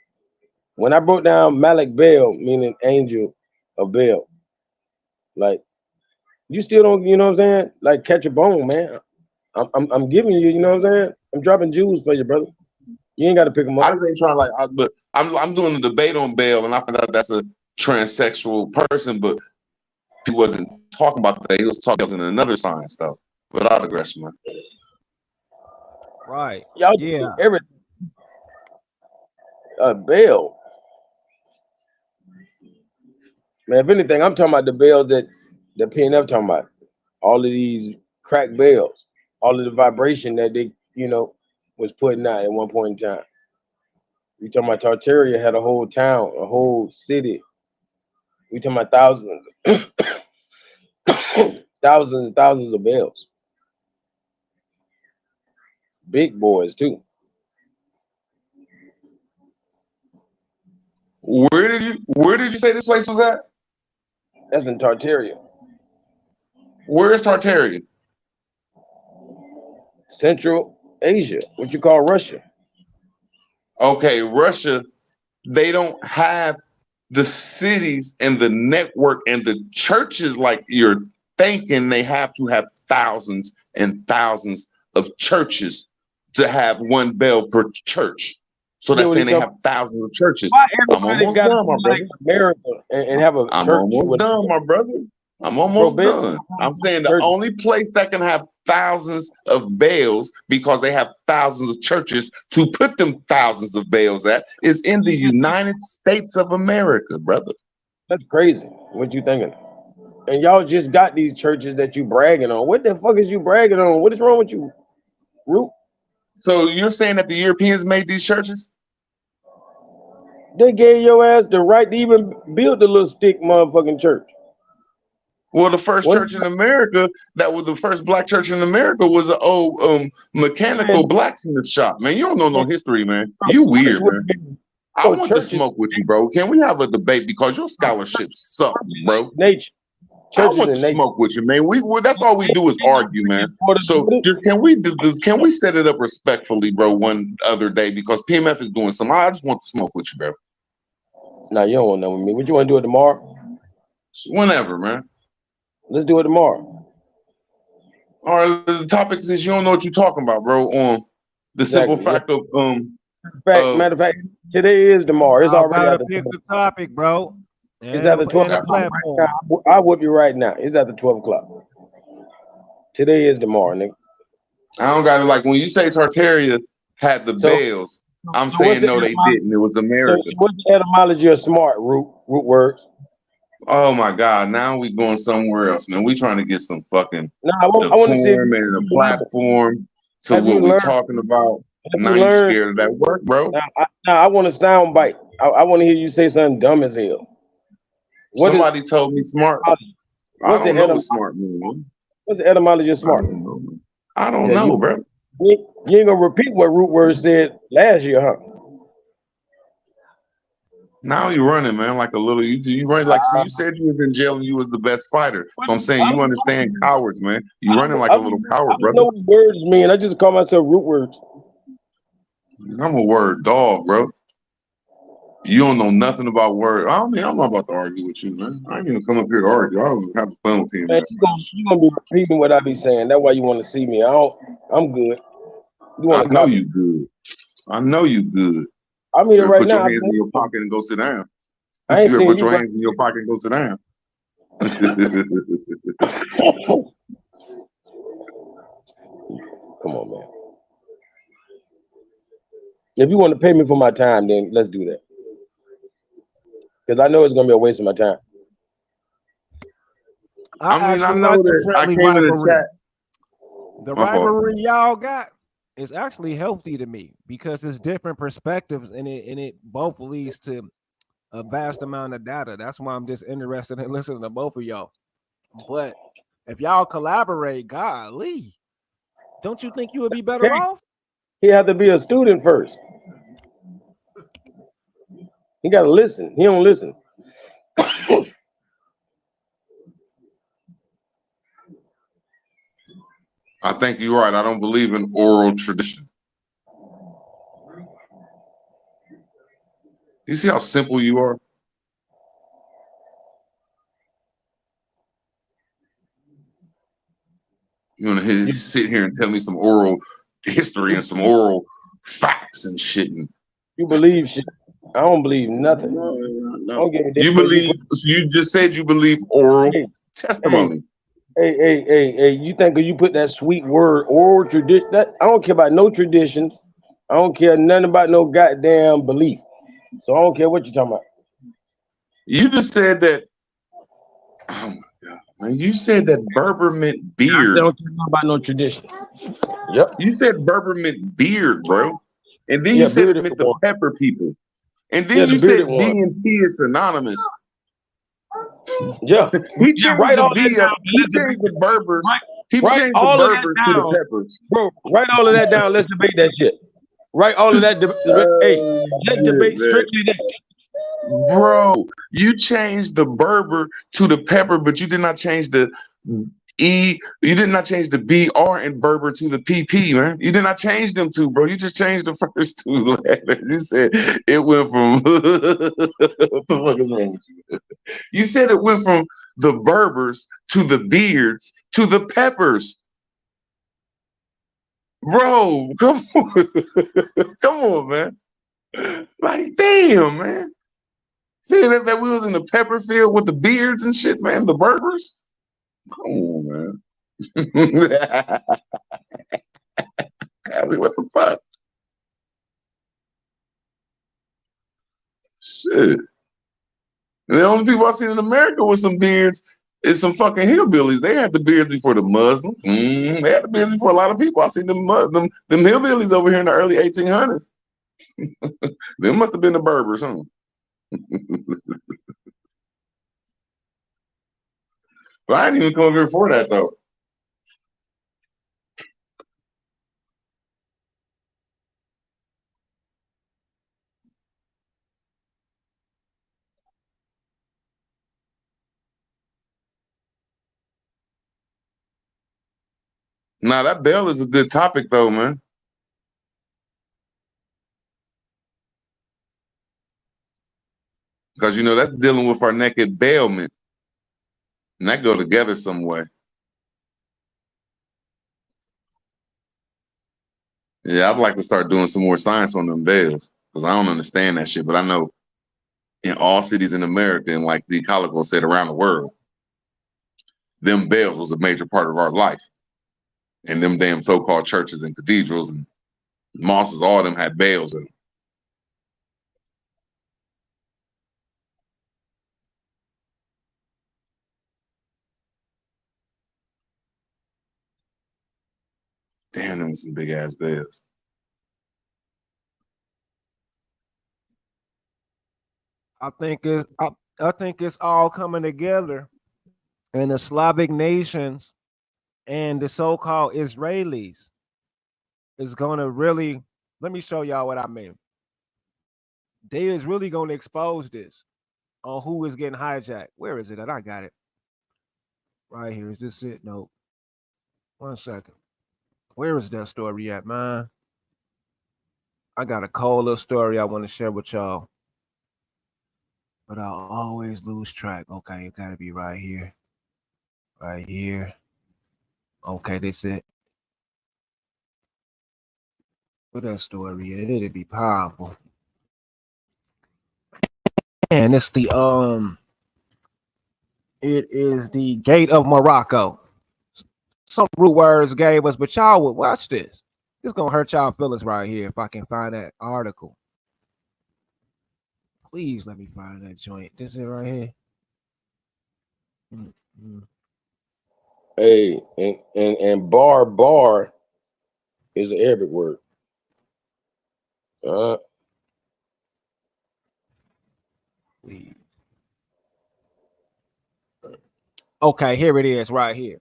When I broke down Malik Bell, meaning angel of Bell, like you still don't, you know what I'm saying? Like catch a bone, man. I'm giving you, you know what I'm saying? I'm dropping jewels for you, brother. You ain't got to pick them up. I just ain't trying but I'm doing a debate on bail, and I found out that's a transsexual person, but he wasn't talking about that. He was talking in another science stuff. Without aggression, man. Right. Y'all Yeah. everything. Bail. Man, if anything, I'm talking about the bells that PNF talking about. All of these crack bells, all of the vibration that they, when was putting out at one point in time. We talking about Tartaria had a whole town, a whole city. We talking about thousands, thousands and thousands of bells. Big boys too. Where did you say this place was at? That's in Tartaria, Where is Tartaria? Central Asia, what you call Russia. Okay, Russia, they don't have the cities and the network and the churches like you're thinking. They have to have thousands and thousands of churches to have one bell per church. So that's saying they have thousands of churches. I'm almost done, my brother. America and have a I'm church. almost done, my brother. I'm almost done. I'm saying the only place that can have thousands of bells because they have thousands of churches to put them thousands of bells at is in the United States of America, brother. That's crazy. What you thinking? And y'all just got these churches that you bragging on. What the fuck is you bragging on? What is wrong with you, Root? So you're saying that the Europeans made these churches? They gave your ass the right to even build the little stick motherfucking church. Well, the first church in America, that was the first black church in America, was an old mechanical blacksmith shop. Man, you don't know no history, man. You weird, man. I want to smoke with you, bro. Can we have a debate because your scholarship sucks, bro? Nature. I want to smoke with you, man. We that's all we do is argue, man. So just can we set it up respectfully, bro, one other day because PMF is doing something. I just want to smoke with you, bro. Nah, you don't want nothing with me. What you want to do it tomorrow? Whenever, man. Let's do it tomorrow. All right, the topic is you don't know what you're talking about, bro. The simple fact of matter of fact, today is tomorrow. It's already out the topic, bro. It's at the 12 o'clock. I whip you right now. It's at the 12 o'clock. Today is tomorrow, nigga. I don't got it. Like when you say Tartaria had the bells, I'm saying no, they didn't. It was America. So what's the etymology of smart, root words? Oh my God! Now we going somewhere else, man. We trying to get some fucking I want to see and a platform to what we're talking about. Now you scared of that work, bro? I want a sound bite. I want to hear you say something dumb as hell. Somebody told me smart. I don't know what smart means. What's the etymology of smart? I don't know, bro. You ain't gonna repeat what root word said last year, huh? Now you running, man, like a little. You run like so you said you was in jail and you was the best fighter. So I'm saying you understand cowards, man. You running like a little coward, brother. I know what words mean. I just call myself root words. I'm a word dog, bro. You don't know nothing about words. I mean, I'm not about to argue with you, man. I ain't even come up here to argue. I was having fun with you. Man, you gonna be repeating what I be saying. That's why you want to see me. I'm good. I know you good. I know you good. I'm here right now. Put your hands in your pocket and go sit down. I ain't you put your hands in your pocket and go sit down. Come on, man. If you want to pay me for my time, then let's do that. Because I know it's gonna be a waste of my time. I know that I came in the chat. The rivalry y'all got is actually healthy to me because it's different perspectives and it both leads to a vast amount of data. That's why I'm just interested in listening to both of y'all. But if y'all collaborate, golly, don't you think you would be better off? He had to be a student first. He got to listen. He don't listen. I think you're right. I don't believe in oral tradition. You see how simple you are? You want to sit here and tell me some oral history and some oral facts and shit. You believe shit. I don't believe nothing. No. You believe? You just said you believe oral testimony. Hey! You think you put that sweet word oral tradition? That I don't care about no traditions. I don't care nothing about no goddamn belief. So I don't care what you're talking about. You just said that. Oh my God, You said that Berber meant I beard. said, don't know about no tradition. Yep. You said Berber meant beard, bro. And then Yeah, you said it bearded meant the one. pepper people. And Yeah, then the you bearded said B one. and P is synonymous. Yeah. He Yeah, changed write the all that B down. up. He Let's debate. changed the Berbers. He Write changed the all of that Berbers to the down, peppers. bro. Write all of that down. Let's debate that shit. Write all of that. Hey, let's debate strictly that. Bro, you changed the Berber to the pepper, but you did not change the E. You did not change the BR in Berber to the PP, man. You did not change them two, bro. You just changed the first two letters. You said it went from what the fuck is wrong with you? You said it went from the Berbers to the beards to the peppers. Bro, come on. Come on, man. Like, damn, man. See that we was in the pepper field with the beards and shit, man, the Berbers? Come on, man. I mean, what the fuck? Shit. And the only people I seen in America with some beards is some fucking hillbillies. They had the beards before the Muslims. They had the beards before a lot of people. I seen them hillbillies over here in the early 1800s. They must have been the Berbers, huh? But I didn't even come over here for that, though. Nah, that bell is a good topic, though, man. Because, you know, that's dealing with our naked bailment. And that go together some way. Yeah, I'd like to start doing some more science on them bells. Because I don't understand that shit. But I know in all cities in America, and like the Ecological said, around the world, them bells was a major part of our life. And them damn so-called churches and cathedrals and mosques, all of them had bells in them. Damn, them was some big ass bells. I think it's all coming together, and the Slavic nations and the so-called Israelis is gonna really. Let me show y'all what I mean. They is really gonna expose this on who is getting hijacked. Where is it? That I got it right here. Is this it? No. 1 second. Where is that story at, man? I got a cold little story I want to share with y'all, but I'll always lose track. Okay, it gotta be right here. Right here. Okay, that's it. What that story is? It'd be powerful. And it's it is the Gate of Morocco. Some root words gave us, but y'all would watch this. This gonna hurt y'all feelings right here if I can find that article. Please let me find that joint. This is it right here. Mm-hmm. Hey, and bar is an Arabic word. Please. Okay, here it is, right here.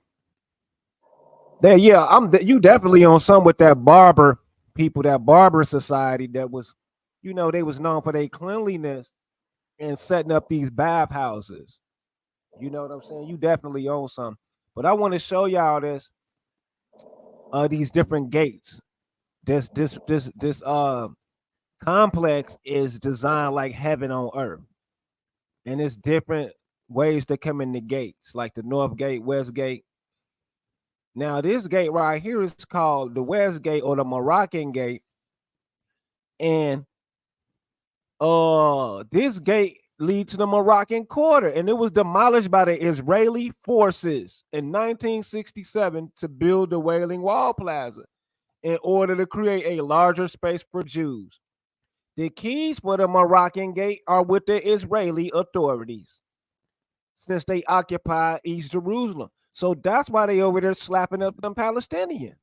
There, yeah, you definitely on some with that barber people, that barber society that was, you know, they was known for their cleanliness and setting up these bathhouses. You know what I'm saying? You definitely own some. But I want to show y'all these different gates. This complex is designed like heaven on earth. And it's different ways to come in the gates, like the North Gate, West Gate. Now, this gate right here is called the West Gate or the Moroccan Gate. And this gate leads to the Moroccan Quarter, and it was demolished by the Israeli forces in 1967 to build the Wailing Wall Plaza in order to create a larger space for Jews. The keys for the Moroccan Gate are with the Israeli authorities. since they occupied East Jerusalem. So that's why they over there slapping up them Palestinians.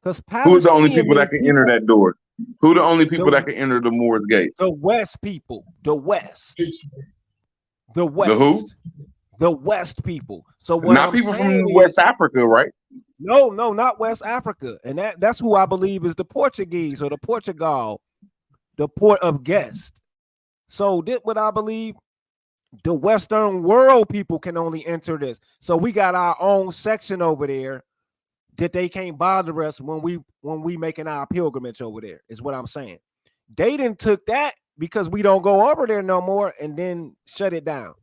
Because Who's the only Palestinian people that means can enter that door? Who the only people the, that can enter the Moor's gate? the West people, the West, the The who? West, the West people. So what Not I'm people from saying West is, Africa, right? no, not West Africa, and that's who I believe is the Portuguese or the Portugal, the port of guest. So this what I believe. The Western world people can only enter this. So we got our own section over there that they can't bother us when we making our pilgrimage over there, is what I'm saying. They didn't took that because we don't go over there no more and then shut it down.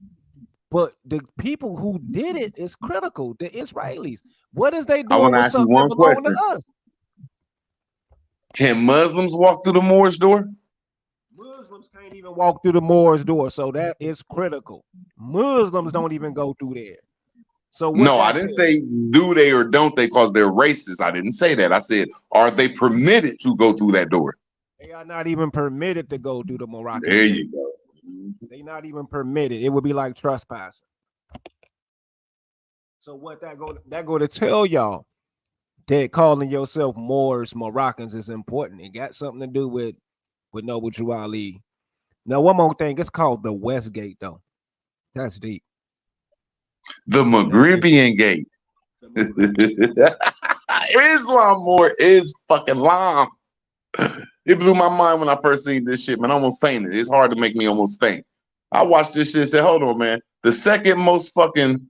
But the people who did it is critical. The Israelis. What is they I doing want to with ask you something that one belongs to question. us? Can Muslims walk through the Moor's door? Muslims can't even walk through the Moor's door, so that is critical. Muslims don't even go through there. So what No, I that didn't tells say do they or don't they because they're racist. I didn't say that. I said, are they permitted to go through that door? they are not even permitted to go through the Moroccan There gate. you go. They're not even permitted. It would be like trespassing. So what that go to tell y'all that calling yourself Moors, Moroccans is important. It got something to do with Noble Drew Ali. Now, one more thing. It's called the West Gate, though. That's deep. The Maghribian gate. Islam Moor is fucking long. It blew my mind when I first seen this shit, man. I almost fainted. It's hard to make me almost faint. I watched this shit and said, hold on, man. The second most fucking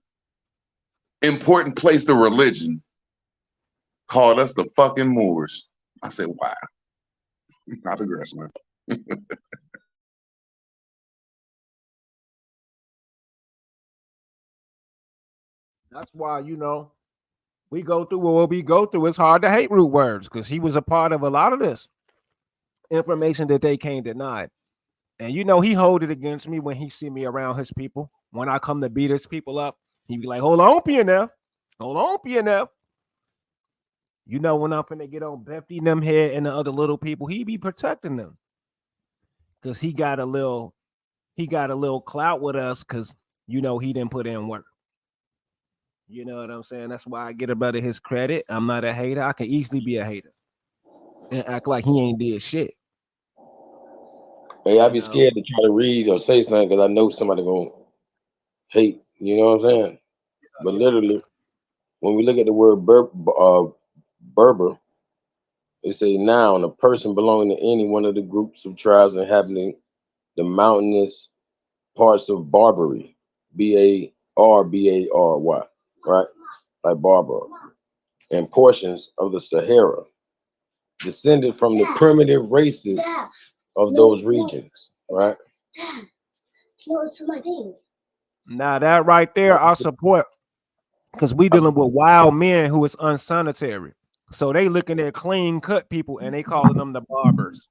important place to religion called us the fucking Moors. I said, wow. I digress, man. That's why, we go through what we go through. It's hard to hate root words because he was a part of a lot of this information that they can't deny. And he hold it against me when he see me around his people. When I come to beat his people up, he be like, hold on, PNF. Hold on, PNF. When I'm finna get on Befty them here and the other little people, he be protecting them. Cause he got a little clout with us because he didn't put in work. You know what I'm saying? That's why I get a brother his credit. I'm not a hater. I can easily be a hater and act like he ain't did shit. Hey, I be scared to try to read or say something because I know somebody gonna hate. You know what I'm saying? But literally, when we look at the word Berber, it say noun, a person belonging to any one of the groups of tribes inhabiting the mountainous parts of Barbary, Barbary, right? Like Barbar, and portions of the Sahara, descended from the primitive races of those regions, right? No, it's my thing. Now that right there, I support, because we dealing with wild men who is unsanitary. So they looking at clean cut people and they calling them the barbers.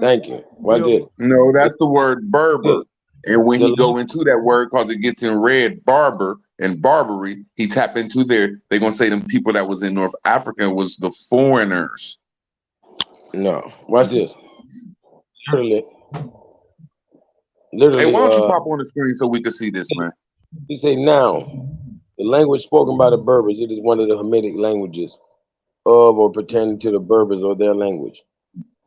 Thank you. What did? No, that's the word Berber. And when he go into that word, because it gets in red, Barber and Barbary, he tap into there. They're gonna say them people that was in North Africa was the foreigners. No, watch this. Literally, hey, why don't you pop on the screen so we can see this, man? He say now, the language spoken by the Berbers, it is one of the Hamitic languages of or pertaining to the Berbers or their language.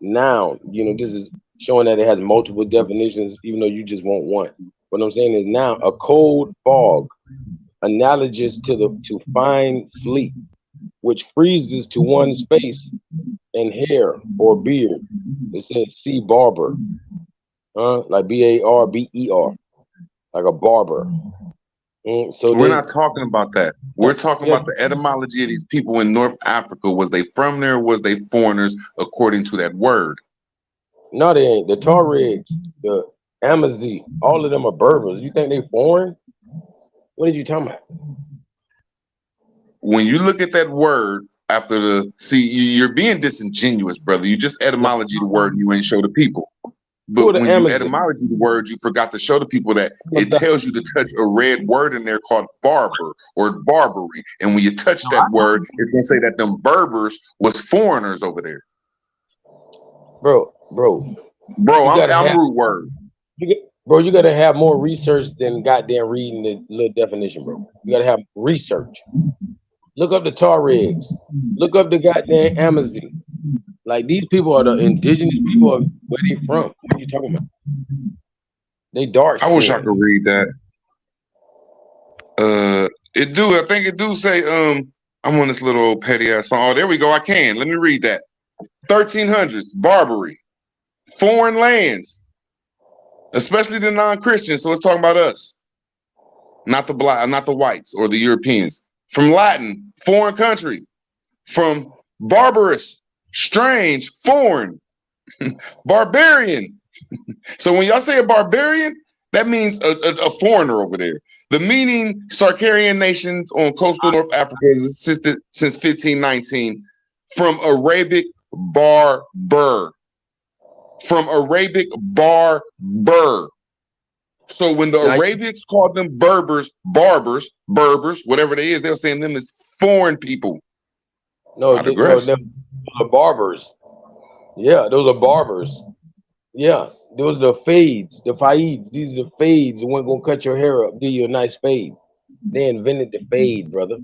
Now, this is showing that it has multiple definitions, even though you just want one. What I'm saying is now a cold fog, analogous to fine sleep, which freezes to one's face and hair or beard. It says see barber, like Barber, like a barber. So we're not talking about that. We're talking about the etymology of these people in North Africa. Was they from there? Or was they foreigners according to that word? No, they ain't. The Tuaregs, the Amazi, all of them are Berbers. You think they foreign? What are you talking about? When you look at that word after you're being disingenuous, brother. You just etymology the word and you ain't show the people. But when you etymology the word, you forgot to show the people that it tells you to touch a red word in there called barber or Barbary. And when you touch that word, it's gonna say that them Berbers was foreigners over there. Bro, I'm root word. Bro, you gotta have more research than goddamn reading the little definition, bro. You gotta have research. Look up the Tuaregs. Look up the goddamn Amazon. Like these people are the indigenous people of where they from. What are you talking about? They dark I wish I skinned. could read that. It do. I think it do say. I'm on this little old petty ass phone. Oh, there we go. I can. Let me read that. 1300s, Barbary, foreign lands, especially the non-Christians. So it's talking about us, not the black, not the whites or the Europeans. From Latin, foreign country. From barbarous, strange, foreign, barbarian. So when y'all say a barbarian, that means a foreigner over there. The meaning Sarkarian nations on coastal North Africa has existed since 1519 from Arabic barber. From Arabic barber. So when the Now, Arabics called them Berbers, barbers, whatever they is, they were saying them as foreign people. no, I no, digress. those are barbers. Yeah, those are barbers. Yeah, those are the fades, the fades. These are the fades. The one gonna cut your hair up, give you a nice fade. They invented the fade, brother.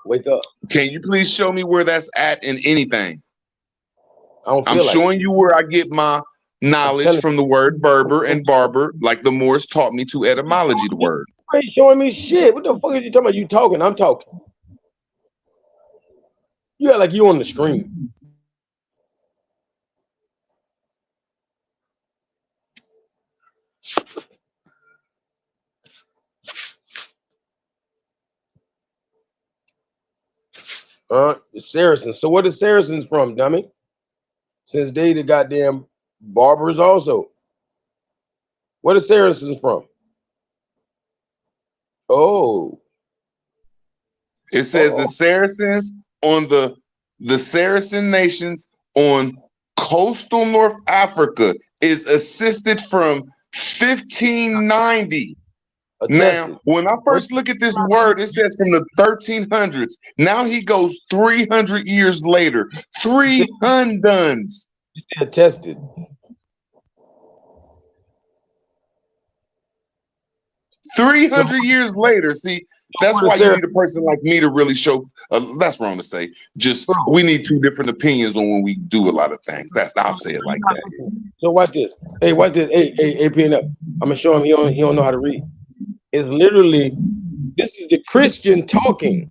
Wake up. Can you please show me where that's at in anything? I don't I'm feel like showing you where I get my knowledge telling from the word Berber and barber, like the Moors taught me to etymology the word. you ain't showing me shit. What the fuck are you talking about? You talking, I'm talking. You act like you on the screen. The Saracens. So what are Saracens from, dummy? Since they the goddamn barbers also. What are Saracens from? Oh, It says the Saracens on the Saracen nations on coastal North Africa is assisted from 1590. Now, attested. when I first look at this word, it says from the 1300s. Now he goes 300 years later. 300s. Attested. 300 years later. See, that's why you need a person like me to really show. That's wrong to say. Just we need two different opinions on when we do a lot of things. I'll say it like that. So watch this. Hey, watch this. Hey, PNF. I'm gonna show him. He don't know how to read. It's literally. This is the Christian talking.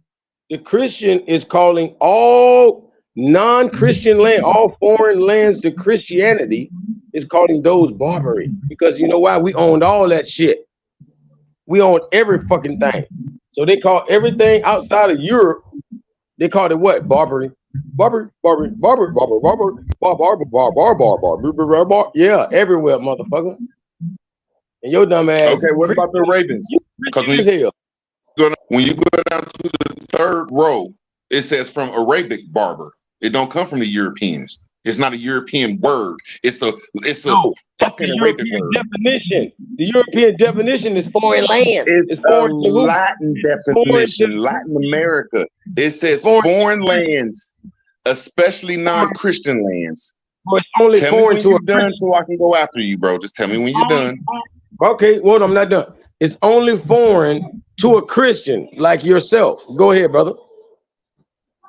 The Christian is calling all non-Christian land, all foreign lands to Christianity. Is calling those Barbary because you know why? We owned all that shit. We own every fucking thing. So they call everything outside of Europe, they called it what? Barbary. Barbary. Yeah, everywhere, motherfucker. And your dumb ass. Okay, what about the Ravens? Because when you go down to the third row, it says from Arabic barber. It don't come from the Europeans. It's not a European word. It's a fucking Arabic word. Definition. The European definition is foreign land. It's foreign a Latin definition. Latin America. It says foreign lands, especially non-Christian lands. Tell me when you're done so I can go after you, bro. Just tell me when you're done. Okay, well, I'm not done. It's only foreign to a Christian like yourself. Go ahead, brother.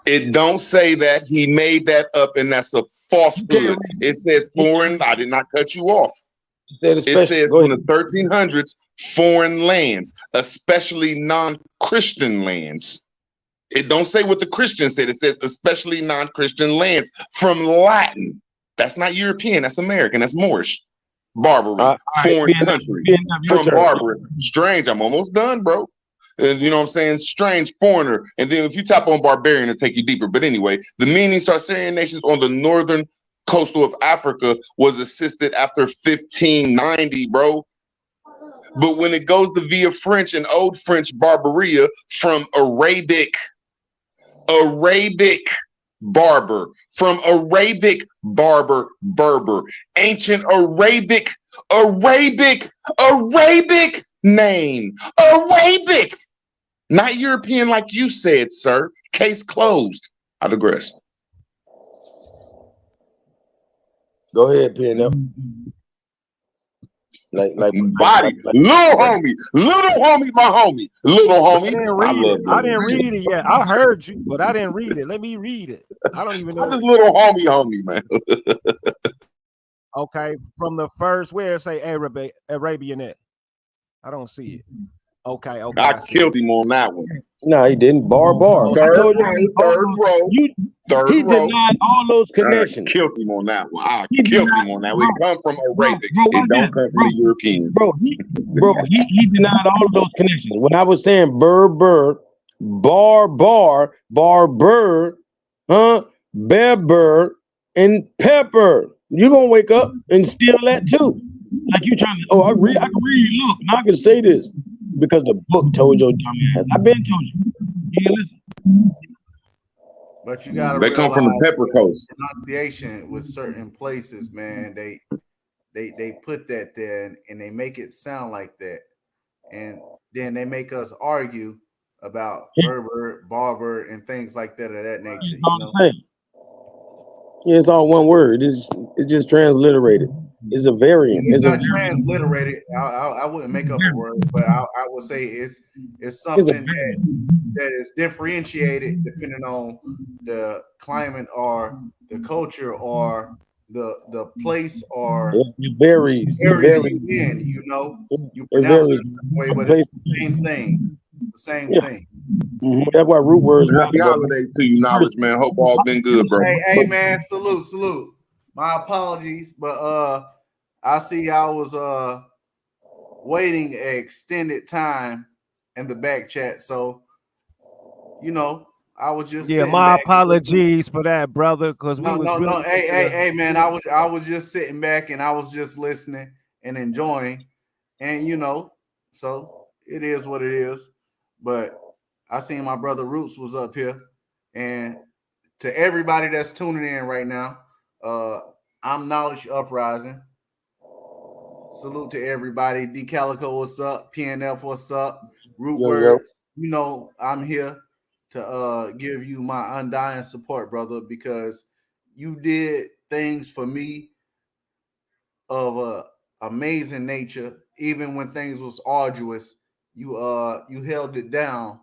It don't say that. He made that up, and that's a falsehood. It says foreign. I did not cut you off. It says from the 1300s, foreign lands, especially non-Christian lands. It don't say what the Christian said. It says especially non-Christian lands from Latin. That's not European. That's American. That's Moorish. Barbary, foreign country. From barbarous. Strange. I'm almost done, bro. You know what I'm saying? Strange, foreigner. And then if you tap on barbarian, it'll take you deeper. But anyway, the meaning Saracen nations on the northern coastal of Africa was assisted after 1590, bro. But when it goes to via French and Old French Barbaria from Arabic barber, from Arabic barber, Berber, ancient Arabic name, Arabic, not European like you said, sir. Case closed. I digress. Go ahead, PNF. Like Body, little homie, my homie, little homie. I didn't I read love it. I that. didn't read it yet. I heard you, but I didn't read it. Let me read it. I don't even I know. just little homie, man. Okay, from the first, where it say Arabian at? I don't see it. Okay, I see killed it. him on that one. No, he didn't. Bar. I Third told you, row. he Third row. denied all those I connections. killed him on that one. I He killed denied- him on that bro, one. It come from Arabic. bro, It don't come from the Europeans. He denied all of those connections. When I was saying burr, bar, bird, bear, and pepper, you gonna wake up and steal that too. Like you trying to, I can read, look, and I can say this because the book told your dumb ass. I've been told you. You didn't listen. But you gotta They come from the realize pepper coast. pronunciation with certain places, man. They put that there and they make it sound like that, and then they make us argue about Berber, barber, and things like that of that nature. It's all the same. Yeah, it's all one word. It's just transliterated. It's a variant. It's not variant. transliterated. I wouldn't make up a word, but I would say it's something that is differentiated depending on the climate or the culture or the place or it varies. area you in. You know, you pronounce it a certain way, but it's the same thing. The same thing. Mm-hmm. That's why root words. Happy holidays to you, knowledge, man. Hope all been good, bro. Hey, man, salute. My apologies, but I see I was waiting an extended time in the back chat, so you know I was just my back apologies for that, brother, because we was no. Hey, man, I was just sitting back and I was just listening and enjoying, and you know, so it is what it is. But I seen my brother Roots was up here, and to everybody that's tuning in right now, I'm Knowledge Uprising. Salute to everybody. D Calico, what's up? PNF, what's up? Root Words, you know, I'm here to give you my undying support, brother, because you did things for me of a amazing nature, even when things was arduous. You held it down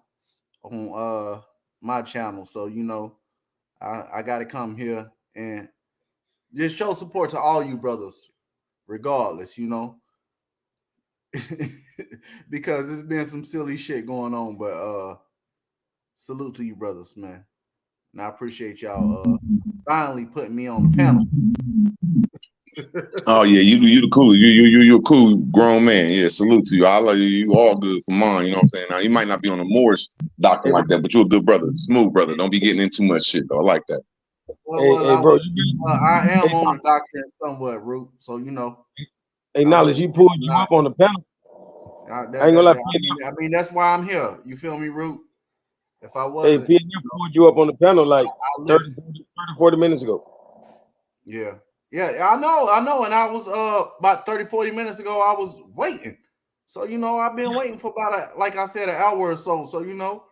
on my channel. So you know, I gotta come here and just show support to all you brothers, regardless, you know. Because there's been some silly shit going on, but salute to you brothers, man. And I appreciate y'all finally putting me on the panel. Oh yeah, you the cool. You a cool grown man. Yeah, salute to you. I love you. You all good for mine. You know what I'm saying? Now you might not be on a Moorish doctrine like that, but you're a good brother, smooth brother. Don't be getting into too much shit though. I like that. I am on the doctrine somewhat, Root. So you know. Hey, knowledge, you pulled you up on the panel. I ain't gonna lie. I mean, that's why I'm here. You feel me, Root? If I wasn't, PNF pulled you up on the panel like 30, 40 minutes ago. Yeah, I know. And I was about 30, 40 minutes ago, I was waiting. So you know, I've been waiting for about like I said, an hour or so. So you know.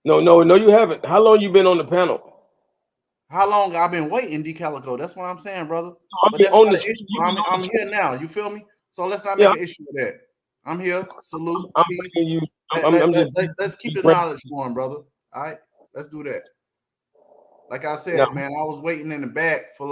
No, you haven't. How long you been on the panel? How long I've been waiting, D Calico? That's what I'm saying, brother. But that's on not the an issue. I'm here now. You feel me? So let's not make an issue with that. I'm here. Salute. Peace. Let's keep the knowledge going, brother. All right, let's do that. Like I said, man, I was waiting in the back for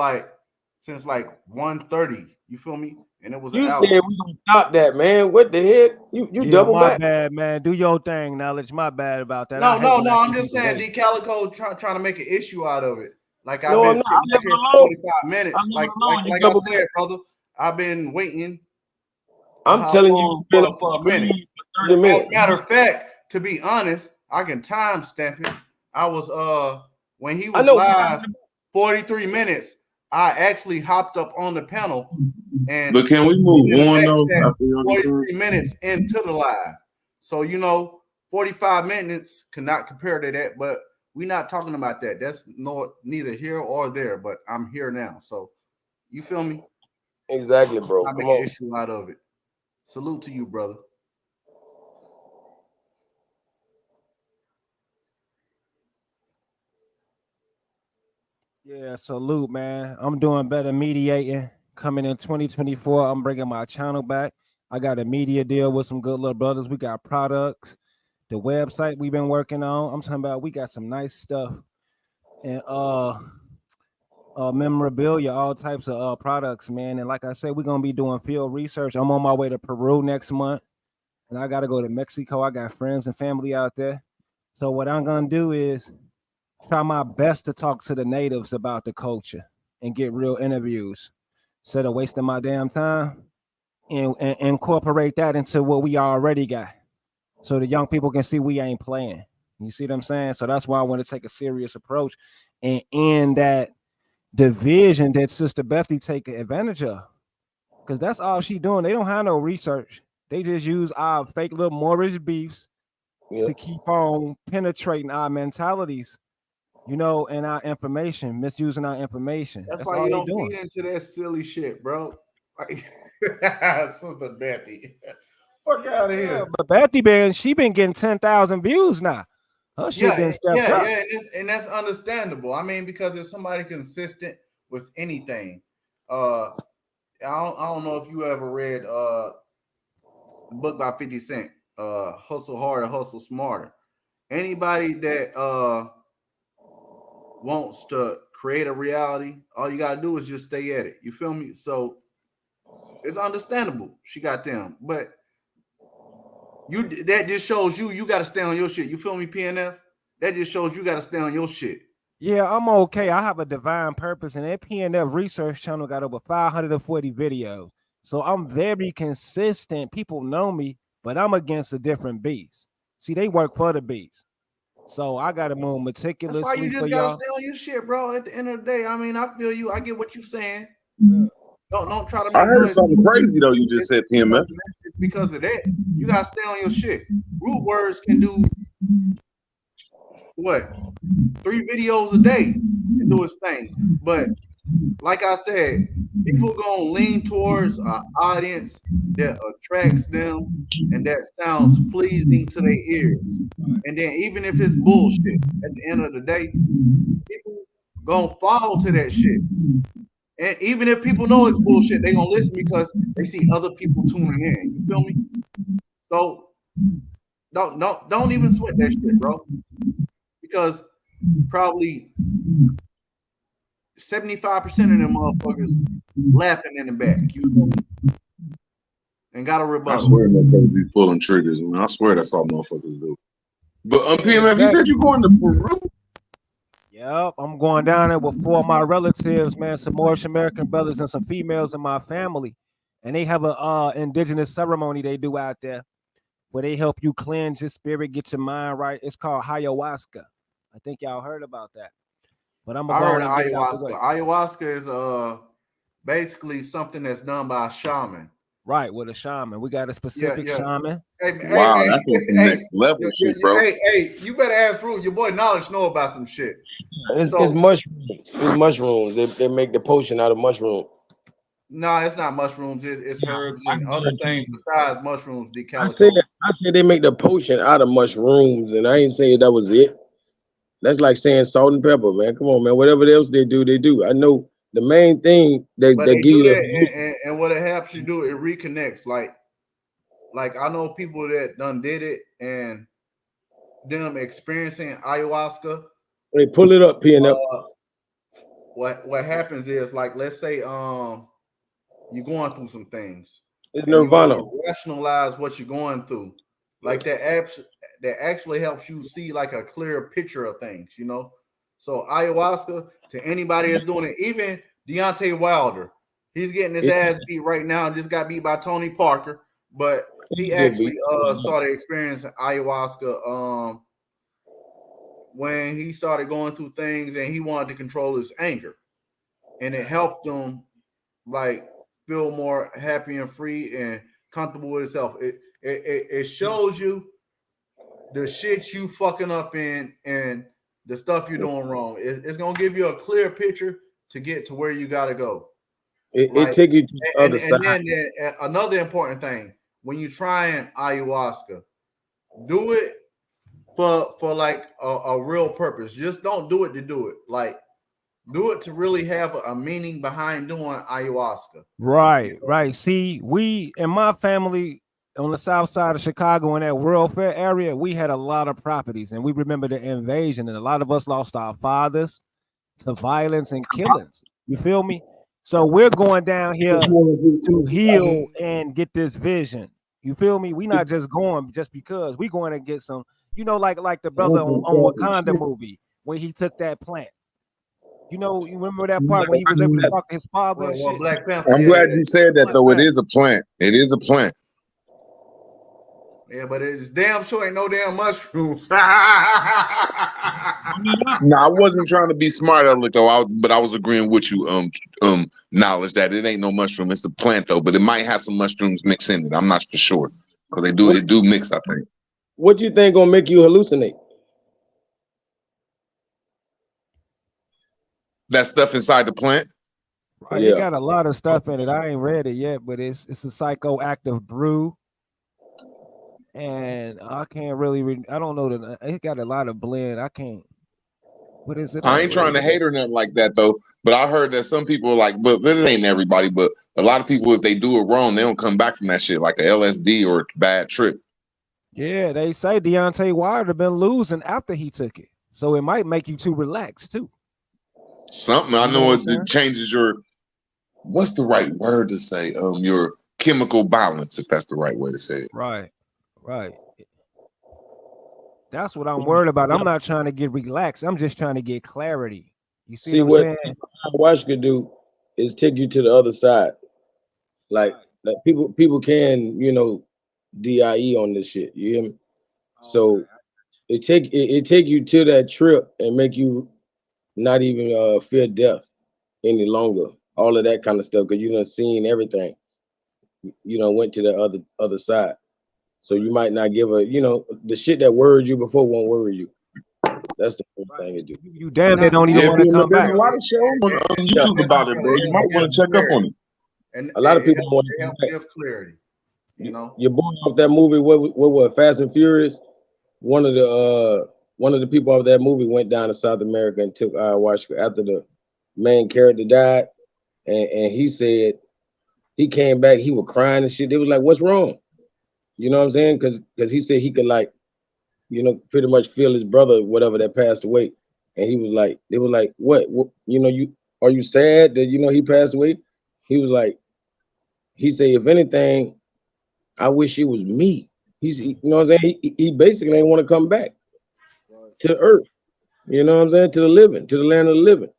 since 1:30. You feel me? And it was an hour. You said we gonna stop that, man. What the heck? You double my back. bad, man. Do your thing, knowledge. My bad about that. No. I'm just saying, D Calico trying to make an issue out of it. Like I've been sitting back here for 45 minutes. Like I said, brother, I've been waiting. I'm telling you, for a minute. 30 minutes. Matter of fact, to be honest, I can time stamp it. I was when he was live 43 minutes, I actually hopped up on the panel and but can we move on though? 43 minutes into the live. So you know, 45 minutes cannot compare to that, but we're not talking about that. That's neither here or there, but I'm here now. So you feel me? Exactly, bro. I make an issue out of it. Salute to you, brother. Yeah, salute, man. I'm doing better mediating. Coming in 2024, I'm bringing my channel back. I got a media deal with some good little brothers. We got products, the website we've been working on. I'm talking about we got some nice stuff and memorabilia, all types of products, man. And like I said, we're gonna be doing field research. I'm on my way to Peru next month, and I gotta go to Mexico. I got friends and family out there. So what I'm gonna do is try my best to talk to the natives about the culture and get real interviews instead of wasting my damn time and incorporate that into what we already got so the young people can see we ain't playing. You see what I'm saying? So that's why I want to take a serious approach and end that division that Sister Bethy take advantage of. Because that's all she doing. They don't have no research. They just use our fake little Moorish beefs to keep on penetrating our mentalities, you know, and our information, misusing our information. That's That's why all you they don't doing. feed into that silly shit, bro. Like, Sister Betty. Fuck out of here. But Bethy been she been getting 10,000 views now. Her shit didn't step up. And that's understandable. I mean, because if somebody consistent with anything, I don't know if you ever read the book by 50 Cent, Hustle Harder, Hustle Smarter. Anybody that wants to create a reality, all you gotta do is just stay at it. You feel me? So it's understandable. She got them, but that just shows you gotta stay on your shit. You feel me, PNF? That just shows you gotta stay on your shit. Yeah, I'm okay. I have a divine purpose, and that PNF research channel got over 540 videos. So I'm very consistent. People know me, but I'm against a different beast. See, they work for the beast. So I gotta move meticulously. That's why you for just gotta y'all. stay on your shit, bro. At the end of the day, I mean, I feel you. I get what you're saying. Don't try to I make heard noise. something crazy though. You just said PMF. It's because of that. You gotta stay on your shit. Root Words can do what? 3 videos a day and do his thing. But like I said, people gonna lean towards an audience that attracts them and that sounds pleasing to their ears. And then even if it's bullshit, at the end of the day, people gonna fall to that shit. And even if people know it's bullshit, they gonna listen because they see other people tuning in. You feel me? So don't even sweat that shit, bro. Because probably 75% of them motherfuckers laughing in the back. You feel me? And got a rebuttal. I swear motherfuckers be pulling triggers, man. I swear that's all motherfuckers do. But PMF, you said you going to Peru? Yep, I'm going down there with 4 of my relatives, man, some Moorish American brothers and some females in my family. And they have a indigenous ceremony they do out there where they help you cleanse your spirit, get your mind right. It's called ayahuasca. I think y'all heard about that. But I'm I heard going of ayahuasca. Ayahuasca is basically something that's done by a shaman. Right, with a shaman. We got a specific shaman. Wow, that's on some next level shit, bro. Hey, you better ask Rue. Your boy Knowledge know about some shit. It's mushrooms. It's mushrooms. They make the potion out of mushroom. No, it's not mushrooms. It's herbs and other things besides mushrooms. I said they make the potion out of mushrooms, and I ain't saying that was it. That's like saying salt and pepper, man. Come on, man. Whatever else they do, they do. I know the main thing that give you that, and what it helps you do, it reconnects. Like I know people that done did it and them experiencing ayahuasca. They pull it up, PNF. What happens is, like, let's say you're going through some things. It's nirvana. You rationalize what you're going through. Like that actually helps you see like a clearer picture of things, you know. So ayahuasca, to anybody that's doing it, even Deontay Wilder, he's getting his ass beat right now and just got beat by Tony Parker, but he actually started experiencing ayahuasca when he started going through things and he wanted to control his anger, and it helped him like feel more happy and free and comfortable with himself. It shows you the shit you fucking up in and the stuff you're doing wrong. It's gonna give you a clear picture to get to where you gotta go. It take you to the other side. And then another important thing, when you're trying ayahuasca, do it for like a real purpose. Just don't do it to do it. Like Do it to really have a meaning behind doing ayahuasca. Right. See, we in my family on the south side of Chicago in that World Fair area, we had a lot of properties, and we remember the invasion, and a lot of us lost our fathers to violence and killings. You feel me? So we're going down here to heal and get this vision. You feel me? We not just going just because we going to get some, like the brother on Wakanda movie when he took that plant. You remember that part when he was able to talk to his father and shit? Black Panther. I'm glad you said that though. It is a plant. It is a plant. Yeah, but it's damn sure ain't no damn mushrooms. No, I wasn't trying to be smart aleck though. But I was agreeing with you. Knowledge that it ain't no mushroom. It's a plant though, but it might have some mushrooms mixed in it. I'm not for sure because it do mix. I think. What you think gonna make you hallucinate? That stuff inside the plant. Right, it got a lot of stuff in it. I ain't read it yet, but it's a psychoactive brew. And I can't really I don't know it got a lot of blend. I can't. What is it? I ain't trying to hate or nothing like that though. But I heard that some people but it ain't everybody. But a lot of people, if they do it wrong, they don't come back from that shit like a LSD or a bad trip. Yeah, they say Deontay Wilder been losing after he took it, so it might make you too relaxed too. Something I know it changes your. What's the right word to say? Your chemical balance, if that's the right way to say it. Right. That's what I'm worried about. I'm not trying to get relaxed. I'm just trying to get clarity. You see what I'm saying? What ayahuasca do is take you to the other side. Like people can, DIE on this shit. You hear me? So it take you to that trip and make you not even fear death any longer. All of that kind of stuff, because you done seen everything. Went to the other side. So you might not give the shit that worried you before won't worry you. That's the first thing to do. You damn it don't even want to come back. There's a lot of shows on YouTube about it, bro. You might want to check up on it. And a lot of people want to give clarity. You're born off that movie. What was Fast and Furious? One of the people of that movie went down to South America and took ayahuasca after the main character died, and he said he came back. He was crying and shit. They was like, "What's wrong?" You know what I'm saying? Because he said he could pretty much feel his brother, whatever, that passed away, and he was like, they was like, what you are you sad that he passed away? He was like, he said, if anything, I wish it was me. You know what I'm saying? He basically ain't want to come back to Earth. You know what I'm saying? To the living, to the land of the living.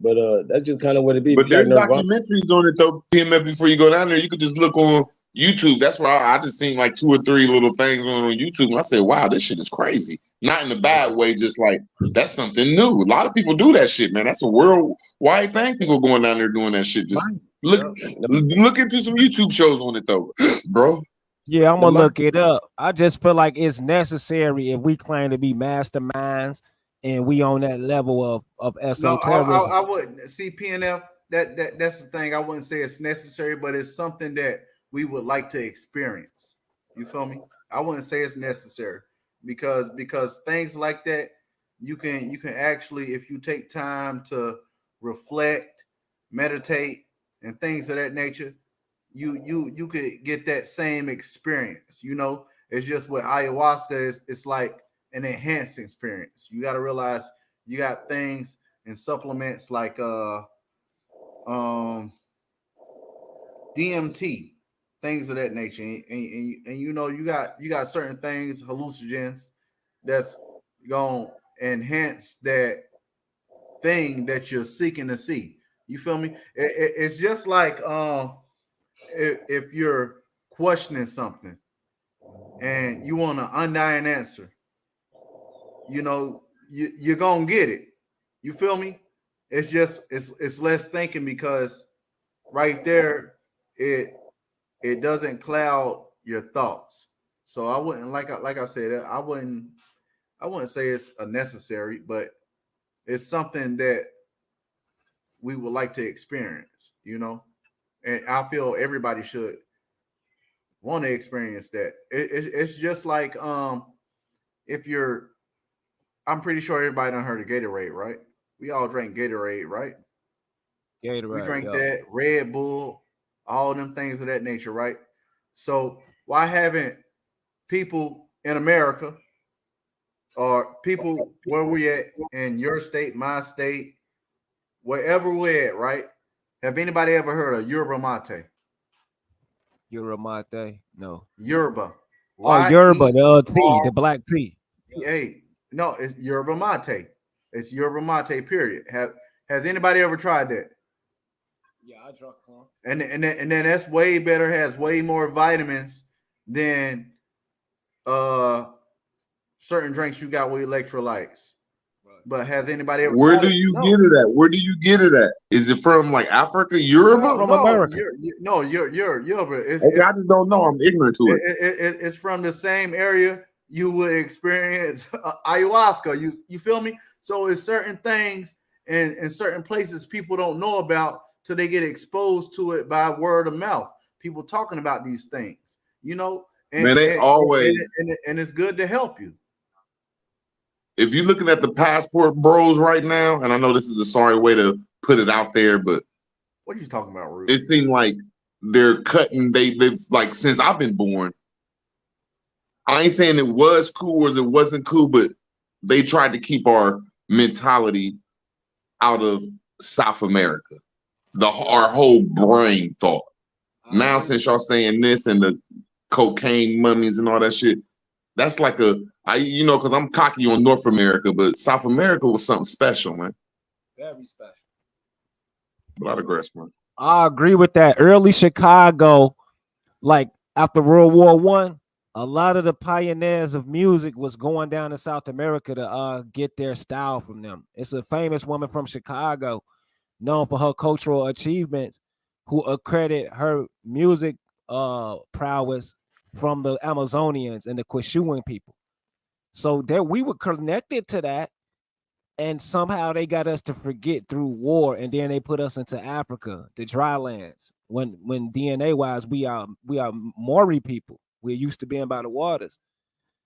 But that's just kind of what it be. But there's documentaries on it though, PMF. Before you go down there, you could just look on YouTube. That's why I just seen like 2 or 3 little things on YouTube, and I said, "Wow, this shit is crazy." Not in a bad way, just like that's something new. A lot of people do that shit, man. That's a worldwide thing. People going down there doing that shit. Just look into some YouTube shows on it though, bro. Yeah, I'm gonna look it up. I just feel like it's necessary if we claim to be masterminds and we on that level of esotericism. No, I wouldn't see PNF. That's the thing. I wouldn't say it's necessary, but it's something that we would like to experience. You feel me? I wouldn't say it's necessary because things like that you can actually, if you take time to reflect, meditate, and things of that nature, you could get that same experience. It's just with ayahuasca is it's like an enhanced experience. You got to realize you got things and supplements like DMT, things of that nature, and you got certain things, hallucinogens, that's gonna enhance that thing that you're seeking to see. You feel me? It's just like if you're questioning something and you want an undying answer, you're gonna get it. You feel me? It's just it's less thinking, because right there it doesn't cloud your thoughts. So I wouldn't, like I said, I wouldn't say it's a necessary, but it's something that we would like to experience, and I feel everybody should want to experience that. It's just like if you're, I'm pretty sure everybody done heard of Gatorade, right? we all drank Gatorade, right? Gatorade, We drank yo. that, Red Bull, all them things of that nature, right? So why haven't people in America or people where we at in your state, my state, wherever we're at, right? Have anybody ever heard of yerba mate? Yerba mate? No. Yerba. Oh, yerba, the tea, Y-E-R-B-A. the black tea. No, it's yerba mate. It's yerba mate, period. Has anybody ever tried that? Yeah, I drunk one. And then that's way better, has way more vitamins than certain drinks you got with electrolytes. Right. But has anybody ever Where tried do it? you No. get it at? Where do you get it at? Is it from like Africa, Europe? No, from America. Yerba. Okay, I just don't know. I'm ignorant to it. It's from the same area you would experience ayahuasca. You feel me? So it's certain things in certain places people don't know about till they get exposed to it by word of mouth. People talking about these things, you know, Man, they always. and it's good to help you. If you're looking at the passport bros right now, and I know this is a sorry way to put it out there, but what are you talking about, Ruth? it seemed like they're cutting. They've like since I've been born. I ain't saying it was cool or it wasn't cool, but they tried to keep our mentality out of South America. Our whole brain thought. Now, since y'all saying this and the cocaine mummies and all that shit, that's like because I'm cocky on North America, but South America was something special, man. Very special. But I digress, man. I agree with that. Early Chicago, like after World War I, a lot of the pioneers of music was going down to South America to get their style from them. It's a famous woman from Chicago, known for her cultural achievements, who accredit her music prowess from the Amazonians and the Quishuan people. So that we were connected to that, and somehow they got us to forget through war, and then they put us into Africa, the dry lands. When DNA wise, we are Maori people. We're used to being by the waters.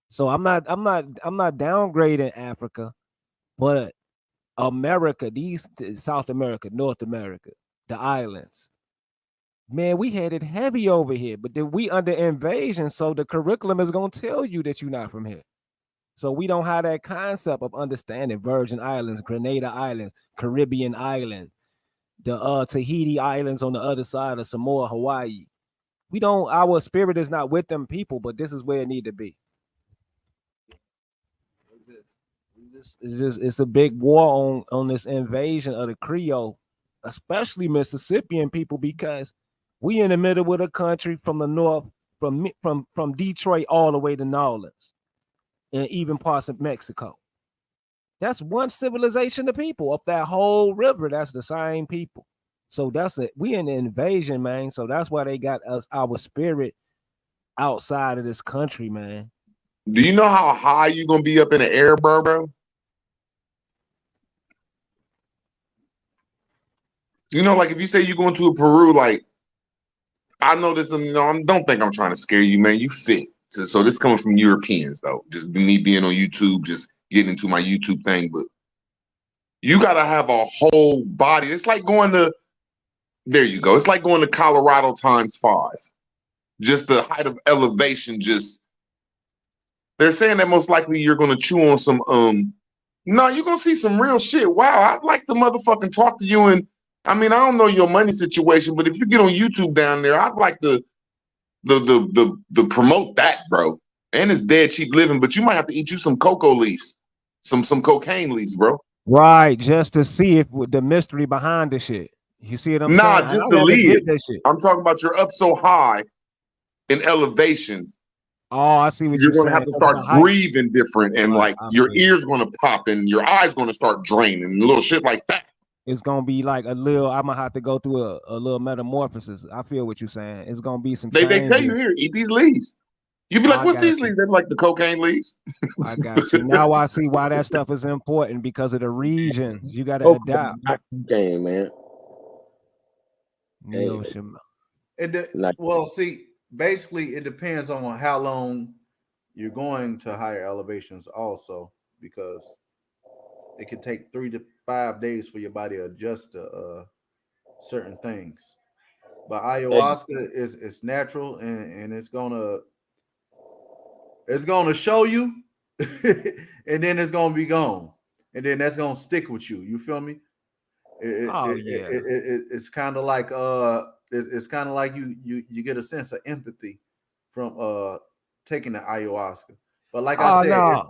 So I'm not downgrading Africa, but America, South America, North America, the islands. Man, we had it heavy over here, but then we under invasion, so the curriculum is gonna tell you that you're not from here. So we don't have that concept of understanding Virgin Islands, Grenada Islands, Caribbean Islands, the Tahiti Islands on the other side of Samoa, Hawaii. We don't. Our spirit is not with them people, but this is where it need to be. It's a big war on this invasion of the Creole, especially Mississippian people, because we in the middle of the country from the north, from Detroit all the way to New Orleans, and even parts of Mexico. That's one civilization of people up that whole river. That's the same people. So that's it. We in the invasion, man. So that's why they got us our spirit outside of this country, man. Do you know how high you gonna be up in the air, bro? You know, like if you say you're going to Peru, like I know this, I don't think I'm trying to scare you, man. You fit. So this coming from Europeans, though. Just me being on YouTube, just getting into my YouTube thing. But you got to have a whole body. It's like going to, there you go. It's like going to Colorado ×5. Just the height of elevation, they're saying that most likely you're going to chew on some, no, you're going to see some real shit. Wow, I'd like to motherfucking talk to you. And I mean, I don't know your money situation, but if you get on YouTube down there, I'd like to the promote that, bro. And it's dead cheap living, but you might have to eat you some cocoa leaves, some cocaine leaves, bro. Right, just to see if the mystery behind the shit. You see what I'm saying? Nah, just to leave. I'm talking about you're up so high in elevation. Oh, I see what you're saying. Gonna have to start breathing different, and like your ears gonna pop, and your eyes gonna start draining, and little shit like that. It's gonna be like a little. I'm gonna have to go through a little metamorphosis. I feel what you're saying. It's gonna be some. They tell you here, eat these leaves. You be like, what's these leaves? They're like the cocaine leaves. I got you. Now I see why that stuff is important, because of the regions. You got to adapt. Game, man. Well, see, basically, it depends on how long you're going to higher elevations, also, because it can take 3 to 5 days for your body to adjust to certain things. But ayahuasca is natural, and it's gonna show you, and then it's gonna be gone, and then that's gonna stick with you. You feel me? It's kind of like it's kind of like you get a sense of empathy from taking the ayahuasca. But like I said,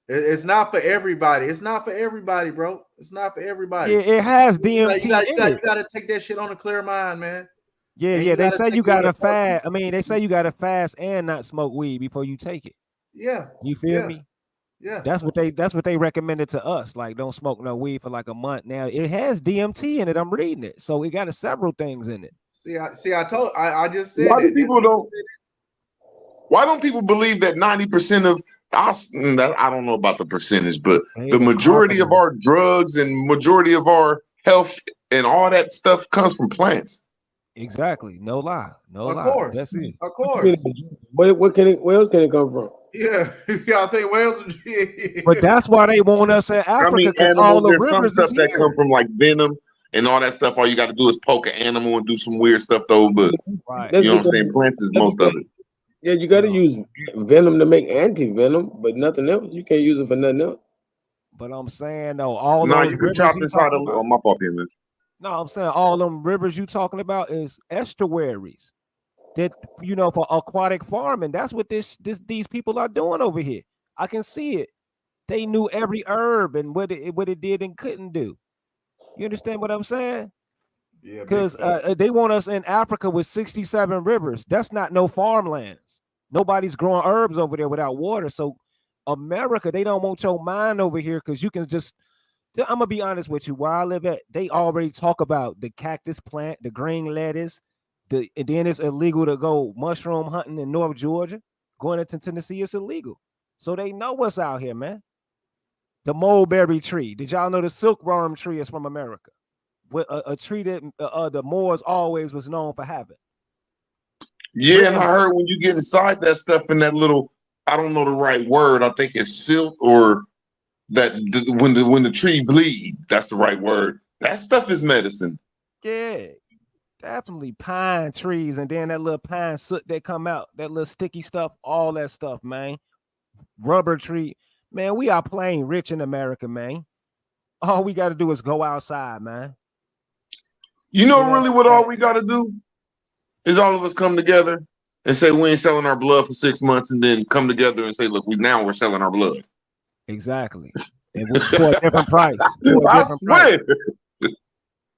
it's not for everybody. It's not for everybody, bro. It's not for everybody. Yeah, it has DMT You gotta take that shit on a clear mind, man. Yeah. They say you gotta fast. I mean, they say you gotta fast and not smoke weed before you take it. Yeah. You feel me? Yeah. That's what they recommended to us. Like, don't smoke no weed for like a month. Now it has DMT in it. I'm reading it, so it got several things in it. I just said Why that. Why don't people believe that 90% of us? I don't know about the percentage, but the majority of our drugs and majority of our health and all that stuff comes from plants. Exactly. No lie. Of course. That's it. Of course. Where else can it come from? Yeah, I think Wales. But that's why they want us in Africa, because all the there's some rivers stuff is that here. come from like venom and all that stuff. All you got to do is poke an animal and do some weird stuff, though. But right. You know what I'm saying? Plants is most of it. Yeah, you got to use venom to make anti-venom, but nothing else. You can't use it for nothing else. But I'm saying though, all no, those you can rivers chop inside of my fault here, man. No, I'm saying all them rivers you talking about is estuaries that, you know, for aquatic farming. That's what these people are doing over here. I can see it. They knew every herb and what it did and couldn't do. You understand what I'm saying? Yeah, because they want us in Africa with 67 rivers. That's not no farmlands. Nobody's growing herbs over there without water. So America, they don't want your mind over here because you can just. I'm gonna be honest with you. Where I live at, they already talk about the cactus plant, the green lettuce, and then it's illegal to go mushroom hunting in North Georgia. Going into Tennessee is illegal. So they know what's out here, man. The mulberry tree. Did y'all know the silkworm tree is from America? With a tree that the Moors always was known for having. Yeah, and I heard when you get inside that stuff in that little, I don't know the right word. I think it's silk or that when the tree bleed, that's the right word. That stuff is medicine. Yeah, definitely pine trees, and then that little pine soot that come out, that little sticky stuff, all that stuff, man. Rubber tree, man. We are plain rich in America, man. All we got to do is go outside, man. You know, really, what all we got to do is all of us come together and say we ain't selling our blood for 6 months, and then come together and say, look, we're selling our blood. Exactly. And for a different price. I swear. Price.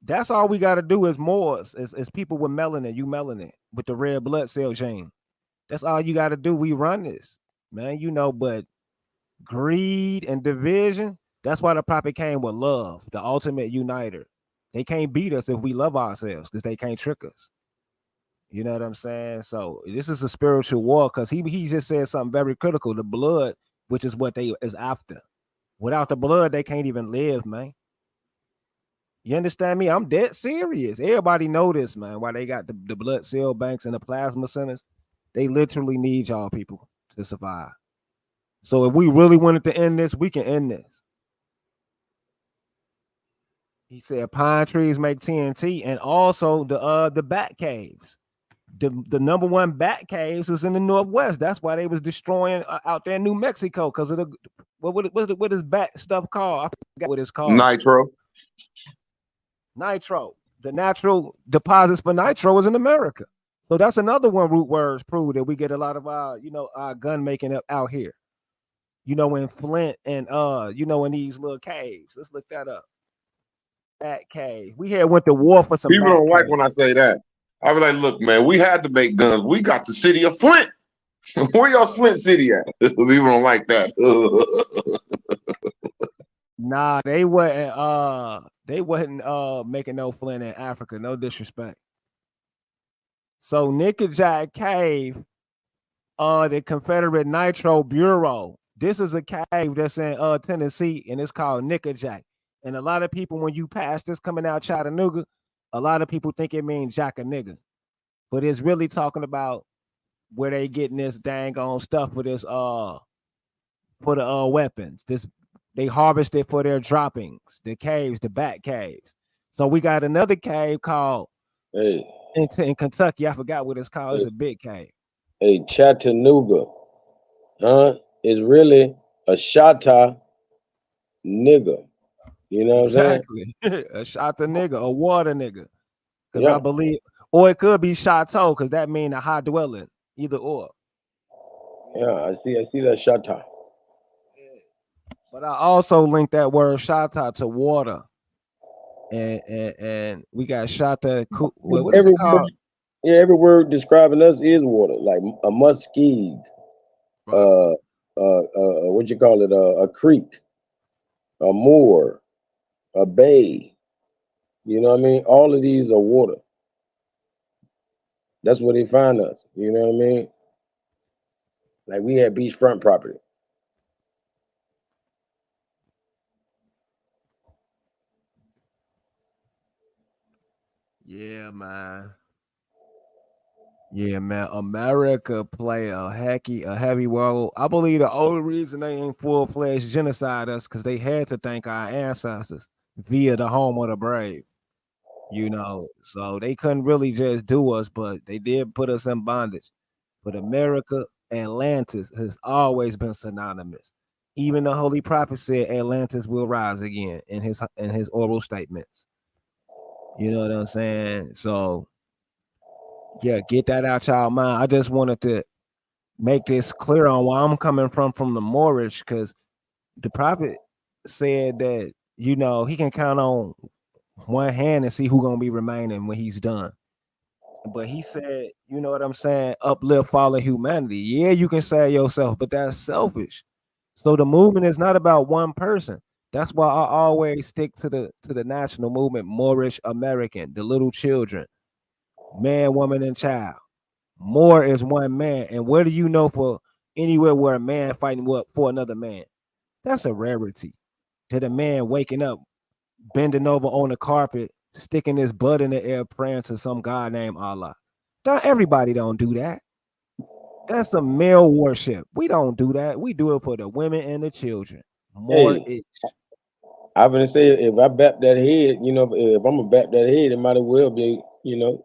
That's all we got to do as Moors, as people with melanin, you melanin, with the red blood cell gene. That's all you got to do. We run this, man, you know, but greed and division, that's why the prophet came with love, the ultimate uniter. They can't beat us if we love ourselves because they can't trick us. You know what I'm saying? So this is a spiritual war because he just said something very critical. The blood, which is what they is after. Without the blood, they can't even live, man. You understand me? I'm dead serious. Everybody know this, man. Why they got the blood cell banks and the plasma centers. They literally need y'all people to survive. So if we really wanted to end this, we can end this. He said pine trees make TNT, and also the bat caves. The number one bat caves was in the Northwest. That's why they was destroying out there in New Mexico because of the what is bat stuff called? I forgot what it's called. Nitro. The natural deposits for nitro is in America. So that's another one root words prove that we get a lot of our gun making up out here. You know, in Flint and in these little caves. Let's look that up. Bat cave. We had went to war for some. People don't like when I say that. I be like, look, man, we had to make guns. We got the city of Flint. Where y'all Flint City at? People don't like that. Nah, they wasn't making no Flint in Africa. No disrespect. So Nickajack Cave, the Confederate Nitro Bureau. This is a cave that's in Tennessee, and it's called Nickajack. And a lot of people, when you pass this coming out Chattanooga, a lot of people think it means jack a nigga. But it's really talking about where they getting this dang on stuff for this for the weapons. This They harvest it for their droppings, the caves, the bat caves. So we got another cave called Hey, in Kentucky. I forgot what it's called. It's hey, a big cave. hey, Chattanooga, huh? Is really a Shatta nigga. You know what I'm saying? Exactly. A shot the nigga, a water nigga. Because I Yeah, believe, or it could be chateau, because that mean a high dwelling. Either or. yeah. I see that Shatta. But I also link that word shata to water. And we got shata. What is it Every word, called? yeah, every word describing us is water, like a muskie, Right. uh, what you call it, a creek, a moor, a bay. You know what I mean? All of these are water. That's where they find us. You know what I mean? Like we had beachfront property. Yeah, man. Yeah, man. America play a heavy role. I believe the only reason they ain't full fledged genocide us because they had to thank our ancestors via the home of the brave. So they couldn't really just do us, but they did put us in bondage. But America, Atlantis has always been synonymous. Even the Holy Prophet said Atlantis will rise again in his oral statements. You know what I'm saying? So yeah, get that out y'all mind. I just wanted to make this clear on where I'm coming from the Moorish, because the prophet said that he can count on one hand and see who gonna be remaining when he's done. But he said, you know what I'm saying, uplift fallen humanity. Yeah, you can say yourself, but that's selfish. So the movement is not about one person. That's why I always stick to the national movement, Moorish American, the little children, man, woman, and child. More is one man. And where do you know for anywhere where a man fighting for another man? That's a rarity. That a man waking up, bending over on the carpet, sticking his butt in the air, praying to some God named Allah. Not everybody don't do that. That's some male worship. We don't do that. We do it for the women and the children. More Hey, it. I'm gonna say if I bap that head, if I'm gonna bap that head, it might as well be, You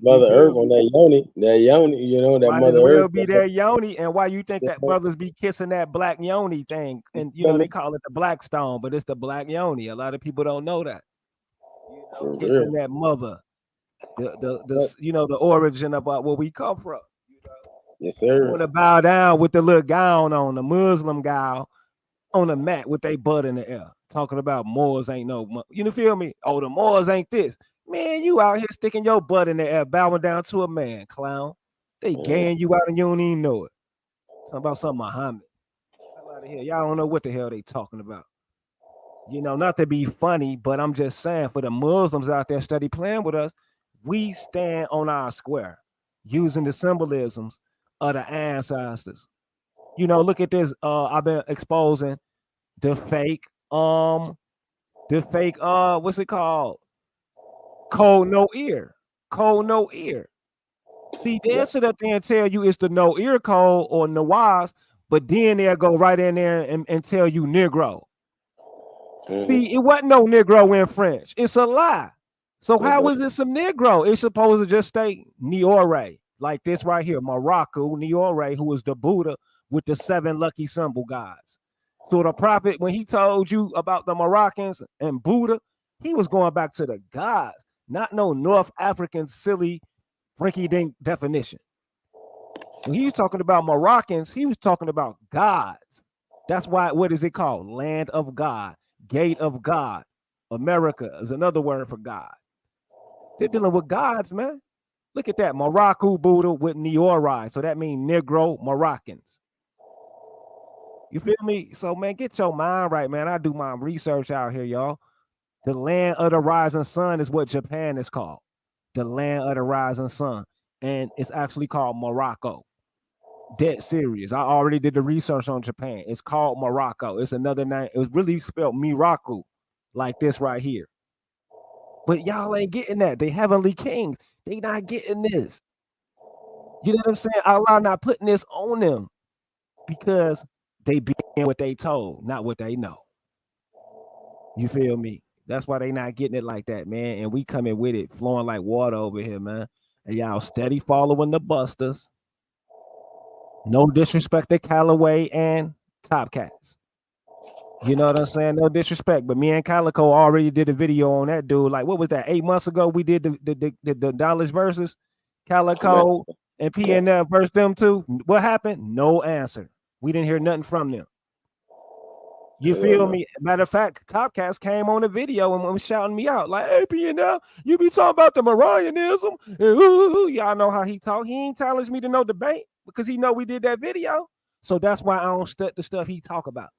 Mother feel Earth me? on that yoni, that Might as Mother Earth. well be that yoni. And why you think that brothers be kissing that black yoni thing? And they call it the black stone, but it's the black yoni. A lot of people don't know that. For Kissing real. that mother, But, the origin about where we come from. yes, You sir. want to bow down with the little gown on, the Muslim gown on the mat with their butt in the air, talking about Moors ain't you feel me? Oh, the Moors ain't this. Man, you out here sticking your butt in the air, bowing down to a man, clown. They gaying you out and you don't even know it. Talking about some Muhammad. Hell out of here. Y'all don't know what the hell they talking about. Not to be funny, but I'm just saying for the Muslims out there study playing with us, we stand on our square using the symbolisms of the ancestors. Look at this. I've been exposing the fake, what's it called? Cold no ear. Cold no ear. See, they'll Yeah. sit up there and tell you it's the no ear code or Nawaz, but then they'll go right in there and tell you Negro. See, it wasn't no Negro in French. It's a lie. So how is it some Negro? It's supposed to just stay Niore, like this right here, Morocco, Niore, who is the Buddha with the 7 lucky symbol gods. So the prophet, when he told you about the Moroccans and Buddha, he was going back to the gods, not no North African silly Frankie Dink definition. When he was talking about Moroccans, he was talking about gods. That's why, what is it called? Land of God, gate of God. America is another word for God. They're dealing with gods, man. Look at that. Morocco Buddha with Neori. So that means Negro Moroccans. You feel me? So, man, get your mind right, man. I do my research out here, y'all. The land of the rising sun is what Japan is called. The land of the rising sun. And it's actually called Morocco. Dead serious. I already did the research on Japan. It's called Morocco. It's another name. It was really spelled Miraku, like this right here. But y'all ain't getting that. They heavenly kings. They not getting this. You know what I'm saying? Allah not putting this on them because they being what they told, not what they know. You feel me? That's why they not getting it like that, man. And we coming with it, flowing like water over here, man. And y'all steady following the busters. No disrespect to Callaway and Top Cats. You know what I'm saying? No disrespect, but me and Calico already did a video on that dude. Like, what was that? 8 months ago, we did the Dollars versus Calico and PNF versus them two. What happened? No answer. We didn't hear nothing from them. You feel me? Matter of fact, Top Cats came on the video and was shouting me out like, "Hey, PNF, you be talking about the Marianism." Y'all know how he talk. He ain't challenged me to no debate because he know we did that video. So that's why I don't study the stuff he talk about.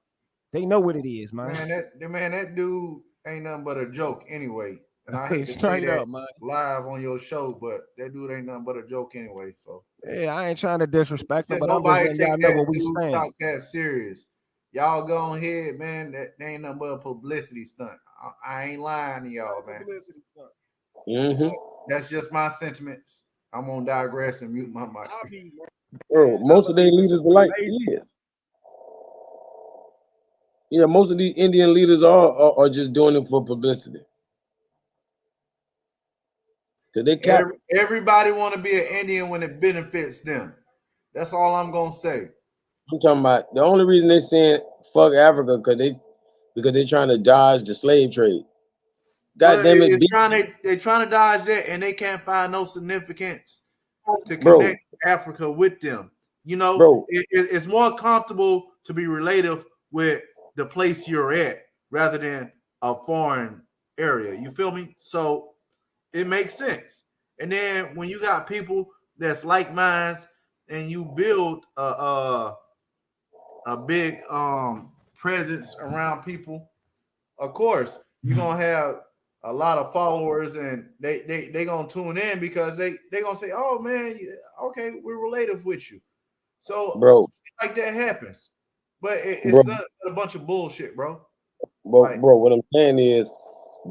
They know what it is, man. That dude ain't nothing but a joke anyway. And I hate to say Straight that up, man. live on your show, but that dude ain't nothing but a joke anyway. So yeah, I ain't trying to disrespect him, but nobody I'm just letting y'all know what we stand. Top Cat serious. Y'all go ahead, man. That ain't nothing but a publicity stunt. I ain't lying to y'all, man. That's just my sentiments. I'm gonna digress and mute my mic. Bro, most of their leaders are like this. Yeah, most of these Indian leaders are just doing it for publicity. Everybody want to be an Indian when it benefits them. That's all I'm gonna say. I'm talking about the only reason they saying fuck Africa because they trying to dodge the slave trade. God damn it! They're trying to dodge that, and they can't find no significance to connect Africa with them. You know, it's more comfortable to be relative with the place you're at rather than a foreign area. You feel me? So it makes sense. And then when you got people that's like minds and you build a big presence around people, of course you're gonna have a lot of followers, and they gonna tune in because they gonna say, "Oh man, okay, we're relative with you." So like that happens, but it's not a bunch of bullshit, bro. Bro, what I'm saying is,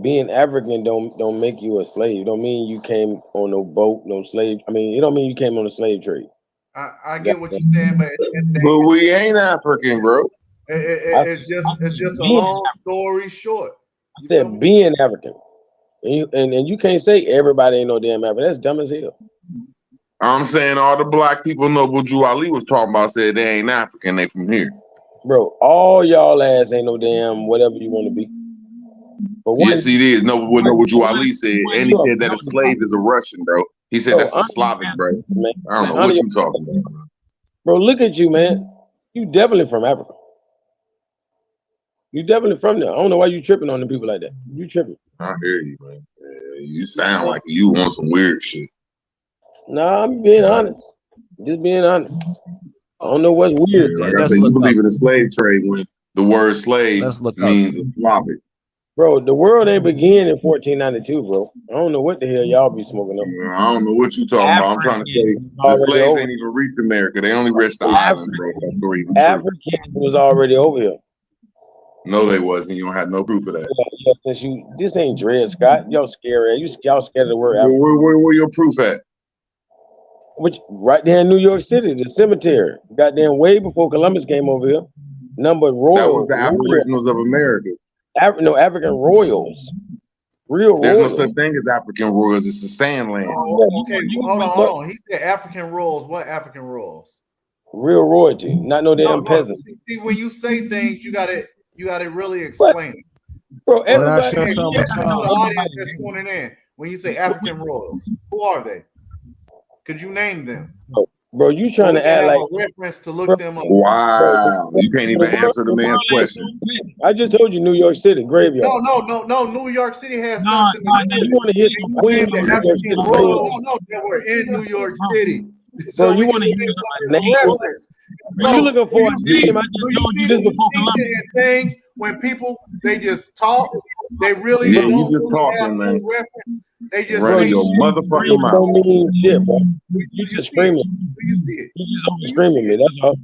being African don't make you a slave. Don't mean you came on no boat, no slave. I mean, it don't mean you came on a slave trade. I get what you're saying, but we ain't African, bro. It's just a long story short. I said being African, and you can't say everybody ain't no damn African. That's dumb as hell. I'm saying all the black people Noble Drew Ali was talking about said they ain't African, they from here. Bro, all y'all ass ain't no damn whatever you want to be. But yes, it is. Noble Drew Ali said, and he said that a slave is a Russian, bro. He said that's a Slavic, bro. I don't know what you talking about. Bro, look at you, man. You definitely from Africa. You definitely from there. I don't know why you tripping on the people like that. You tripping. I hear you, man. You sound like you want some weird shit. Nah, I'm being honest. Just being honest. I don't know what's weird. Yeah, like I said, you believe in the slave trade when the word slave means a Slavic. Bro, the world ain't begin in 1492, bro. I don't know what the hell y'all be smoking up. I don't know what you talking about. I'm trying to say the slaves ain't even reached America. They only reached the islands, bro. African was already over here. No, they wasn't. You don't have no proof of that. Yeah, since this ain't Dred Scott. Y'all scary. Y'all scared of the word African. Where your proof at? Which right there in New York City, the cemetery. Goddamn, way before Columbus came over here. Number royals. That was the Aboriginals of America. African royals. Real There's royals. no such thing as African royals. It's a sand land. Okay, hold on. He said African royals. What African royals? Real royalty, not no damn peasant. See, when you say things, you gotta really explain it. Bro, everybody, the audience that's tuning in. When you say African royals, who are they? Could you name them? Bro, you trying to add like a reference to look them up? Wow, you can't even answer the man's question. I just told you New York City graveyard. No. New York City has nothing to do. You want to hear some queen the African royals? No, they were in New York City. So you want to hear some reference? So you looking for a name? I just told you this before Columbus. Things when people they just talk, they really don't really have no reference. They just run your motherfucking mouth. Don't mean shit, bro. You just screaming. Do you see it? You just screaming me. That's all.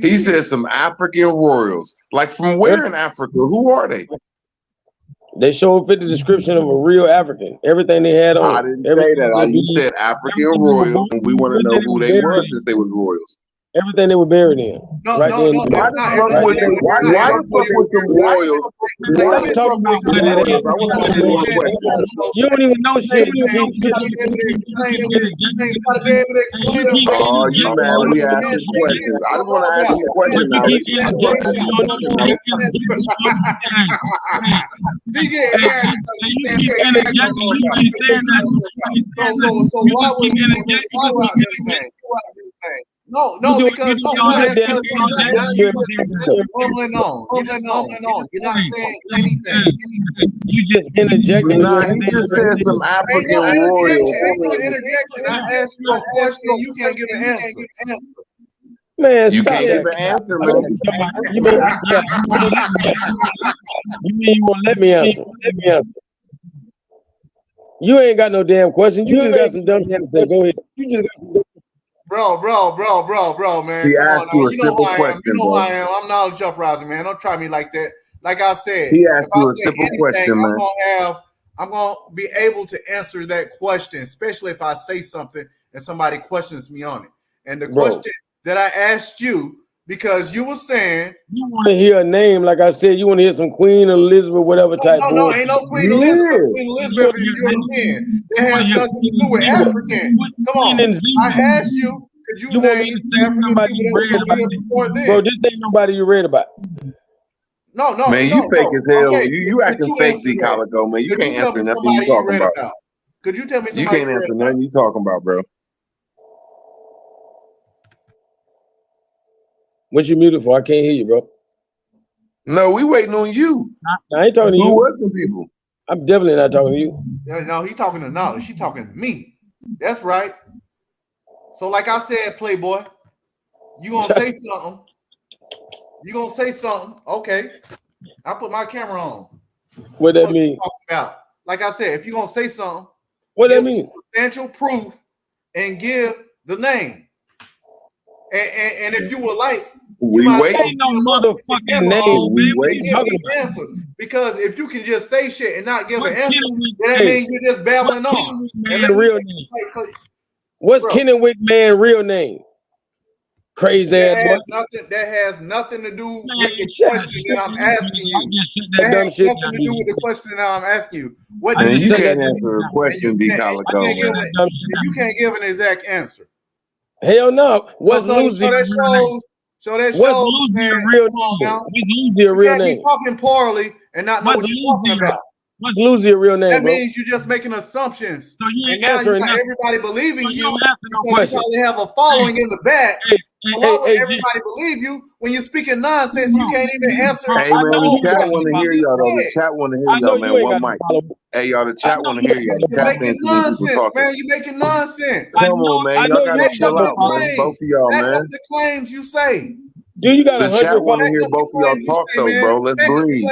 He said some African royals. Like from where in Africa? Who are they? They showed fit the description of a real African. Everything they had on. I didn't say that. You said African royals, and we want to know who they were since they was royals. Everything they were buried in. No, Right no, there. no. Why That's the not fuck everything would they they? were buried in. Why the fuck would some royals? Why I'm the talking fuck about would some where that is. royals? I want to ask you one question. You don't even know shit. You gotta be able to explain it. You gotta be able to explain it. Oh, you mad? We asking questions. I just want to ask you a question, knowledge. He getting mad because he can't say so why would he why would anything? No, because you're not fumbling on. You're just fumbling on. You're not saying anything. You just interjecting. Nah, he just said some African royals. Ain't no interjection. I asked you a question. You can't give an answer. Man, You stop can't that. give an answer, man. You mean you won't let me answer? Let me answer. You ain't got no damn question. You just got some dumb shit to say. Go ahead. You just got some dumb. Bro, man. He Come asked on now. you a You know simple who I am. question, You know bro. who I am. I'm Knowledge Uprising, man. Don't try me like that. Like I said, He asked if I you a say simple anything, question, man. I'm gonna be able to answer that question, especially if I say something and somebody questions me on it. And the question that I asked you, because you were saying you want to hear a name, like I said, you want to hear some Queen Elizabeth, whatever type. No, ain't no Queen Elizabeth. Queen Elizabeth is European. It has nothing to do with African. Come on, I asked you, could you name African people that was here before then? Bro, this ain't nobody you read about. No, Man, you fake as hell. Okay, You acting fake, D. Calico, man. You can't answer nothing you talking about. Could you tell me You somebody can't answer nothing you talking about, bro. What you muted for? I can't hear you, bro. No, we waiting on you. I ain't talking to you. Who was the people? I'm definitely not talking to you. No, he talking to Knowledge. She talking to me. That's right. So, like I said, Playboy, you gonna say something. You gonna say something. Okay. I put my camera on. What that mean? About? Like I said, if you're gonna say something, what that mean? Substantial proof and give the name. And if you would like, we wait. Ain't no motherfucking name. We wait. Give these answers. Because if you can just say shit and not give an answer, that means you're just babbling on. And the real name. What's Kennewick man real name? Crazy ass boy. That has nothing to do with the question that I'm asking you. That has nothing to do with the question that I'm asking you. What Man, did you can't answer a question, D. Calico. You can't give an exact answer. Hell no. What's Lucy? So that shows, man, real name? What's Lucy a real name? You talking poorly and not know what you're talking about. What's Lucy a real name? That means you're just making assumptions. And now you got everybody believing you because you probably have a following in the back. So why would everybody believe you when you're speaking nonsense? You can't even answer. Hey man, the chat want to hear y'all though. The chat want to hear y'all, man. One mic. Hey y'all, the chat want to hear y'all. The chat saying too many people talking. Man, you making nonsense. Come on, man. Y'all gotta chill out, man. Both of y'all, man. Back up the claims you say. Do you got the chat want to hear both of y'all talk though, bro? Let's breathe.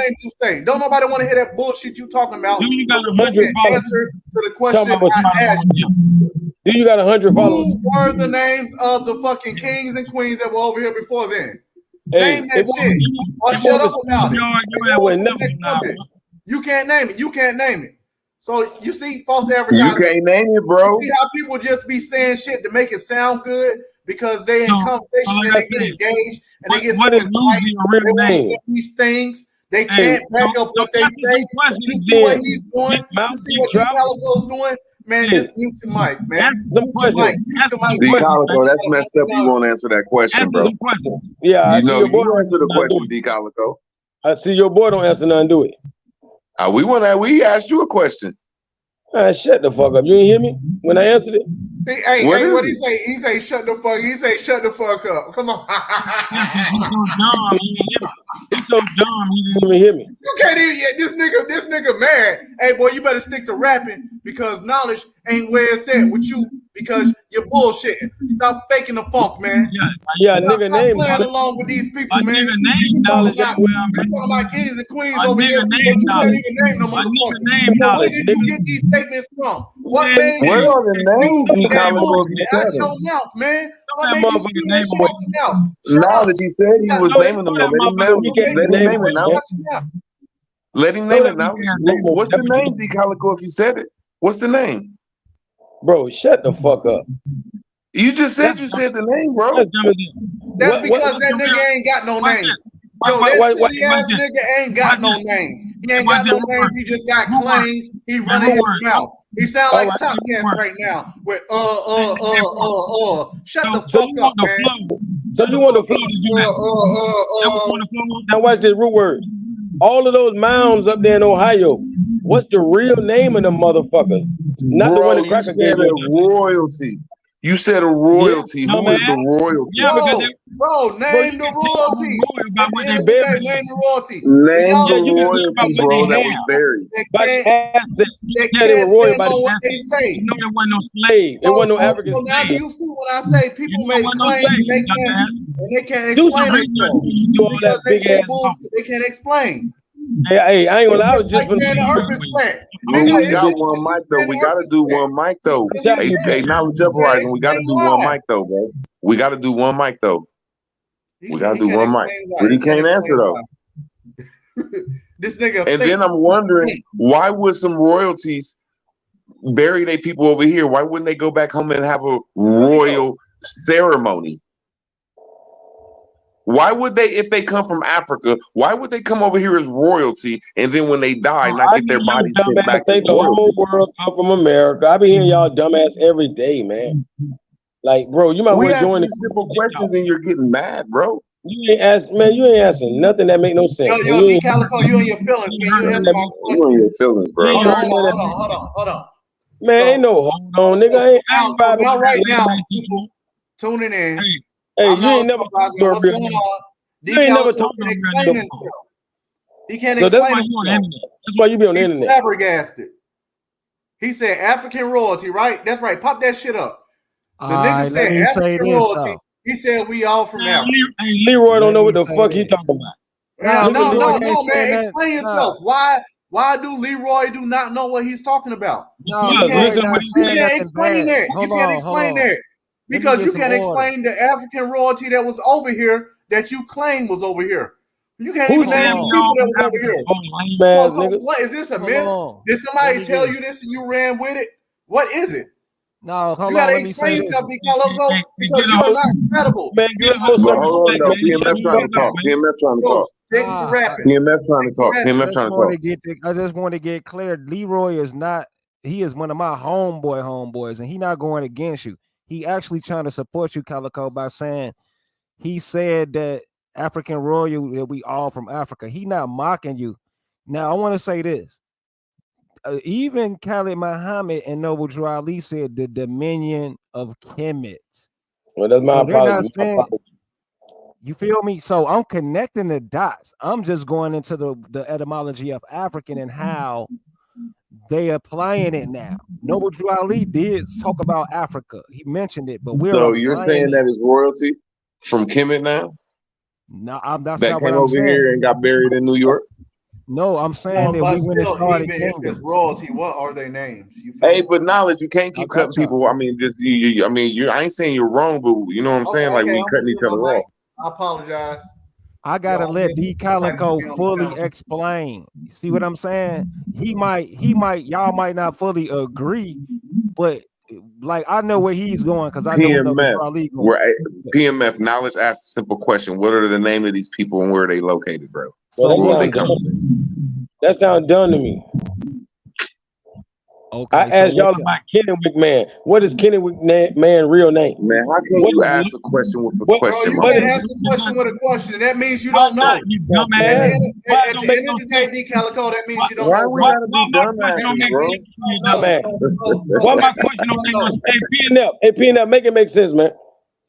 Don't nobody want to hear that bullshit you talking about. Do you got 100 answer to the question I asked you? Do you got 100 followers? Who were the names of the fucking kings and queens that were over here before then? Name that shit. Or shut up about it. You can't name it. You can't name it. So you see false advertising. You can't name it, bro. See how people just be saying shit to make it sound good because they in conversation and they get engaged and they get so excited. These things they can't back up what they say. You see what he's doing. You see what Calico's doing. Man, just mute your mic, man. D. Calico, that's messed up. You won't answer that question, bro. Yeah, you know you answer the question, D. Calico. I see your boy don't answer nothing, do it. We asked you a question. Shut the fuck up. You ain't hear me when I answered it? Hey, what he say? He say shut the fuck. He say shut the fuck up. Come on. He's so dumb. He didn't even hear me. You can't even. This nigga mad. Hey boy, you better stick to rapping because knowledge ain't where it's at with you because you're bullshitting. Stop faking the funk, man. Yeah, nigga name. Stop playing along with these people, man. Nigga name knowledge. You talking about kings and queens over here, but you can't even name no motherfucker. Where did you get these statements from? What made you? Where are the names? D. Calico, out your mouth, man. What made you speak that shit out your mouth? Now that he said he was naming them, let him name it now. Let him name it now. What's the name, D. Calico, if you said it? What's the name? Bro, shut the fuck up. You just said you said the name, bro. That's because that nigga ain't got no names. Yo, that silly ass nigga ain't got no names. He ain't got no names. He just got claims. He running his mouth. He sound like Top Cats right now with Shut the fuck up, man. So you want the flow? Now watch this root words. All of those mounds up there in Ohio. What's the real name of them motherfuckers? Not the one that Cracker gave me. Royalty. You said a royalty. Yeah, Who is the royalty? Yeah, bro, name the royalty. Name the royalty. Name the royalty, bro, that was buried. They can't stand on what they say. No, there wasn't no slave. There wasn't no African slave. Now do you see when I say people make claims and they can't explain it? Because they say bullshit, they can't explain. Hey, I ain't gonna lie. I was just saying the earth is flat. We got one mic though. We gotta do one mic though. Hey, knowledge uprising. We gotta do one mic though, bro. We gotta do one mic though. We gotta do one mic. Really can't answer though. This nigga. And then I'm wondering why would some royalties bury their people over here? Why wouldn't they go back home and have a royal ceremony? Why would they, if they come from Africa, why would they come over here as royalty and then when they die, not get their body sent back to the whole world come from America. I be hearing y'all dumbass every day, man. Like, bro, you might want to join the simple questions and you're getting mad, bro. You ain't asking, man. You ain't asking nothing that make no sense. Yo, Calico, you and your feelings. Can you answer my question? You and your feelings, bro. Hold on. Man, ain't no hold on, nigga. Now, right now, people tuning in. Hey, you ain't never talked what's going on. You ain't never talked to explain himself. He can't explain himself. That's why you be on the internet. He's flabbergasted. He said African royalty, right? That's right. Pop that shit up. The nigga said African royalty. He said we all from Africa. Hey, Leroy don't know what the fuck he talking about. No, man. Explain yourself. Why do Leroy do not know what he's talking about? No, you can't explain that. You can't explain that. Because you can't explain the African royalty that was over here that you claim was over here. You can't even name the people that was over here. So what is this, a myth? Did somebody tell you this and you ran with it? What is it? No, hold on. You gotta explain yourself, because you're not credible. Hold on, PMF trying to talk. PMF trying to talk. PMF trying to talk. PMF trying to talk. I just want to get clear. Leroy is not. He is one of my homeboys, and he not going against you. He actually trying to support you, Calico, by saying he said that African royal, that we all from Africa. He not mocking you. Now, I want to say this. Even Khalid Muhammad and Noble Drew Ali said the dominion of Kemet. Well, that's my apology. You feel me? So I'm connecting the dots. I'm just going into the etymology of African and how they applying it now. Noble Drew Ali did talk about Africa. He mentioned it, but we're so you're saying that is royalty from Kemet now? No, that's that not came what I'm over saying. Here and got buried in New York. No, I'm saying that we went and started. Even if it's royalty, what are their names? Hey, but knowledge, you can't keep cutting people. I mean, just I ain't saying you're wrong, but you know what I'm saying? Like we cutting each other off. I apologize. I gotta let D Calico fully explain. See what I'm saying? He might, y'all might not fully agree, but like I know where he's going because I know where PMF knowledge asks a simple question: what are the name of these people and where are they located, bro? So that sounds dumb to me. Okay, I asked y'all about Kennewick Man. What is Kennewick Man real name? Man, how can you ask a question with a question? You can't ask a question with a question. That means you don't know. At the end of the day, D Calico, that means you don't know. Why we gotta be dumbasses, bro? Why my question don't make no sense? Hey, PNF, make it make sense, man.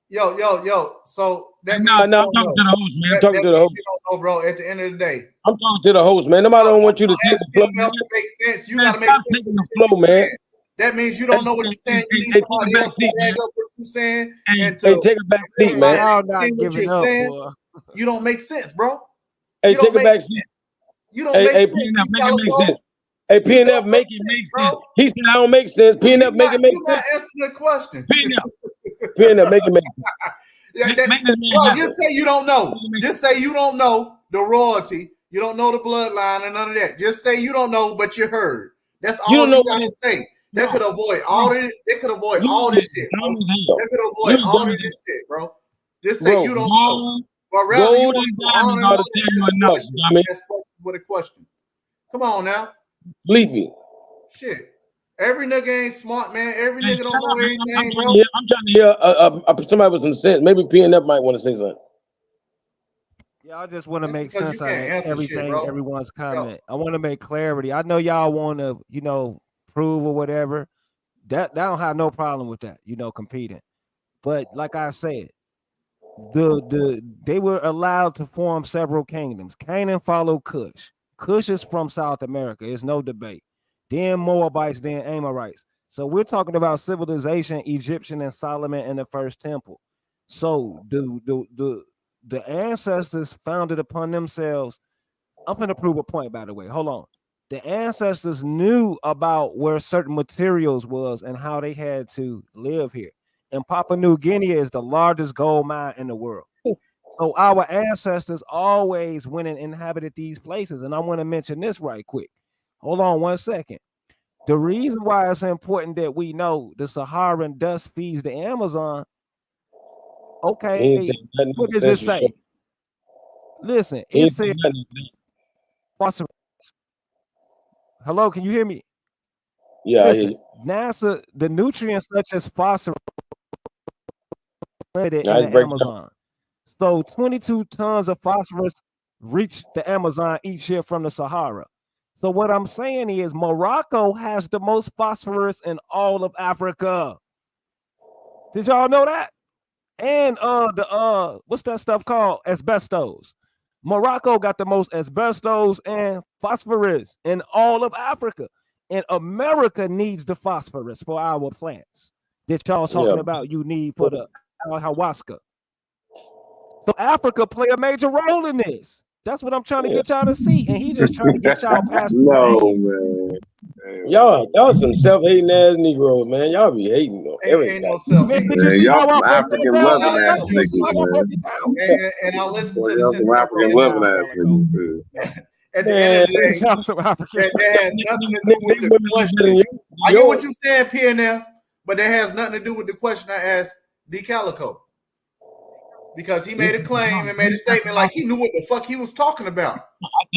Yo. So that means I'm talking to the host, man. I'm talking to the host. You don't know, bro. At the end of the day, I'm talking to the host, man. Nobody don't want you to take the flow. Make sense. You gotta make sense. The flow, man. That means you don't know what you're saying. You need somebody else to back up what you're saying. And take a back seat, man. What you're saying, you don't make sense, bro. Hey, take a back seat. You don't make sense. Make it make sense. Hey, PNF, make it make sense. He said I don't make sense. PNF, make it make sense. You're not answering the question. PNF, make it make sense. Just say you don't know. Just say you don't know the royalty. You don't know the bloodline and none of that. Just say you don't know, but you heard. That's all you gotta say. That could avoid all this. They could avoid all this shit, bro. They could avoid all of this shit, bro. Just say you don't know. But rather you want to go on and on and ask questions with a question. Come on now. Sleepy. Shit. Every nigga ain't smart, man. Every nigga don't know everything, bro. I'm trying to hear somebody with some sense. Maybe PNF might want to say something. Yeah, I just want to make sense out of everything, everyone's comment. I want to make clarity. I know y'all want to, prove or whatever. That don't have no problem with that, competing. But like I said, they were allowed to form several kingdoms. Canaan followed Cush. Cush is from South America. It's no debate. Then Moabites, then Amorites. So we're talking about civilization, Egyptian and Solomon in the first temple. So the ancestors founded upon themselves. I'm going to prove a point, by the way. Hold on. The ancestors knew about where certain materials was and how they had to live here. And Papua New Guinea is the largest gold mine in the world. So our ancestors always went and inhabited these places. And I want to mention this right quick. Hold on 1 second. The reason why it's important that we know the Saharan dust feeds the Amazon. Okay, what does it say? Listen, it says phosphorus. Hello, can you hear me? Yeah, listen, NASA, the nutrients such as phosphorus in the Amazon. So 22 tons of phosphorus reach the Amazon each year from the Sahara. So what I'm saying is Morocco has the most phosphorus in all of Africa. Did y'all know that? And what's that stuff called? Asbestos. Morocco got the most asbestos and phosphorus in all of Africa. And America needs the phosphorus for our plants that y'all talking about you need for the ayahuasca. So Africa play a major role in this. That's what I'm trying to get y'all to see. And he just trying to get y'all past man. Y'all some self-hating ass Negroes, man. Y'all be hating on everything. Ain't no self-hating. Y'all some African loving ass niggas, man. And I'll listen to y'all some African loving ass niggas. At the end of the day, that has nothing to do with the question. I get what you said, PNF, but that has nothing to do with the question I asked D Calico. Because he made a claim and made a statement like he knew what the fuck he was talking about.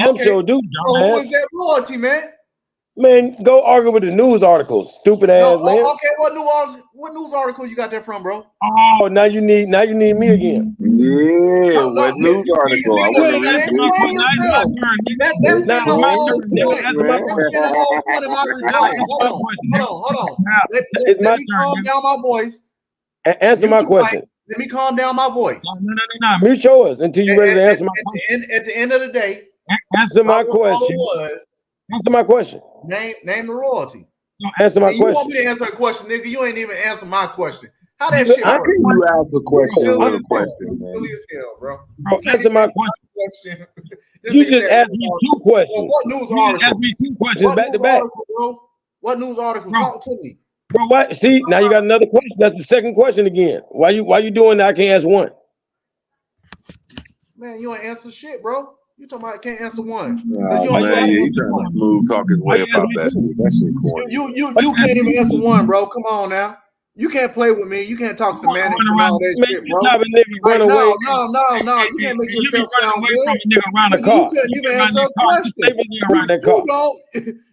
I'm sure do, so who is that royalty, man? Man, go argue with the news articles, stupid ass man. Okay, what news article you got that from, bro? Oh, now you need me again. Yeah, what news article? I want to read That's the whole point. Hold on. Let me calm down my voice. Answer my question. Let me calm down my voice. No. Mute yours until you're ready to answer my question. At the end of the day, answer my question. Answer my question. Name the royalty. Answer my question. You want me to answer a question, nigga? You ain't even answer my question. How that shit How work? can you ask a question? Silly as hell, bro. Answer my question. You just asked me two questions. Well, what news article? Asked me two questions back to back. Bro? What news article? Talk to me. Bro, what? See, now you got another question. That's the second question again. Why you doing that? I can't answer one. Man, you ain't answer shit, bro. You talking about I can't answer one. Oh, man, he's trying to smooth talk his way about that shit. That shit corny. You can't even answer one, bro. Come on now. You can't play with me. You can't talk semantics and all that shit, bro. Like, no. You can't make yourself sound good. You couldn't even answer a question.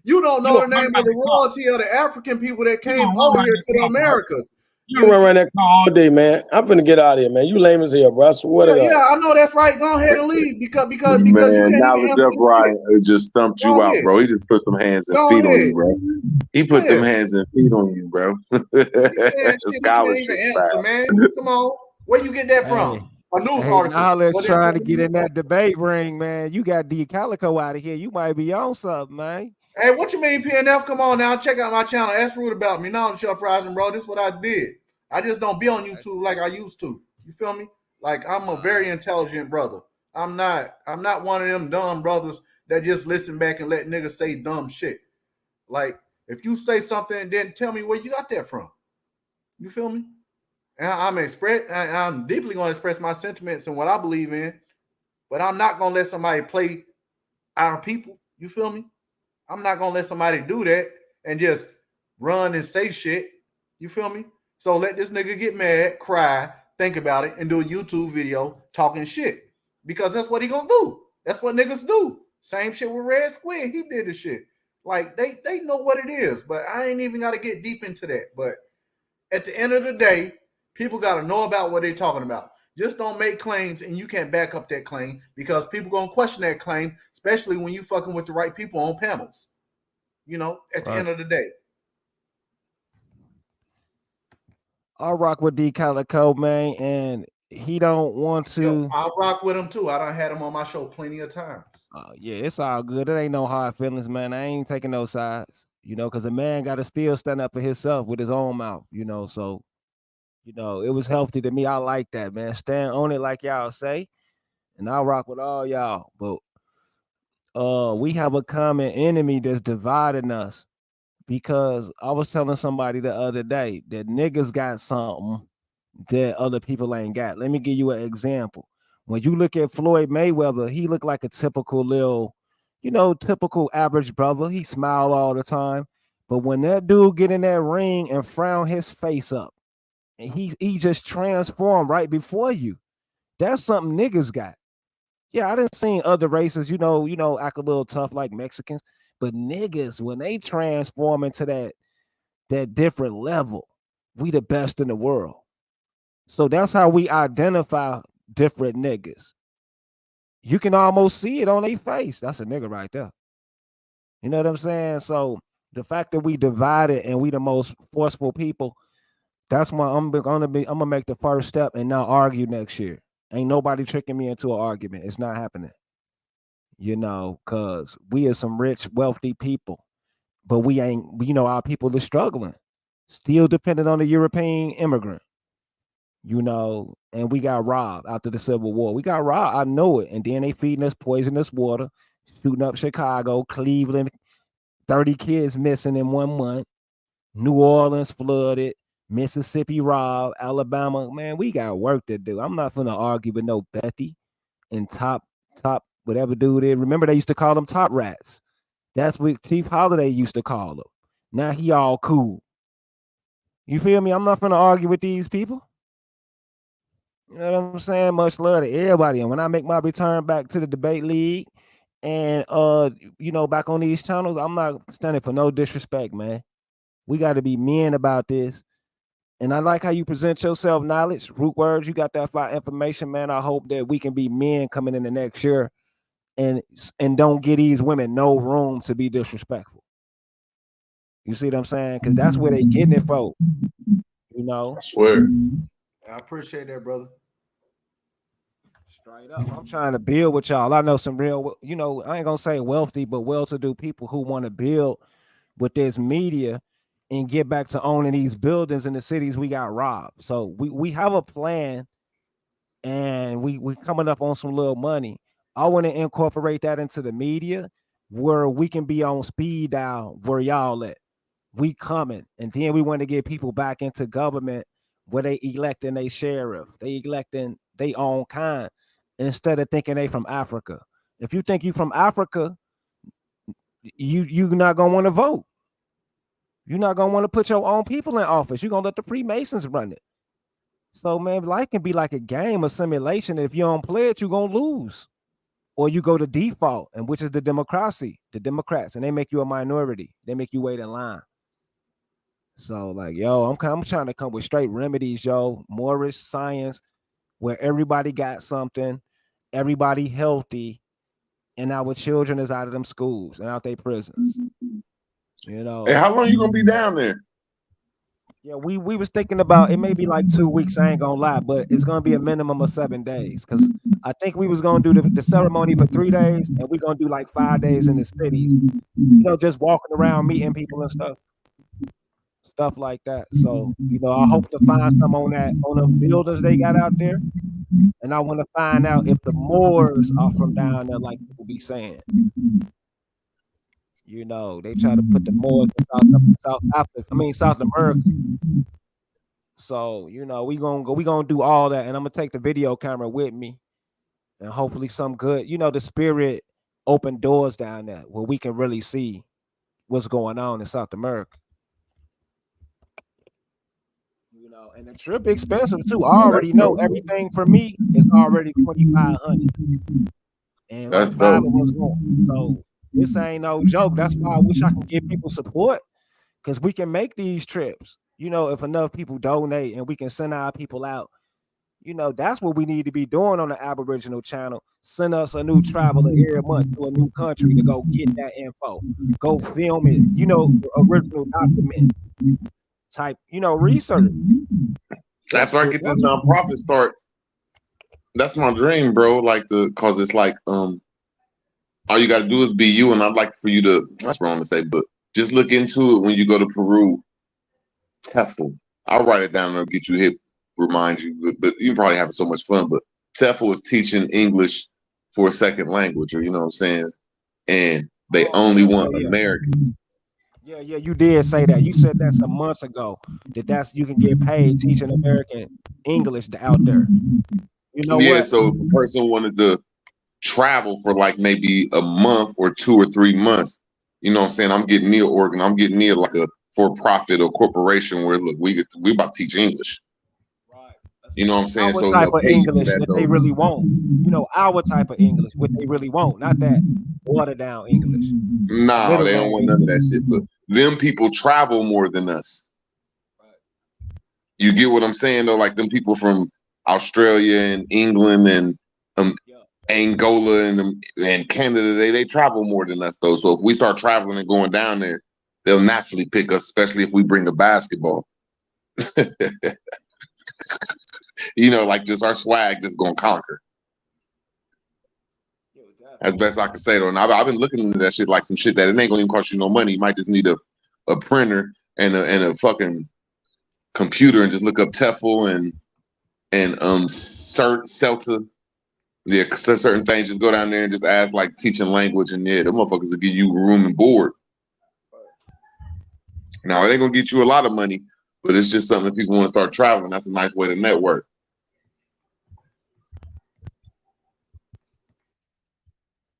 You don't know the name of the royalty of the African people that came over here to the Americas. You run around that car all day, man. I'm finna get out of here, man. You lame as hell, bro. I swear to God. Yeah, I know that's right. Go ahead and leave because you can't now the Brian just stumped you out, bro. He just put some hands and feet on you, bro. He put them hands and feet on you, bro. Scholarship, man. Come on, where you get that from? A news article. Now let's try to get in that debate ring, man. You got D Calico out of here. You might be on something, man. Hey, what you mean, PNF? Come on now, check out my channel. Ask Rude about me. Now, surprising, bro. This is what I did. I just don't be on YouTube like I used to. You feel me? Like I'm a very intelligent brother. I'm not one of them dumb brothers that just listen back and let niggas say dumb shit. Like if you say something, then tell me where you got that from. You feel me? And I'm deeply going to express my sentiments and what I believe in, but I'm not going to let somebody play our people. You feel me? I'm not going to let somebody do that and just run and say shit. You feel me? So let this nigga get mad, cry, think about it, and do a YouTube video talking shit. Because that's what he gonna do. That's what niggas do. Same shit with Red Squid. He did the shit. Like they know what it is, but I ain't even gotta get deep into that. But at the end of the day, people gotta know about what they're talking about. Just don't make claims and you can't back up that claim because people gonna question that claim, especially when you fucking with the right people on panels. You know, at the end of the day. I rock with D Calico, man, and he don't want to. Yo, I rock with him too. I done had him on my show plenty of times. Yeah, it's all good. It ain't no hard feelings, man. I ain't taking no sides, because a man got to still stand up for himself with his own mouth, So, it was healthy to me. I like that, man. Stand on it, like y'all say, and I rock with all y'all. But we have a common enemy that's dividing us. Because I was telling somebody the other day that niggas got something that other people ain't got. Let me give you an example. When you look at Floyd Mayweather, he looked like a typical little, typical average brother. He smiled all the time. But when that dude get in that ring and frown his face up, and he just transformed right before you. That's something niggas got. Yeah, I didn't see other races, act a little tough like Mexicans. But niggas, when they transform into that different level, we the best in the world. So that's how we identify different niggas. You can almost see it on their face. That's a nigga right there. You know what I'm saying? So the fact that we divided and we the most forceful people, that's why I'm gonna make the first step and not argue next year. Ain't nobody tricking me into an argument. It's not happening. Because we are some rich, wealthy people. But we ain't, our people are struggling, still dependent on the European immigrant, and we got robbed after the Civil War. We got robbed. I know it. And then they feeding us poisonous water, shooting up Chicago, Cleveland, 30 kids missing in 1 month, New Orleans flooded, Mississippi robbed, Alabama. Man, we got work to do. I'm not going to argue with no Betty and top, whatever dude is. Remember, they used to call them top rats. That's what Chief Holiday used to call them. Now he all cool. You feel me? I'm not gonna argue with these people. You know what I'm saying? Much love to everybody. And when I make my return back to the debate league and back on these channels, I'm not standing for no disrespect, man. We got to be men about this. And I like how you present yourself, knowledge, root words. You got that fire information, man. I hope that we can be men coming in the next year and don't give these women no room to be disrespectful. You see what I'm saying? Because that's where they getting it from. I swear. I appreciate that, brother. Straight up. I'm trying to build with y'all. I know some real, I ain't gonna say wealthy, but well-to-do people who want to build with this media and get back to owning these buildings in the cities we got robbed. So we have a plan, and we coming up on some little money. I want to incorporate that into the media where we can be on speed dial where y'all at. We coming, and then we want to get people back into government where they electing a sheriff, they electing they own kind, instead of thinking they from Africa. If you think you from Africa, you're not gonna want to vote. You're not gonna want to put your own people in office. You're gonna let the Freemasons run it. So man, life can be like a game, a simulation. If you don't play it, you're gonna lose. Or you go to default, and which is the democracy, the Democrats, and they make you a minority. They make you wait in line. So like, yo, I'm trying to come with straight remedies, yo, Moorish science, where everybody got something, everybody healthy, and our children is out of them schools and out their prisons. Hey, how long you gonna be down there? Yeah, we was thinking about it may be like 2 weeks, I ain't gonna lie, but it's gonna be a minimum of 7 days. Cause I think we was gonna do the ceremony for 3 days, and we're gonna do like 5 days in the cities, just walking around, meeting people and stuff like that. So, I hope to find some on the buildings they got out there. And I want to find out if the Moors are from down there, like people be saying. They try to put the Moors in South America. So, we gonna do all that, and I'm gonna take the video camera with me, and hopefully some good, the spirit open doors down there where we can really see what's going on in South America. And the trip expensive too. I already know everything for me is already 2,500. And That's like 5 dope. of us going. So this ain't no joke. That's why I wish I can give people support because we can make these trips. You know, if enough people donate and we can send our people out, you know, that's what we need to be doing on the Aboriginal channel. Send us a new traveler every month to a new country to go get that info. Go film it, you know, original document type, you know, research. After I get this nonprofit start, that's my dream, bro. Like cause it's like all you gotta do is be you, and I'd like for you to, that's wrong to say, but just look into it when you go to Peru. TEFL. I'll write it down and it'll get you hip, remind you, but you probably have so much fun. But TEFL is teaching English for a second language, or you know what I'm saying? And they only want Americans. Yeah, you did say that. You said that some months ago that's you can get paid teaching American English out there. You know Yeah, what? so if a person wanted to travel for like maybe a month or 2 or 3 months, you know what I'm saying? I'm getting me an organ, I'm getting me like a for-profit or corporation where look, we about to teach English. Right. You know what I'm saying? Our So type they'll of pay you for English that that though. they really want. You know, our type of English, what they really want, not that watered down English. No, they don't want none of that shit. But them people travel more than us. You get what I'm saying though? Like them people from Australia and England and Angola and Canada, they travel more than us though. So if we start traveling and going down there, they'll naturally pick us, especially if we bring a basketball. You know, like just our swag just gonna conquer. As best I can say though. And I've been looking into that shit like some shit that it ain't gonna even cost you no money. You might just need a printer and a fucking computer and just look up TEFL and CELTA. Yeah, certain things, just go down there and just ask like teaching language, and yeah, the motherfuckers will give you room and board. Now it ain't gonna get you a lot of money, but it's just something if people want to start traveling, that's a nice way to network.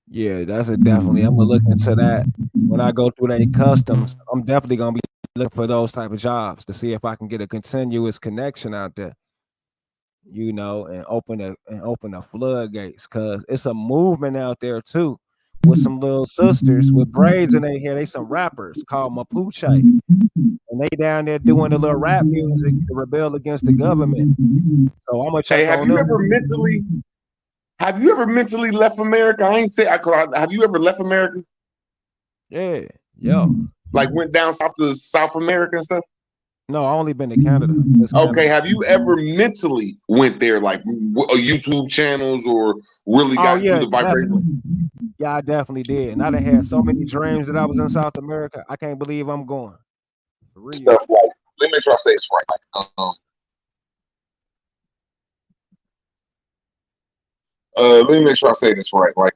Yeah, that's a definitely. I'm gonna look into that when I go through that customs. I'm definitely gonna be looking for those type of jobs to see if I can get a continuous connection out there. You know, and open the floodgates because it's a movement out there too with some little sisters with braids in their hair. They some rappers called Mapuche, and they down there doing the little rap music to rebel against the government. So I'm gonna check Hey, on them. Have you ever mentally left America? I ain't say have you ever left America? Yeah. Like went down south to South America and stuff? No, I only been to Canada. Okay, have you ever mentally went there, like YouTube channels, or really got into the vibration? Yeah, I definitely did. And I done had so many dreams that I was in South America. I can't believe I'm going. For real. Stuff like, let me make sure I say this right. Let me make sure I say this right. Like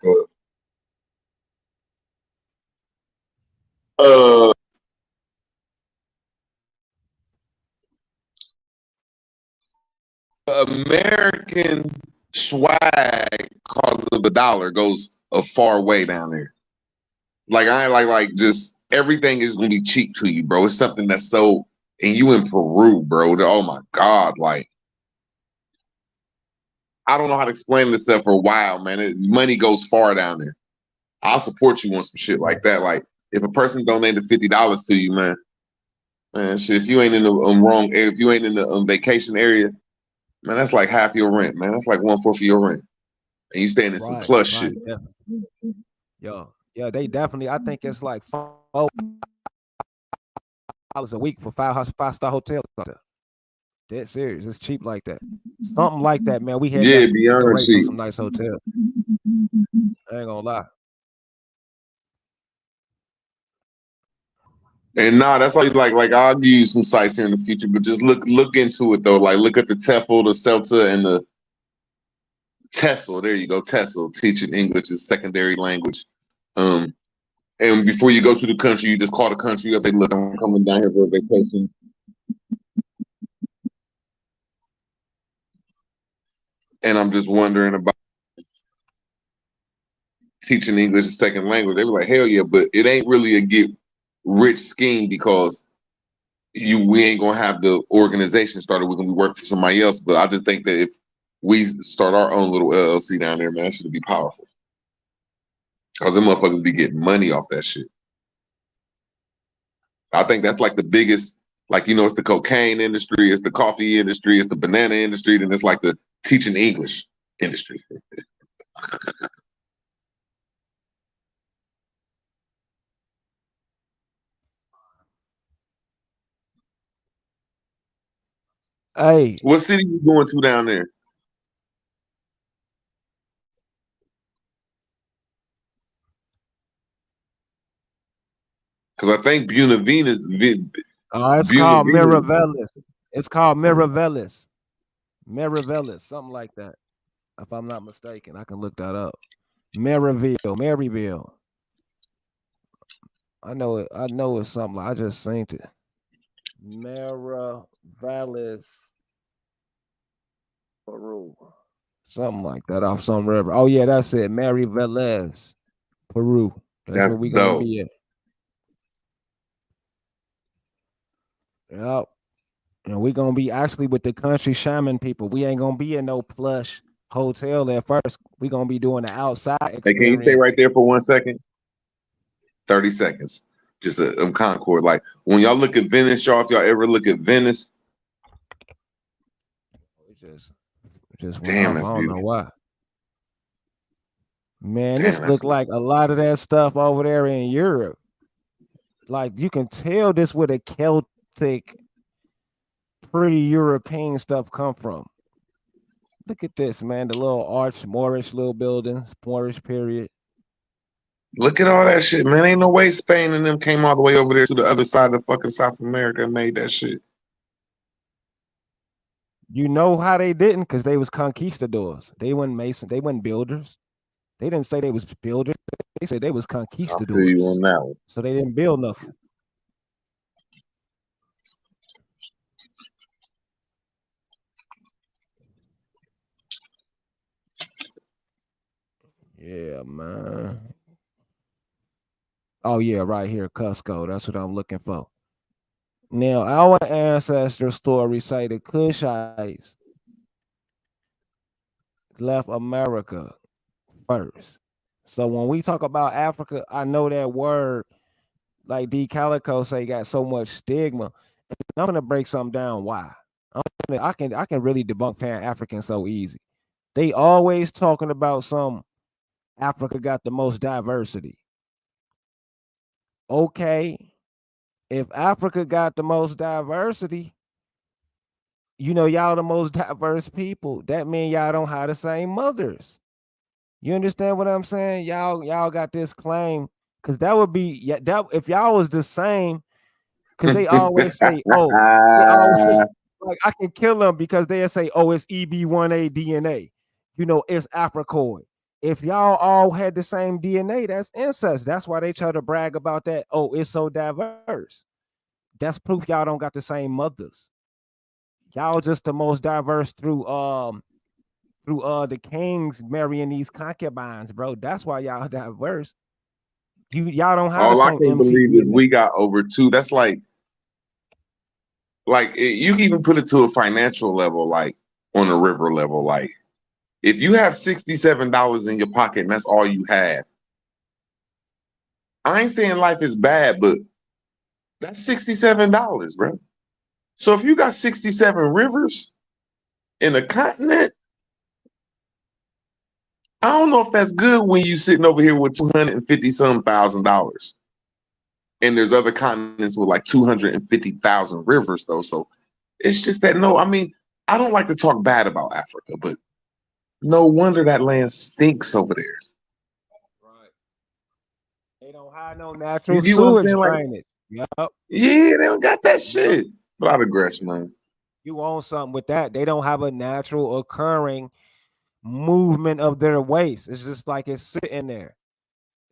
American swag cause of the dollar goes a far way down there. Like I ain't like just everything is gonna be cheap to you, bro. It's something that's so, and you in Peru, bro. Oh my God, like I don't know how to explain this stuff for a while, man. Money goes far down there. I'll support you on some shit like that. Like if a person donated $50 to you, man, shit. If you ain't in the wrong area, if you ain't in the vacation area, man, that's like half your rent, man. That's like 1/4 of your rent, and you staying in some plush shit. Yeah, they definitely. I think it's like $4 a week for five-star hotels. Dead serious. It's cheap like that. Something like that, man. We had beyond cheap. Some nice hotels. I ain't gonna lie. And nah, that's why like I'll give you some sites here in the future, but just look into it though. Like look at the TEFL, the CELTA, and the TESL. There you go, TESL, teaching English as secondary language. And before you go to the country, you just call the country up. They look, I'm coming down here for a vacation. And I'm just wondering about teaching English as second language. They were like, hell yeah, but it ain't really a get rich scheme because we ain't gonna have the organization started. We're gonna be working for somebody else. But I just think that if we start our own little LLC down there, man, that should be powerful. Cause them motherfuckers be getting money off that shit. I think that's like the biggest, like, you know, it's the cocaine industry, it's the coffee industry, it's the banana industry, then it's like the teaching English industry. Hey, What city you going to down there? Because I think Buena Vista, it's Buena called Vista. Miravelis. It's called Miravelis. Miravelis, something like that. If I'm not mistaken, I can look that up. Maryville. I know it. I know it's something. I just seen it. Miravelis, Peru. Something like that off some river. Oh yeah, that's it. Maryvelis, Peru. That's That's where we gonna dope. be at. Yep. And we gonna be actually with the country shaman people. We ain't gonna be in no plush hotel at first. We gonna be doing the outside Hey, can you stay experience. right there for 1 second? 30 seconds. Just Concord. Like when y'all look at Venice, y'all, if y'all ever look at Venice, It just went damn, off. I that's don't know beautiful. why. Man, Damn, this that's look like a lot of that stuff over there in Europe. Like you can tell this where the Celtic, pretty European stuff come from. Look at this, man. The little arch, Moorish little buildings, Moorish period. look at all that shit, man. Ain't no way Spain and them came all the way over there to the other side of fucking South America and made that shit. You know how they didn't? Because they was conquistadors. They weren't mason. They weren't builders. They didn't say they was builders. They said they was I feel you conquistadors. on that one. So they didn't build nothing. Yeah, man. Oh yeah, right here, Cusco. That's what I'm looking for. Now, our ancestor stories say the Kushites left America first. So when we talk about Africa, I know that word, like D Calico say, got so much stigma. And I'm gonna break something down. Why? I can really debunk Pan African so easy. They always talking about some Africa got the most diversity. Okay, if Africa got the most diversity, you know y'all the most diverse people. That mean y'all don't have the same mothers. You understand what I'm saying? Y'all got this claim because that would be yeah. That if y'all was the same, because they always say, oh, they always like I can kill them because they say, oh, it's EB1A DNA. You know, it's Africoid. If y'all all had the same DNA, that's incest. That's why they try to brag about that. Oh, it's so diverse. That's proof y'all don't got the same mothers. Y'all just the most diverse through the kings marrying these concubines, bro. That's why y'all diverse. Y'all don't have the All I same can believe is mcDNA. we got over two. That's like you can even put it to a financial level, like on a river level. Like if you have $67 in your pocket and that's all you have, I ain't saying life is bad, but that's $67, bro. So if you got 67 rivers in a continent, I don't know if that's good when you sitting over here with 250 some $1,000. And there's other continents with like 250,000 rivers though. So it's just that no, I mean, I don't like to talk bad about Africa, but no wonder that land stinks over there. Right. They don't have no You natural get what I'm sewage saying? Like, drainage. Yep. yeah, they don't got that Yep. shit. But I digress, man. You own something with that. They don't have a natural occurring movement of their waste. It's just like it's sitting there.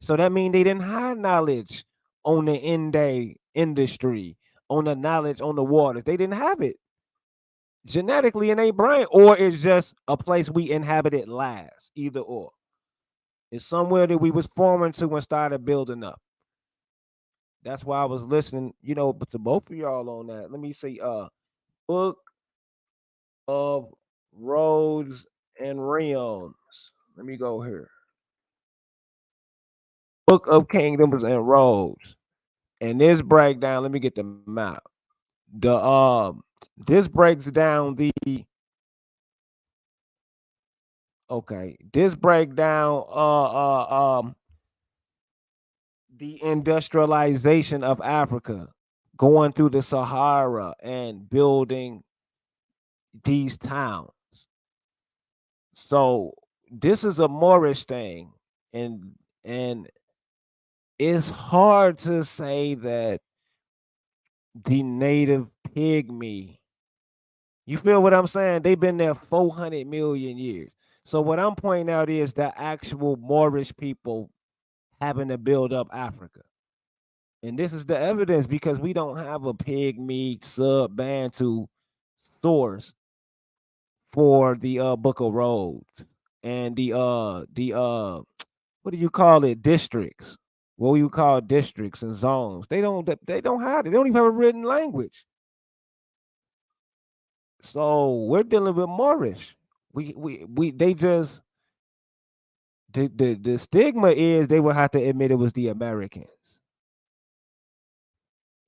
So that means they didn't have knowledge on the industry, on the knowledge on the waters. They didn't have it genetically in their brain, or it's just a place we inhabited last. Either or. It's somewhere that we was forming to and started building up. That's why I was listening, but to both of y'all on that. Let me see. Book of Roads and Realms. Let me go here. Book of Kingdoms and Roads. And this breakdown, let me get the map. This breaks down this breakdown the industrialization of Africa, going through the Sahara and building these towns. So this is a Moorish thing, and it's hard to say that the native pygmy. You feel what I'm saying? They've been there 400 million years. So what I'm pointing out is the actual Moorish people having to build up Africa. And this is the evidence because we don't have a pygmy sub-Bantu source for the Book of Roads and the what do you call it, districts? What you call districts and zones? They don't have it. They don't even have a written language. So we're dealing with Moorish. We they just the stigma is they will have to admit it was the Americans.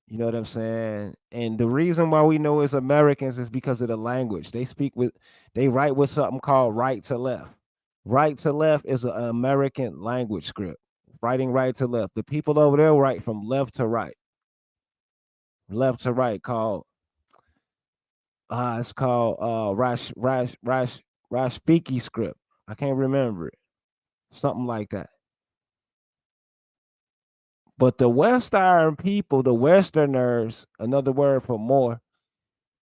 You know what I'm saying? And the reason why we know it's Americans is because of the language. They write with something called right to left. Right to left is an American language script. Writing right to left. The people over there write from left to right. Left to right called it's called Rashpiki script. I can't remember it. Something like that. But the West Iron people, the Westerners, another word for more,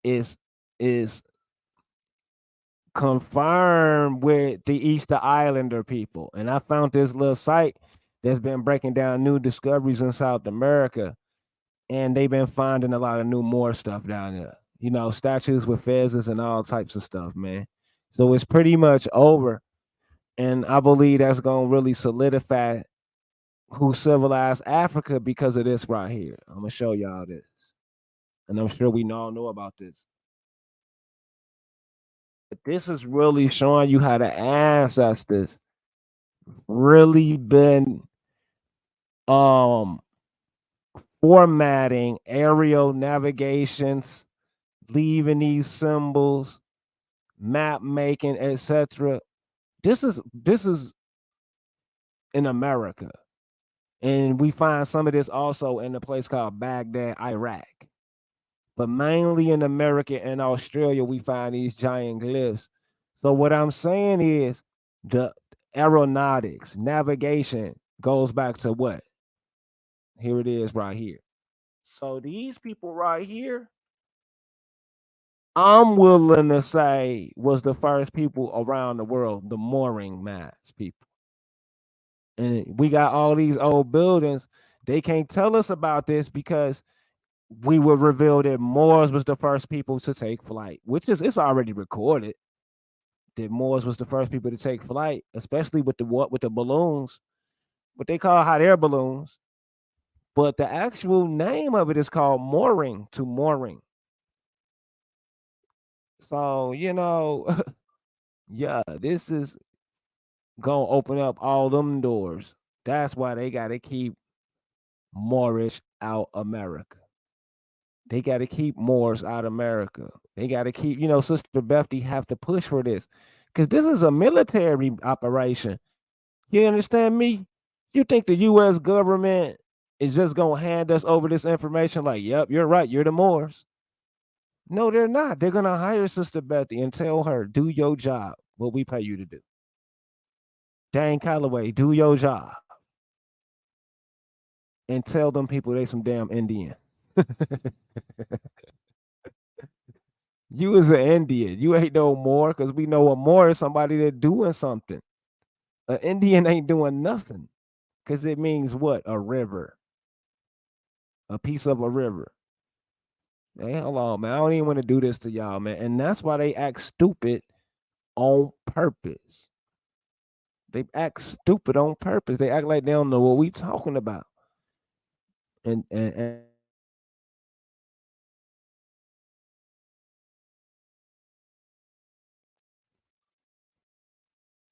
is is confirmed with the Easter Islander people. And I found this little site that's been breaking down new discoveries in South America, and they've been finding a lot of new more stuff down there. Statues with feathers and all types of stuff, man. So it's pretty much over. And I believe that's gonna really solidify who civilized Africa because of this right here. I'm gonna show y'all this. And I'm sure we all know about this. But this is really showing you how the ancestors really been um formatting aerial navigations, leaving these symbols, map making, etc. This is in America. And we find some of this also in a place called Baghdad, Iraq. But mainly in America and Australia, we find these giant glyphs. So what I'm saying is the aeronautics, navigation goes back to what? Here it is right here. So these people right here, I'm willing to say was the first people around the world, the mooring mass people. And we got all these old buildings. They can't tell us about this because we were revealed that Moors was the first people to take flight, which is it's already recorded that Moors was the first people to take flight, especially with the balloons, what they call hot air balloons. But the actual name of it is called mooring to mooring. So, yeah, this is gonna open up all them doors. That's why they gotta keep Moorish out America. They gotta keep Moors out America. They gotta keep, Sister Bethany have to push for this. Because this is a military operation. You understand me? You think the US government is just gonna hand us over this information like, yep, you're right, you're the Moors. No, they're not. They're gonna hire Sister Bethany and tell her, do your job, what we pay you to do. Dane Calloway, do your job. And tell them people they some damn Indian. You is an Indian. You ain't no more because we know a more is somebody that doing something. An Indian ain't doing nothing because it means what? A river. A piece of a river. Hey, hold on, man. I don't even want to do this to y'all, man. And that's why they act stupid on purpose. They act stupid on purpose. They act like they don't know what we talking about. and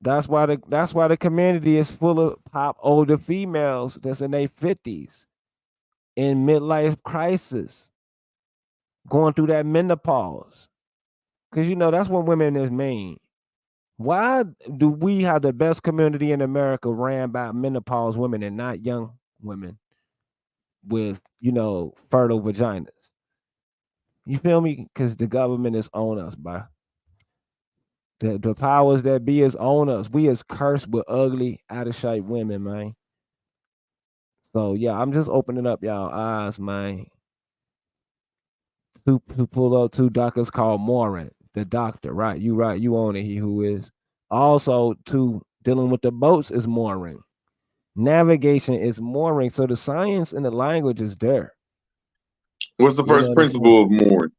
that's why the community is full of pop older females that's in their 50s in midlife crisis, going through that menopause. Cause that's what women is mean. Why do we have the best community in America ran by menopause women and not young women with, fertile vaginas? You feel me? Because the government is on us, bro. The powers that be is on us. We is cursed with ugly, out of shape women, man. So yeah, I'm just opening up y'all eyes, man. Who pulled up two doctors called Morin, the doctor, right? You own it, he who is. Also, to dealing with the boats is mooring. Navigation is mooring. So the science and the language is there. What's the You first know what I'm saying? principle of mooring?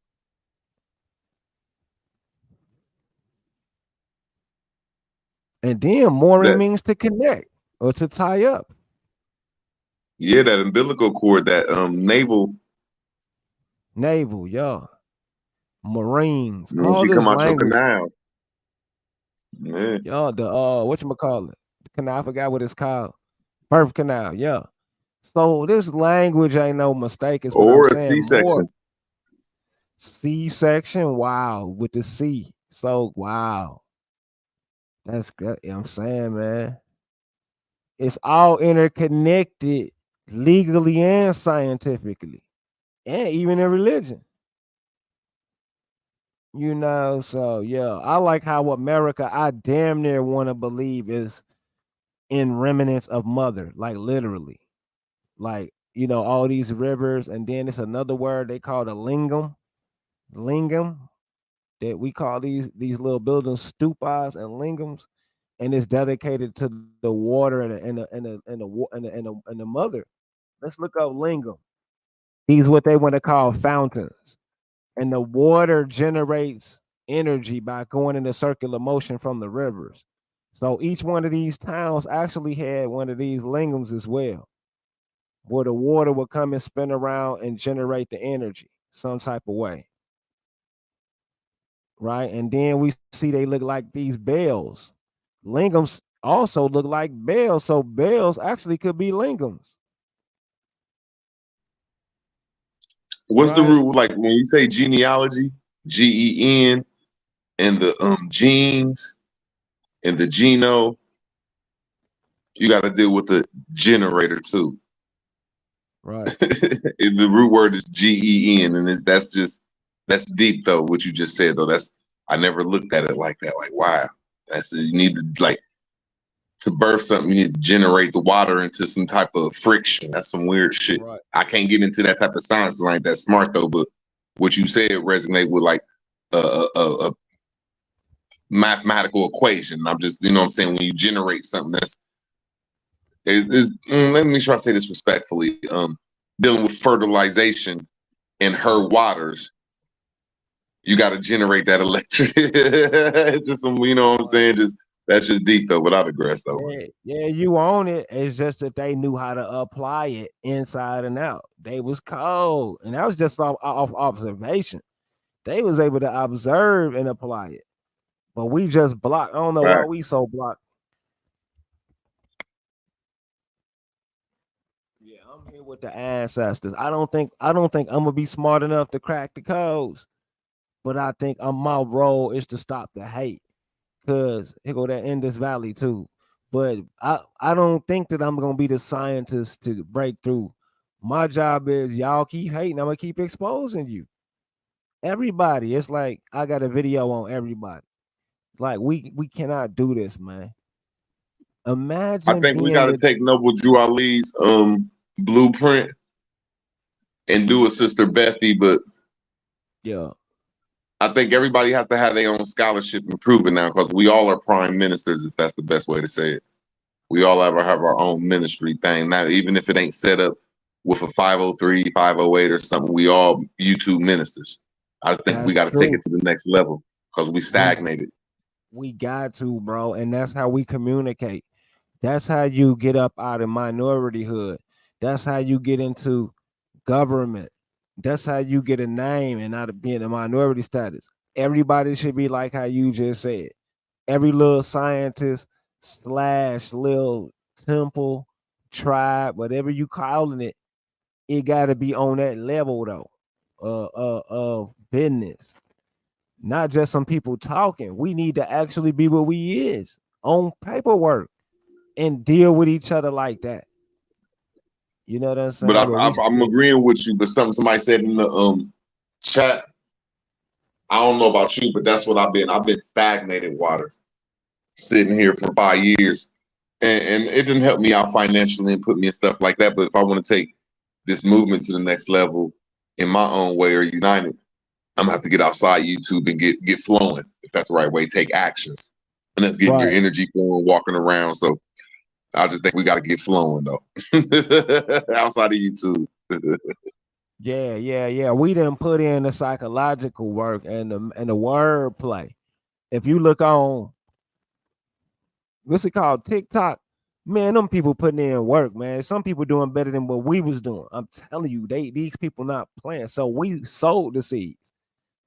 And then mooring That means to connect or to tie up. yeah, that umbilical cord, that navel. Naval, yeah. Marines, Once all you this come out your language. canal, yeah, Yeah, the whatchamacallit? The canal, I forgot what it's called. Birth canal, yeah. So this language ain't no mistake, is what I'm or a saying. More C-section. C-section, wow, with the C. So wow. That's good. You know what I'm saying, man. It's all interconnected legally and scientifically. And even in religion. So yeah, I like how America, I damn near want to believe, is in remnants of mother, like literally. Like, all these rivers, and then it's another word they call the lingam. Lingam, that we call these little buildings stupas and lingams, and it's dedicated to the water and the mother. Let's look up lingam. These what they want to call fountains, and the water generates energy by going in a circular motion from the rivers. So each one of these towns actually had one of these lingams as well, where the water would come and spin around and generate the energy some type of way, right? And then we see they look like these bells. Lingams also look like bells, so bells actually could be lingams, What's the right? root? Like when you say genealogy, GEN, and the genes and the geno, you got to deal with the generator too. Right. The root word is GEN, and that's deep though. What you just said though, I never looked at it like that. Like wow, you need to like to birth something, you need to generate the water into some type of friction. That's some weird shit. Right. I can't get into that type of science because I ain't that smart though. But what you said resonate with like a mathematical equation. I'm just, what I'm saying, when you generate something that's let me try to say this respectfully. Dealing with fertilization in her waters, you got to generate that electric. It's just some, what I'm saying, just that's just deep though, but I digress though. Yeah, you own it. It's just that they knew how to apply it inside and out. They was cold, and that was just off observation. They was able to observe and apply it, but we just blocked. I don't know why Right. we so blocked. Yeah, I'm here with the ancestors. I don't think I'm gonna be smart enough to crack the codes, but I think my role is to stop the hate. Cause here go that Indus Valley too. But I don't think that I'm gonna be the scientist to break through. My job is y'all keep hating, I'm gonna keep exposing you. Everybody. It's like I got a video on everybody. Like we cannot do this, man. I Imagine think we being got to the take Noble Drew Ali's blueprint and do a Sister Bethy, but yeah, I think everybody has to have their own scholarship and prove it now because we all are prime ministers, if that's the best way to say it. We all have our own ministry thing. Now, even if it ain't set up with a 503, 508 or something, we all YouTube ministers. I just think we that's got to take true. it to the next level because we We stagnated. we got to, bro, and that's how we communicate. That's how you get up out of minority hood. That's how you get into government. That's how you get a name and not being a minority status. Everybody should be like how you just said. Every little scientist slash little temple, tribe, whatever you calling it, it got to be on that level though, of business. Not just some people talking. We need to actually be what we is on paperwork and deal with each other like that. You know what I'm But saying? But we I'm agreeing with you. But somebody said in the chat, I don't know about you, but that's what I've been. I've been stagnated water, sitting here for 5 years, and it didn't help me out financially and put me in stuff like that. But if I want to take this movement to the next level in my own way or united, I'm gonna have to get outside YouTube and get flowing. If that's the right way, take actions, and that's getting your energy flowing, walking around. So I just think we got to get flowing though, outside of YouTube. Yeah. We didn't put in the psychological work and the word play. If you look on what's it called, TikTok, man, them people putting in work, man. Some people doing better than what we was doing. I'm telling you, these people not playing. So we sowed the seeds.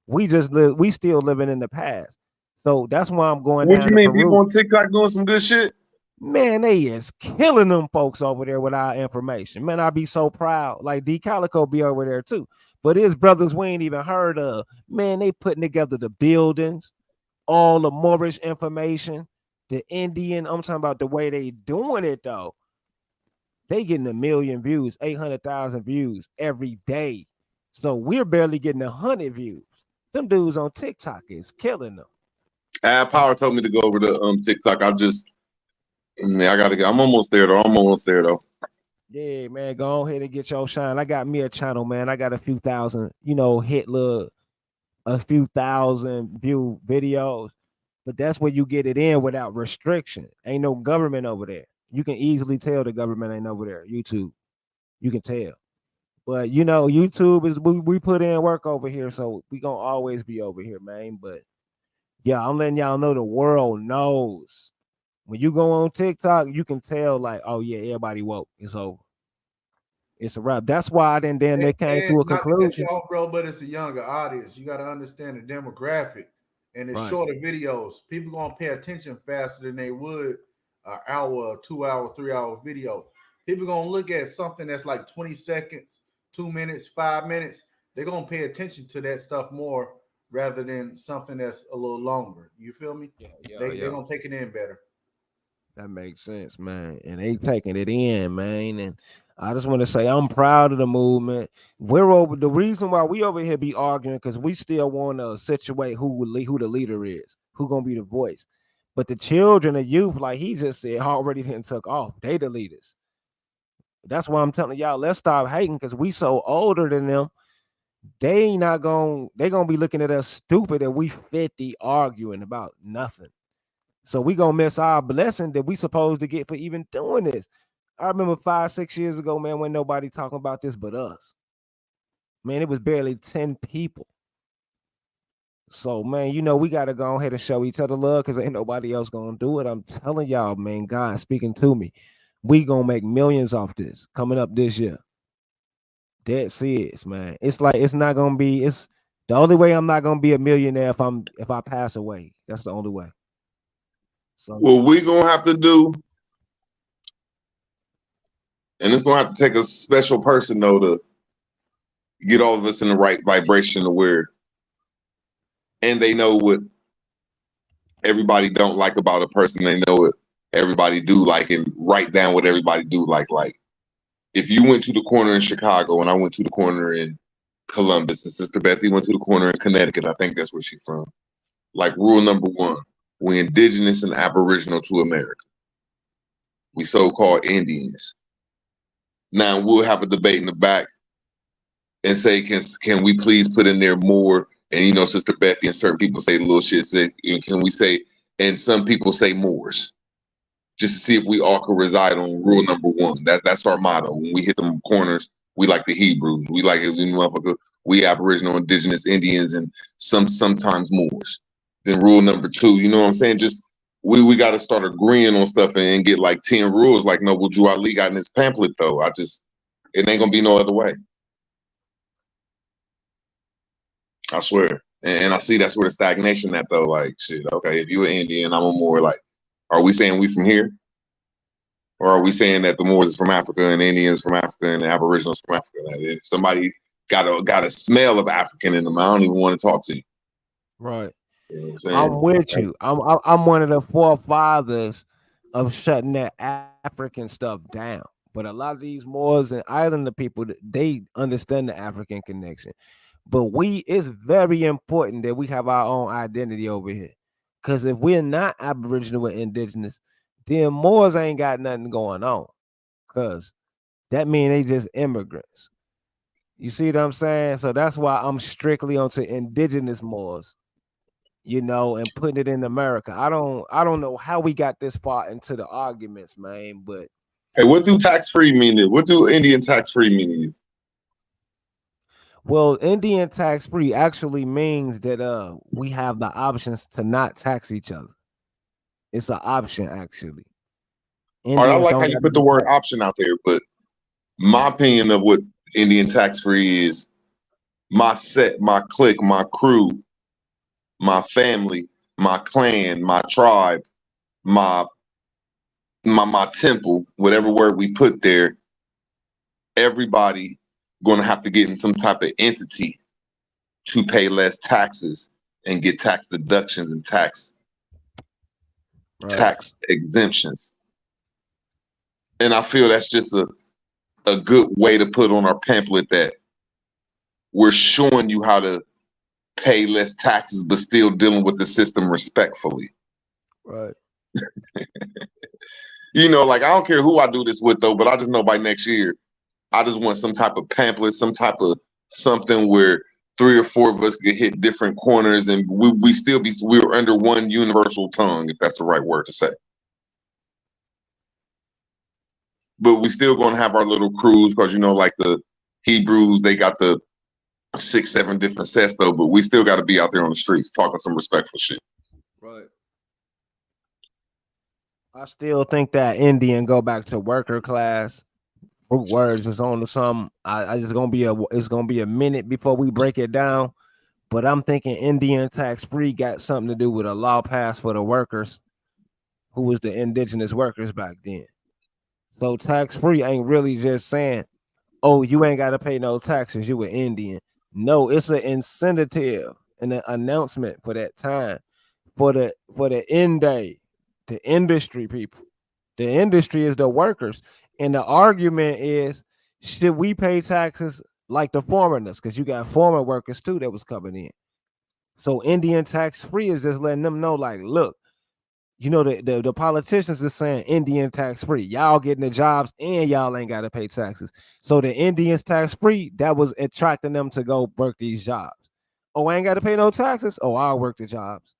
We still living in the past. So that's why I'm going What down you mean? Peru. People on TikTok doing some good shit? Man, they is killing them folks over there with our information. Man, I'd be so proud. Like D Calico be over there too. But his brothers we ain't even heard of. Man, they putting together the buildings, all the Moorish information, the Indian. I'm talking about the way they doing it though. They getting 1 million views, 800,000 views every day. So we're barely getting 100 views. Them dudes on TikTok is killing them. Ad Power told me to go over to TikTok. I gotta get. I'm almost there though. Yeah, man, go ahead and get your shine. I got me a channel, man. I got a few thousand, hit a few thousand view videos. But that's where you get it in without restriction. Ain't no government over there. You can easily tell the government ain't over there. YouTube, you can tell. But YouTube is we put in work over here, so we gonna always be over here, man. But yeah, I'm letting y'all know the world knows. When you go on TikTok, you can tell like, oh yeah, everybody woke. It's over. It's a wrap. That's why then they came to a conclusion. Y'all, bro, but it's a younger audience. You got to understand the demographic, and it's shorter videos. People gonna pay attention faster than they would an hour, 2 hour, 3 hour video. People gonna look at something that's like 20 seconds, 2 minutes, 5 minutes. They're gonna pay attention to that stuff more rather than something that's a little longer. You feel me? They're gonna take it in better. That makes sense, man. And they taking it in, man. And I just want to say I'm proud of the movement. The reason why we over here be arguing because we still want to situate who the leader is, who gonna be the voice. But the children, the youth, like he just said, already didn't took off. They the leaders. That's why I'm telling y'all, let's stop hating because we so older than them. They gonna be looking at us stupid that we 50 arguing about nothing. So we gonna miss our blessing that we supposed to get for even doing this. I remember 5-6 years ago, man, when nobody talking about this but us. Man, it was barely 10 people. So, man, we got to go ahead and show each other love because ain't nobody else going to do it. I'm telling y'all, man, God speaking to me. We going to make millions off this coming up this year. Dead serious, man. It's like it's not going to be, it's the only way I'm not going to be a millionaire if I pass away. That's the only way. So, what we going to have to do, and it's going to have to take a special person, though, to get all of us in the right vibration to where, and they know what everybody don't like about a person. They know what everybody do like and write down what everybody do like. Like, if you went to the corner in Chicago and I went to the corner in Columbus and Sister Bethy went to the corner in Connecticut, I think that's where she's from. Like, rule number one, we indigenous and aboriginal to America. We so-called Indians. Now we'll have a debate in the back and say, can we please put in there more? And Sister Bethy and certain people say little shit. Can we say? And some people say Moors, just to see if we all could reside on rule number one. That's our motto. When we hit them corners, we like the Hebrews. We like it. We Aboriginal, Indigenous, Indians, and sometimes Moors. Then rule number two, you know what I'm saying? Just we got to start agreeing on stuff and get like 10 rules like Noble Drew Ali got in his pamphlet though. It ain't gonna be no other way. I swear. And I see that's where the stagnation at though. Like shit, okay, if you an Indian, I'm a Moor. Like, are we saying we from here? Or are we saying that the Moors is from Africa and the Indians from Africa and the Aboriginals from Africa? Like, if somebody got a smell of African in them, I don't even want to talk to you. Right. You know what I'm saying? I'm with you. I'm one of the forefathers of shutting that African stuff down. But a lot of these Moors and Islander people, they understand the African connection. But it's very important that we have our own identity over here. Because if we're not Aboriginal and Indigenous, then Moors ain't got nothing going on. Because that means they just immigrants. You see what I'm saying? So that's why I'm strictly onto indigenous Moors, and putting it in America. I don't know how we got this far into the arguments, man. But hey, what do tax-free mean to you? What do Indian tax-free mean to you? well, Indian tax-free actually means that we have the options to not tax each other. It's an option, actually. All right, I Indians like don't how you gotta put the be word taxed. option out there, but my opinion of what Indian tax-free is, my set, my clique, my crew, my family, my clan, my tribe, my temple, whatever word we put there, everybody gonna have to get in some type of entity to pay less taxes and get tax deductions and tax Right. exemptions. And I feel that's just a good way to put on our pamphlet that we're showing you how to pay less taxes, but still dealing with the system respectfully. Right. Like I don't care who I do this with though, but I just know by next year, I just want some type of pamphlet, some type of something where 3 or 4 of us could hit different corners and we're under one universal tongue, if that's the right word to say. But we still gonna have our little crews because like the Hebrews, they got the 6, 7 different sets though, but we still got to be out there on the streets talking some respectful shit. Right. I still think that Indian go back to worker class. Root words is on to some. I just it's gonna be a minute before we break it down. But I'm thinking Indian tax-free got something to do with a law passed for the workers, who was the indigenous workers back then. So tax-free ain't really just saying, oh, you ain't got to pay no taxes, you an Indian. No, it's an incentive and an announcement for that time, for the end day, the industry people. The industry is the workers. And the argument is, should we pay taxes like the foreigners? Because you got foreign workers too that was coming in. So Indian tax-free is just letting them know, like, look, the politicians is saying Indian tax-free. Y'all getting the jobs and y'all ain't got to pay taxes. So the Indians tax-free, that was attracting them to go work these jobs. Oh, I ain't got to pay no taxes? Oh, I'll work the jobs.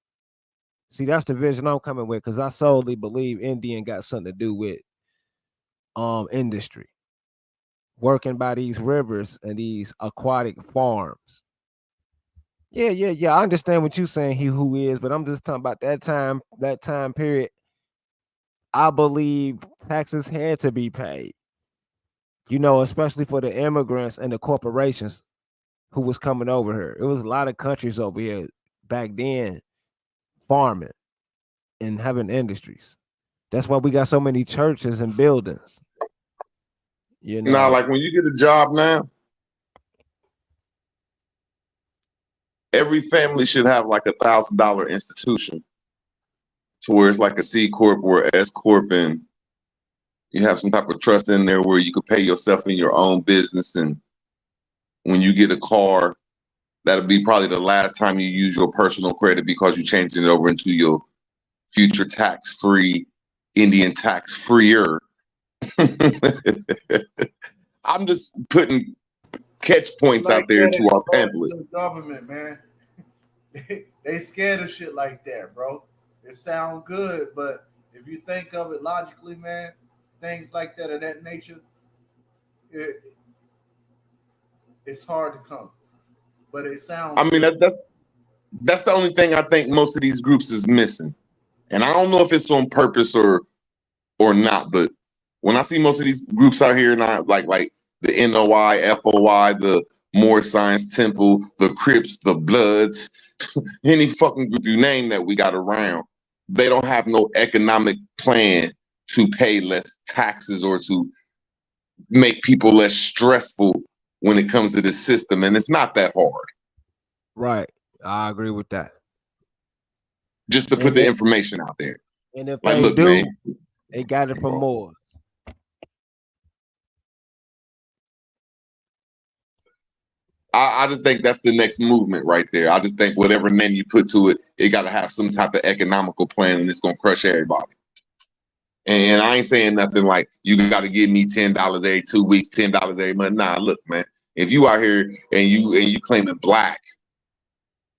See, that's the vision I'm coming with, because I solely believe Indian got something to do with industry. Working by these rivers and these aquatic farms. Yeah. I understand what you're saying, he who is, but I'm just talking about that time period. I believe taxes had to be paid, especially for the immigrants and the corporations who was coming over here. It was a lot of countries over here back then farming and having industries. That's why we got so many churches and buildings. Now, like when you get a job now, every family should have like $1,000 institution to where it's like a C Corp or S Corp, and you have some type of trust in there where you could pay yourself in your own business. And when you get a car, that'll be probably the last time you use your personal credit because you're changing it over into your future tax-free, Indian tax-freer. I'm just putting catch points out there to our pamphlet. The government, man, they scared of shit like that, bro. It sounds good, but if you think of it logically, man, things like that of that nature, it's hard to come. But it sounds. I mean, that's the only thing I think most of these groups is missing, and I don't know if it's on purpose or not. But when I see most of these groups out here, not like the NOI, FOI, the More Science Temple, the Crips, the Bloods, any fucking group you name that we got around, they don't have no economic plan to pay less taxes or to make people less stressful when it comes to this system. And it's not that hard. Right. I agree with that. Just to put the information out there. And if like, they look, do, man, they got it from more. I just think that's the next movement right there. I just think whatever name you put to it, it got to have some type of economical plan, and it's gonna crush everybody. And I ain't saying nothing like you got to give me $10 every 2 weeks, $10 every month. Nah, look, man, if you out here and you claiming black,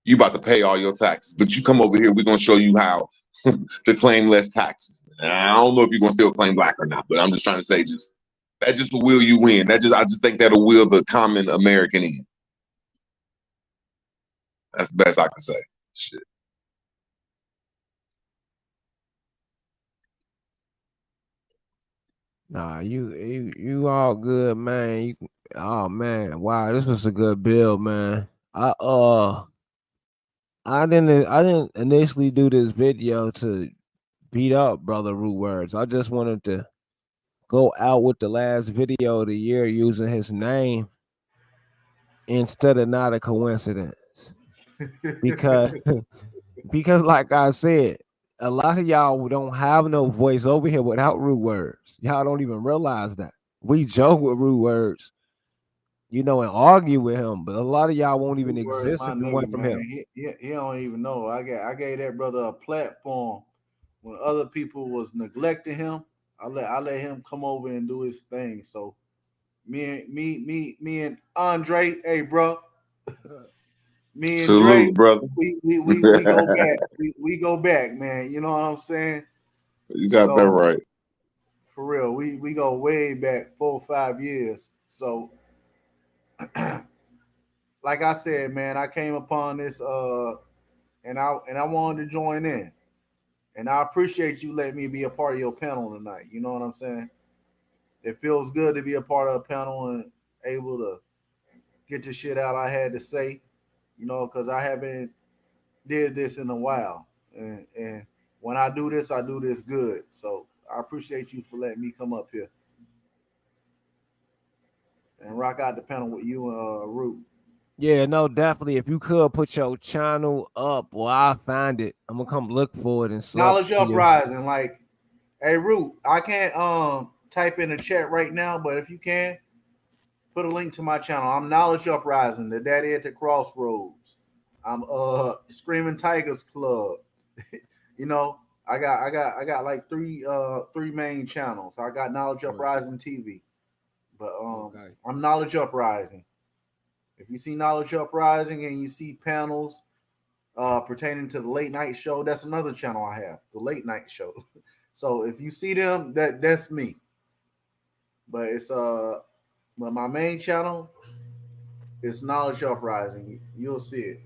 you about to pay all your taxes. But you come over here, we're gonna show you how to claim less taxes. And I don't know if you're gonna still claim black or not, but I'm just trying to say, that just will wheel you in. I just think that'll wheel the common American in. That's the best I can say. Shit. Nah, you all good, man. Oh man, wow, this was a good build, man. I didn't initially do this video to beat up Brother Root Words. I just wanted to go out with the last video of the year using his name instead of Not a Coincidence. Because because like I said, a lot of y'all don't have no voice over here without Root Words. Y'all don't even realize that. We joke with Root Words, and argue with him, but a lot of y'all won't even exist if it weren't from him. He don't even know. I gave that brother a platform when other people was neglecting him. I let him come over and do his thing. So me and Andre, hey bro. Me and Salute, Dre, brother. we go back. We go back, man. You know what I'm saying? You got that right. For real. We go way back 4 or 5 years. So like I said, man, I came upon this and I wanted to join in. And I appreciate you letting me be a part of your panel tonight. You know what I'm saying? It feels good to be a part of a panel and able to get the shit out I had to say, because I haven't did this in a while. And when I do this good. So I appreciate you for letting me come up here and rock out the panel with you and Root. Yeah, no, definitely. If you could put your channel up, well, I'll find it. I'm gonna come look for it and Knowledge Uprising. Like, hey Root, I can't type in the chat right now, but if you can, put a link to my channel. I'm Knowledge Uprising, the daddy at the crossroads. I'm Screaming Tigers Club. I got like three main channels. I got Knowledge Uprising TV, but I'm Knowledge Uprising. If you see Knowledge Uprising and you see panels pertaining to the late night show, that's another channel I have, the late night show. So if you see them, that's me. But it's but my main channel is Knowledge Uprising. You'll see it.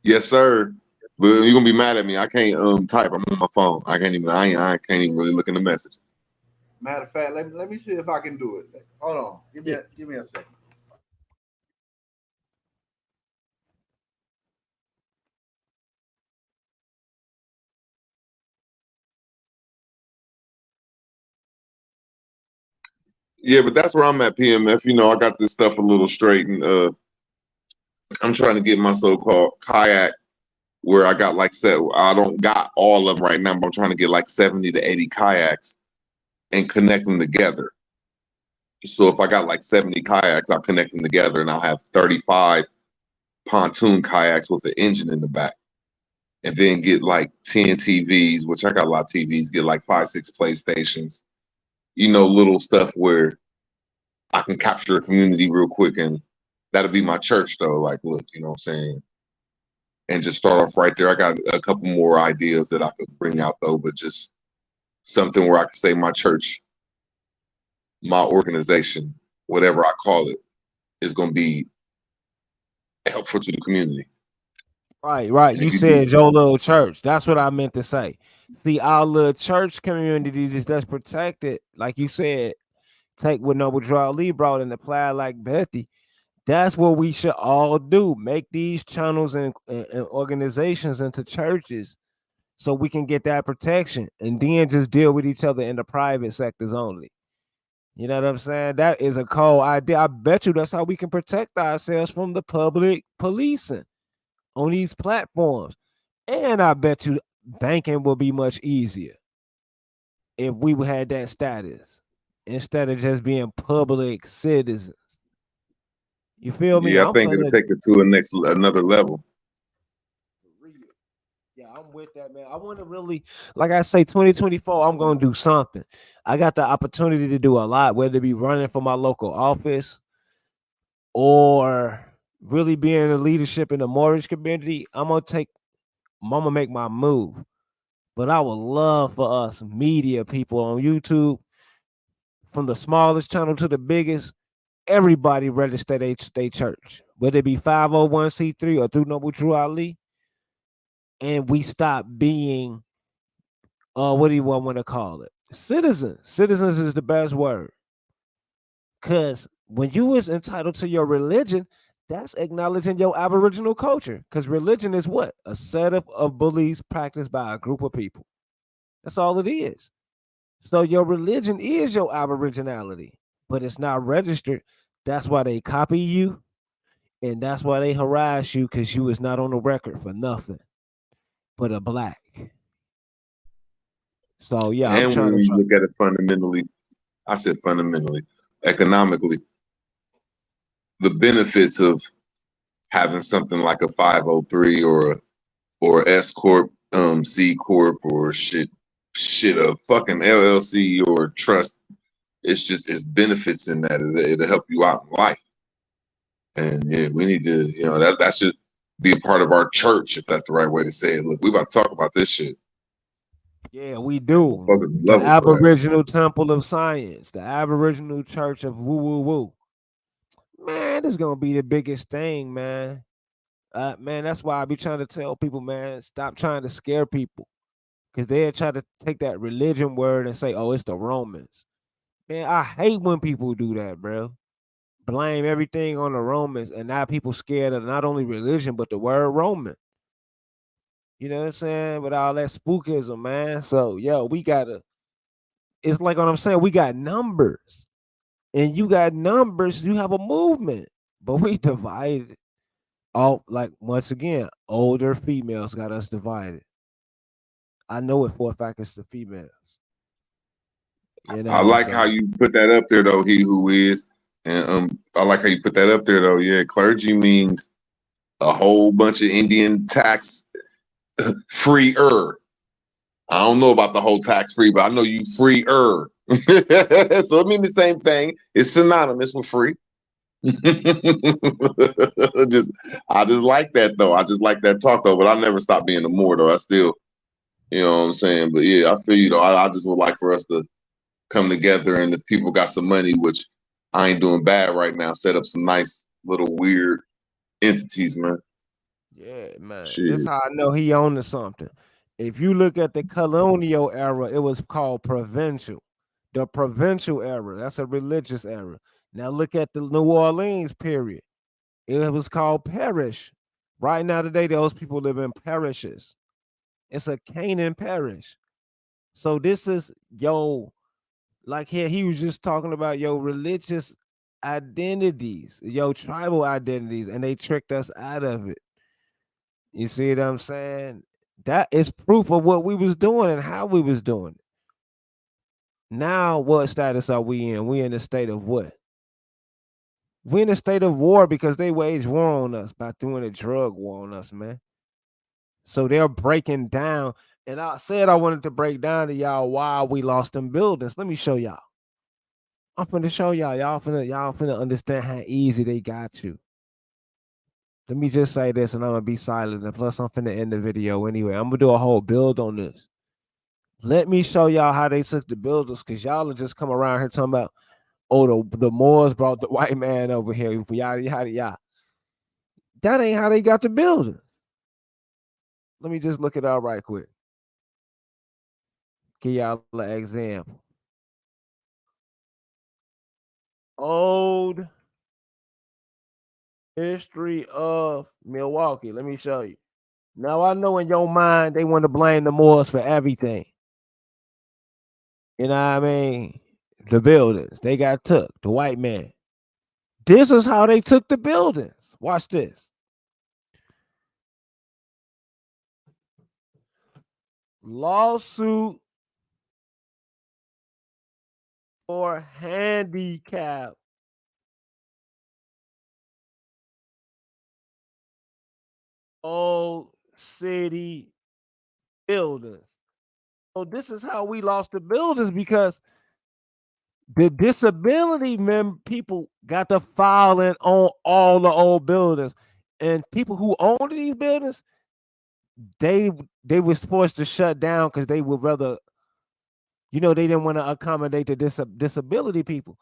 Yes, sir. But you're gonna be mad at me. I can't type. I'm on my phone. I can't even really look in the message. Matter of fact, let me see if I can do it. Hold on. Give me a second. Yeah, but that's where I'm at, PMF. I got this stuff a little straight, and I'm trying to get my so-called kayak where I got I don't got all of them right now, but I'm trying to get like 70 to 80 kayaks and connect them together. So if I got like 70 kayaks, I'll connect them together, and I'll have 35 pontoon kayaks with an engine in the back. And then get like 10 TVs, which I got a lot of TVs, get like 5, 6 PlayStations, little stuff where I can capture a community real quick. And that'll be my church though. Like, look, you know what I'm saying? And just start off right there. I got a couple more ideas that I could bring out though, but just something where I can say my church, my organization, whatever I call it, is going to be helpful to the community. Right. You And you do. said your little church. That's what I meant to say. See, our little church community that's protected, like you said, take what Noble Drew Lee brought and apply like Betty. That's what we should all do. Make these channels and organizations into churches so we can get that protection and then just deal with each other in the private sectors only. You know what I'm saying? That is a cold idea. I bet you that's how we can protect ourselves from the public policing on these platforms. And I bet you banking will be much easier if we had that status instead of just being public citizens. You feel me? Yeah, I I'm think it'll finna take it to another level. Yeah, I'm with that, man. I want to really, like I say, 2024, I'm going to do something. I got the opportunity to do a lot, whether it be running for my local office or really being in leadership in the mortgage community. I'm gonna make my move. But I would love for us media people on YouTube, from the smallest channel to the biggest, everybody register they church, whether it be 501c3 or through Noble Drew Ali, and we stop being what do you want to call it? Citizens. Citizens is the best word. Cause when you is entitled to your religion, that's acknowledging your Aboriginal culture. Cause religion is what? A set of beliefs practiced by a group of people. That's all it is. So your religion is your Aboriginality, but it's not registered. That's why they copy you, and that's why they harass you, because you is not on the record for nothing but a black. So yeah, I'm And trying when to you look at it fundamentally, I said fundamentally, economically, the benefits of having something like a 503 or S corp, C corp, or shit a fucking LLC or trust. It's benefits in that. It'll help you out in life. And yeah, we need to, that should be a part of our church, if that's the right way to say it. Look, we about to talk about this shit. Yeah, we do. Motherfuckers The love us for that. Aboriginal Temple of Science, the Aboriginal Church of Woo Woo Woo. Man, this is gonna be the biggest thing, man. Man, that's why I be trying to tell people, man, stop trying to scare people, because they'll try to take that religion word and say, "Oh, it's the Romans." Man, I hate when people do that, bro. Blame everything on the Romans, and now people scared of not only religion but the word Roman. You know what I'm saying? With all that spookism, man. So, yo, we gotta. It's like what I'm saying. We got numbers, and you got numbers. You have a movement, but we divided. All like once again, older females got us divided. I know it for a fact it's the females. You I know, like how so you put that up there, though. He who is, and I like how you put that up there, though. Yeah, clergy means a whole bunch of Indian tax freer. I don't know about the whole tax free, but I know you freer. So it means the same thing. It's synonymous with free. I just like that though. I just like that talk though. But I never stop being a Moore though. I still, you know what I'm saying. But yeah, I feel you though. I just would like for us to come together, and if people got some money, which I ain't doing bad right now, set up some nice little weird entities, man. yeah, man. This Shit. how I know he owned to something. If you look at the colonial era, it was called provincial. The provincial era, that's a religious era. Now look at the New Orleans period. It was called parish. Right now today, those people live in parishes. It's a Canaan parish. So this is like here he was just talking about your religious identities, your tribal identities, and they tricked us out of it. You see what I'm saying? That is proof of what we was doing and how we was doing it. Now, what status are we in? We in a state of what? We in a state of war because they waged war on us by doing a drug war on us, man. So they're breaking down. And I said I wanted to break down to y'all why we lost them buildings. Let me show y'all. I'm finna show y'all. Y'all finna understand how easy they got you. Let me just say this, and I'm gonna be silent. And plus, I'm finna end the video anyway. I'm gonna do a whole build on this. Let me show y'all how they took the buildings, because y'all will just come around here talking about, oh, the Moors brought the white man over here. Yada yada yada. That ain't how they got the building. Let me just look it up right quick. Give y'all an example. Old history of Milwaukee. Let me show you. Now I know in your mind they want to blame the Moors for everything. You know what I mean? The buildings they got took. The white man. This is how they took the buildings. Watch this. Lawsuit for handicap old city buildings. So this is how we lost the buildings because the disability people got to filing on all the old buildings, and people who owned these buildings, they was forced to shut down because they would rather, they didn't want to accommodate the disability people.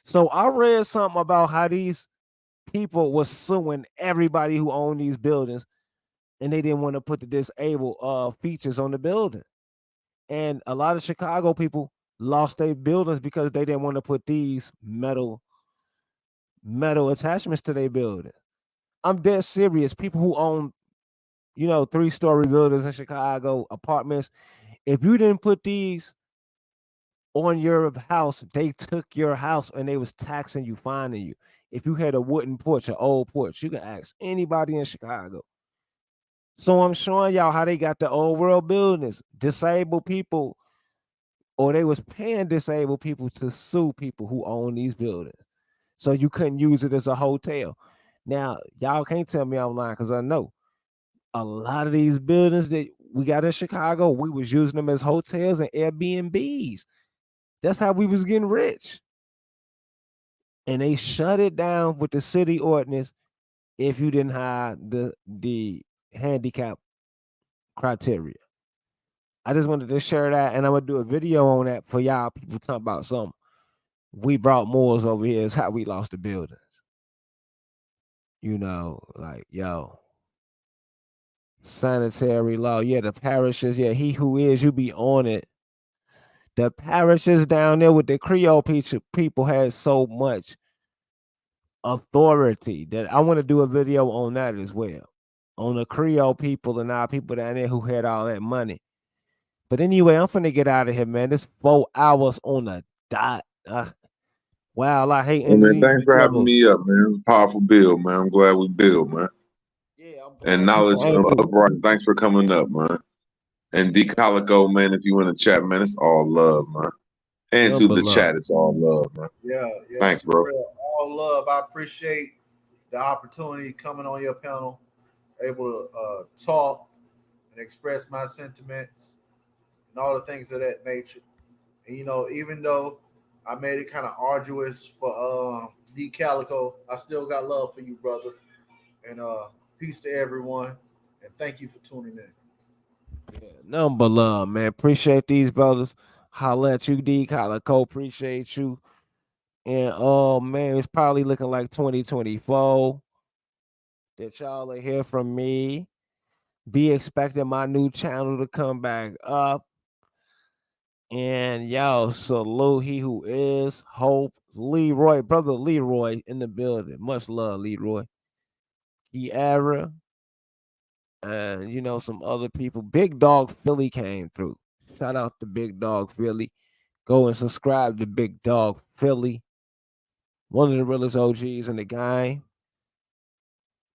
So I read something about how these people was suing everybody who owned these buildings, and they didn't want to put the disabled features on the building. And a lot of Chicago people lost their buildings because they didn't want to put these metal attachments to their building. I'm dead serious. People who own, 3-story buildings in Chicago, apartments, if you didn't put these on your house, they took your house and they was taxing you, fining you. If you had a wooden porch, an old porch, you can ask anybody in Chicago. So I'm showing y'all how they got the old world buildings, disabled people, or they was paying disabled people to sue people who own these buildings. So you couldn't use it as a hotel. Now, y'all can't tell me I'm lying because I know a lot of these buildings that we got in Chicago, we was using them as hotels and Airbnbs. That's how we was getting rich. And they shut it down with the city ordinance if you didn't have the handicap criteria. I just wanted to share that, and I'm gonna do a video on that for y'all people talking about something. We brought Moors over here is how we lost the buildings. Like, sanitary law. Yeah, the parishes, yeah, he who is, you be on it. The parishes down there with the Creole people had so much authority that I want to do a video on that as well. On the Creole people and our people down there who had all that money. But anyway, I'm finna get out of here, man. This 4 hours on the dot. Wow, I hate Hey, man, ending thanks these for having videos. me up, man. It was a powerful build, man. I'm glad we build, man. Yeah, I'm And glad you knowledge came of to. uprising. Thanks for coming up, man. And D Calico, man, if you in the chat, man, it's all love, man. And to Number the love. chat, it's all love, man. Yeah, Thanks, for bro. real. All love. I appreciate the opportunity coming on your panel, able to talk and express my sentiments and all the things of that nature. And even though I made it kind of arduous for D Calico, I still got love for you, brother. And peace to everyone. And thank you for tuning in. Yeah, number love, man. Appreciate these brothers. Holla at you, D Calico. Appreciate you. And man, it's probably looking like 2024 that y'all are hear from me. Be expecting my new channel to come back up. And y'all salute he who is Hope Leroy, brother Leroy in the building. Much love, Leroy. Kiara, and some other people. Big Dog Philly came through. Shout out to Big Dog Philly. Go and subscribe to Big Dog Philly. One of the realest OGs in the game.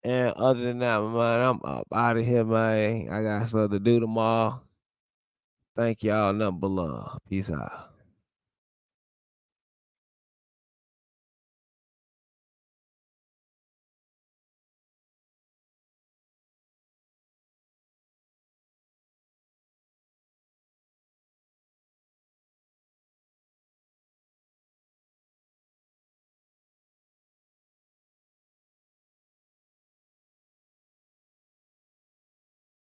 And other than that, man, I'm up out of here, man. I got something to do tomorrow. Thank y'all. Nothing but love. Peace out.